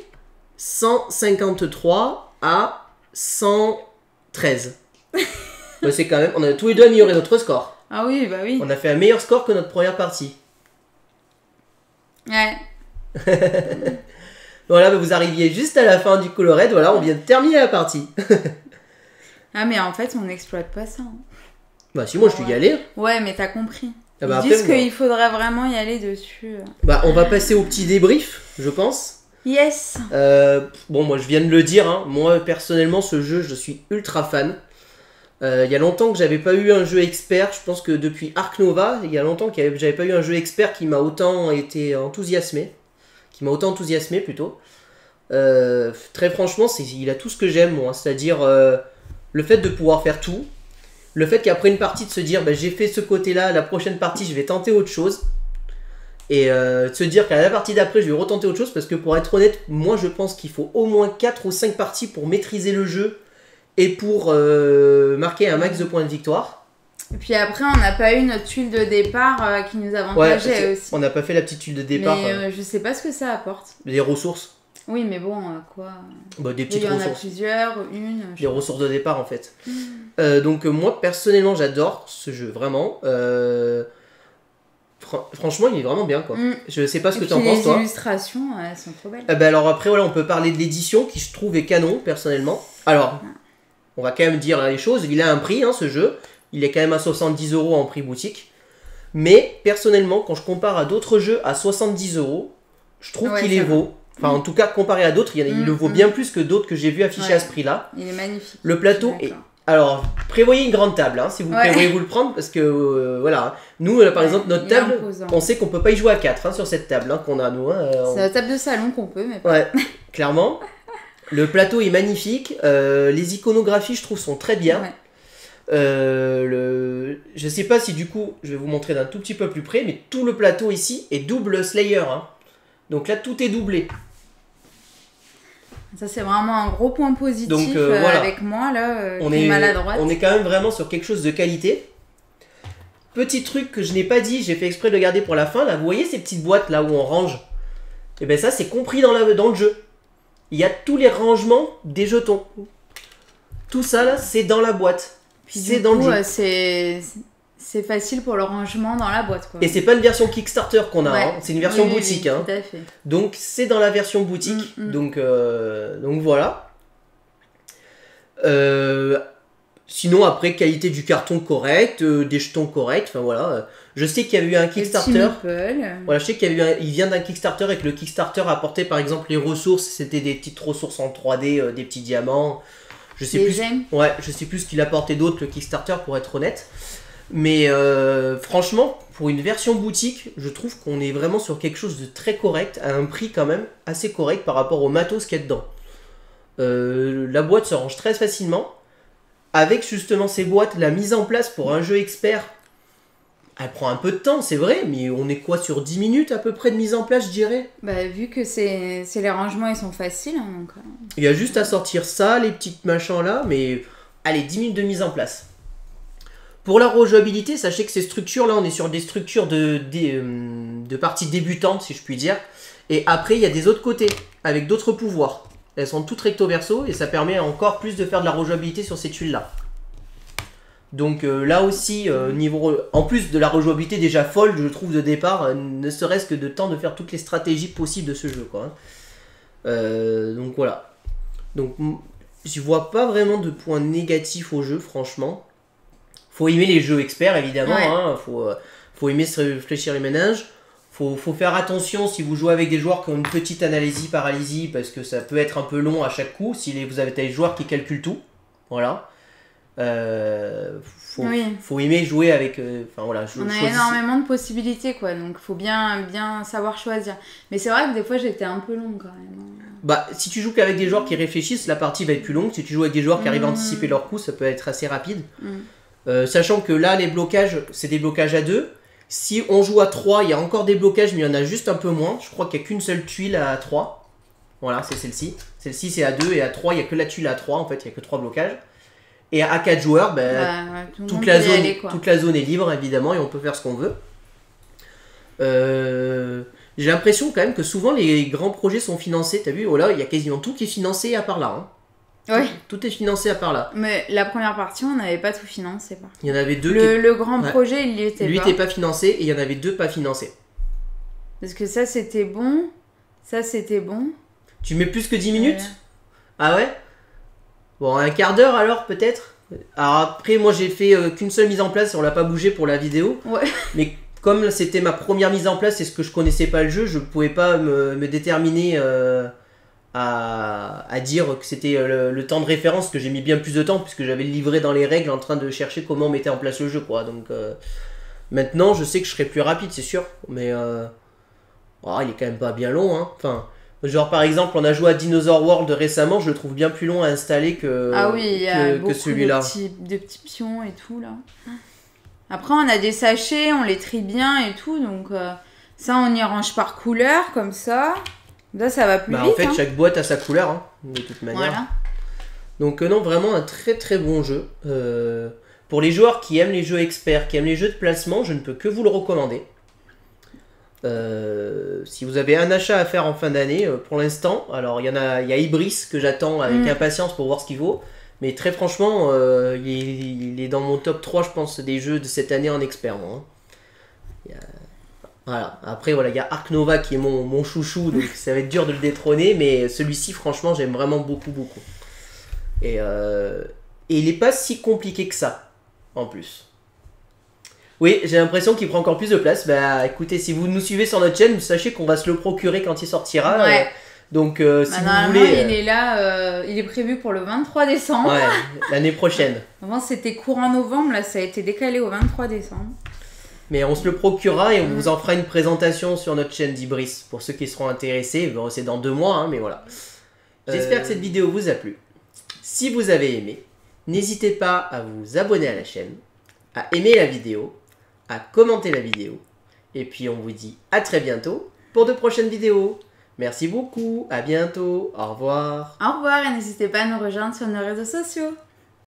153 à 113. Bah, c'est quand même, on a tous les deux amélioré notre score. Ah oui, bah oui. On a fait un meilleur score que notre première partie. Ouais. Voilà, bah, vous arriviez juste à la fin du Colored. Voilà, on vient de terminer la partie. Ah, mais en fait, on n'exploite pas ça. Hein. Bah si, moi je suis y aller. Ouais, mais t'as compris. Ah bah, Ils disent après, qu'il faudrait vraiment y aller dessus. Bah on va passer au petit débrief, je pense. Yes. Bon, moi je viens de le dire, hein. Moi personnellement ce jeu je suis ultra fan. Il y a longtemps que j'avais pas eu un jeu expert, je pense que depuis Ark Nova, il y a longtemps que j'avais pas eu un jeu expert qui m'a autant été enthousiasmé. Qui m'a autant enthousiasmé plutôt. Très franchement, il a tout ce que j'aime moi, c'est-à-dire le fait de pouvoir faire tout. Le fait qu'après une partie de se dire bah, j'ai fait ce côté là, la prochaine partie je vais tenter autre chose. Et de se dire qu'à la partie d'après je vais retenter autre chose. Parce que pour être honnête, moi je pense qu'il faut au moins 4 ou 5 parties pour maîtriser le jeu. Et pour marquer un max de points de victoire. Et puis après on n'a pas eu notre tuile de départ qui nous avantageait aussi. On n'a pas fait la petite tuile de départ. Mais je sais pas ce que ça apporte. Les ressources. Oui mais bon, quoi. Bah, des Il petites y en a ressources. plusieurs, une. Les ressources de départ en fait. Donc moi personnellement j'adore ce jeu vraiment. Franchement il est vraiment bien quoi. Je sais pas ce que tu en penses toi. Les illustrations elles sont trop belles. Bah alors après voilà on peut parler de l'édition qui je trouve est canon personnellement. Alors on va quand même dire les choses. Il a un prix hein, ce jeu. Il est quand même à 70 € en prix boutique. Mais personnellement quand je compare à d'autres jeux à 70 €, je trouve qu'il les vaut. Enfin, en tout cas, comparé à d'autres, il le vaut bien plus que d'autres que j'ai vu afficher à ce prix-là. Il est magnifique. Le plateau est... Alors, prévoyez une grande table, hein, si vous prévoyez vous le prendre, parce que, voilà. Nous, par exemple, notre table, on sait qu'on peut pas y jouer à 4 hein, sur cette table hein, qu'on a, nous. Hein, c'est la table de salon qu'on peut, mais pas. Ouais, clairement. Le plateau est magnifique. Les iconographies, je trouve, sont très bien. Ouais. Je sais pas si, du coup, je vais vous montrer d'un tout petit peu plus près, mais tout le plateau ici est double Slayer. Hein. Donc là, tout est doublé. Ça, c'est vraiment un gros point positif. Donc, voilà. Avec moi, là, qui est maladroite. On est quand même vraiment sur quelque chose de qualité. Petit truc que je n'ai pas dit, j'ai fait exprès de le garder pour la fin. Là, vous voyez ces petites boîtes là où on range? Et bien ça, c'est compris dans le jeu. Il y a tous les rangements des jetons. Tout ça, là, c'est dans la boîte. C'est dans le jeu. C'est facile pour le rangement dans la boîte. Quoi. Et c'est pas une version Kickstarter qu'on a, hein. C'est une version boutique. Oui, hein. tout à fait. Donc c'est dans la version boutique. Donc voilà. Sinon après, qualité du carton correct, des jetons corrects, enfin voilà. Je sais qu'il y a eu un Kickstarter. Voilà, je sais qu'il y a eu il vient d'un Kickstarter et que le Kickstarter a apporté par exemple les ressources, c'était des petites ressources en 3D, des petits diamants. Je sais plus. Je sais plus ce qu'il apportait d'autre le Kickstarter pour être honnête. Mais franchement, pour une version boutique, je trouve qu'on est vraiment sur quelque chose de très correct, à un prix quand même assez correct par rapport au matos qu'il y a dedans. La boîte se range très facilement. Avec justement ces boîtes, la mise en place pour un jeu expert, elle prend un peu de temps, c'est vrai, mais on est quoi sur 10 minutes à peu près de mise en place, je dirais. Bah, vu que c'est les rangements, ils sont faciles. Hein, donc... Il y a juste à sortir ça, les petites machins là, mais allez, 10 minutes de mise en place. Pour la rejouabilité, sachez que ces structures là, on est sur des structures de parties débutantes, si je puis dire. Et après, il y a des autres côtés, avec d'autres pouvoirs. Elles sont toutes recto verso et ça permet encore plus de faire de la rejouabilité sur ces tuiles là. Donc là aussi, en plus de la rejouabilité déjà folle, je trouve de départ, ne serait-ce que de temps de faire toutes les stratégies possibles de ce jeu, quoi. Donc voilà. Donc je vois pas vraiment de points négatifs au jeu, franchement. Faut aimer les jeux experts, évidemment. Hein, faut aimer se réfléchir les méninges. Faut faire attention si vous jouez avec des joueurs qui ont une petite paralysie, parce que ça peut être un peu long à chaque coup, si vous avez des joueurs qui calculent tout. Voilà. Faut aimer jouer avec... on a énormément de possibilités, quoi, donc faut bien savoir choisir. Mais c'est vrai que des fois, j'étais un peu longue, quand même. Bah, si tu joues qu'avec des joueurs qui réfléchissent, la partie va être plus longue. Si tu joues avec des joueurs qui arrivent à anticiper leurs coups, ça peut être assez rapide. Sachant que là, les blocages, c'est des blocages à 2. Si on joue à 3, il y a encore des blocages, mais il y en a juste un peu moins. Je crois qu'il n'y a qu'une seule tuile à 3. Voilà, c'est celle-ci. Celle-ci, c'est à 2 et à 3, il n'y a que la tuile à 3. En fait, il n'y a que 3 blocages. Et à 4 joueurs, toute la zone est libre, évidemment, et on peut faire ce qu'on veut. J'ai l'impression quand même que souvent, les grands projets sont financés. T'as vu, oh là, il y a quasiment tout qui est financé à part là. Hein. Ouais. Tout est financé à part là. Mais la première partie, on n'avait pas tout financé. Il y en avait 2 le grand projet, il y était Lui n'était pas financé et il y en avait 2 pas financés. Parce que ça, c'était bon. Ça, c'était bon. Tu mets plus que 10 minutes ? Ah ouais ? Bon, un quart d'heure alors, peut-être ? Alors après, moi, j'ai fait qu'une seule mise en place. On l'a pas bougé pour la vidéo. Ouais. Mais comme c'était ma première mise en place et ce que je connaissais pas le jeu, je pouvais pas me déterminer... à dire que c'était le temps de référence, que j'ai mis bien plus de temps puisque j'avais livré dans les règles en train de chercher comment on mettait en place le jeu quoi. Donc maintenant je sais que je serai plus rapide c'est sûr, mais il est quand même pas bien long hein. Enfin, genre par exemple on a joué à Dinosaur World récemment, je le trouve bien plus long à installer que, que celui-là. De petits pions et tout là. Après on a des sachets, on les trie bien et tout, donc ça on y range par couleur comme ça. Là, ça va plus vite. En fait, chaque boîte a sa couleur, hein, de toute manière. Voilà. Donc non, vraiment un très très bon jeu. Pour les joueurs qui aiment les jeux experts, qui aiment les jeux de placement, je ne peux que vous le recommander. Si vous avez un achat à faire en fin d'année, pour l'instant, alors il y a Ibris que j'attends avec impatience pour voir ce qu'il vaut. Mais très franchement, il est dans mon top 3, je pense, des jeux de cette année en expert. Hein. Voilà. Après, voilà, il y a Ark Nova qui est mon chouchou, donc ça va être dur de le détrôner, mais celui-ci, franchement, j'aime vraiment beaucoup, beaucoup. Et il n'est pas si compliqué que ça, en plus. Oui, j'ai l'impression qu'il prend encore plus de place. Bah écoutez, si vous nous suivez sur notre chaîne, sachez qu'on va se le procurer quand il sortira. Ouais. Donc si vous voulez... il est là, il est prévu pour le 23 décembre. Ouais, l'année prochaine. Avant, c'était courant novembre, là, ça a été décalé au 23 décembre. Mais on se le procurera et on vous en fera une présentation sur notre chaîne d'Ibris. Pour ceux qui seront intéressés, bon, c'est dans 2 mois, hein, mais voilà. J'espère que cette vidéo vous a plu. Si vous avez aimé, n'hésitez pas à vous abonner à la chaîne, à aimer la vidéo, à commenter la vidéo. Et puis on vous dit à très bientôt pour de prochaines vidéos. Merci beaucoup, à bientôt, au revoir. Au revoir et n'hésitez pas à nous rejoindre sur nos réseaux sociaux.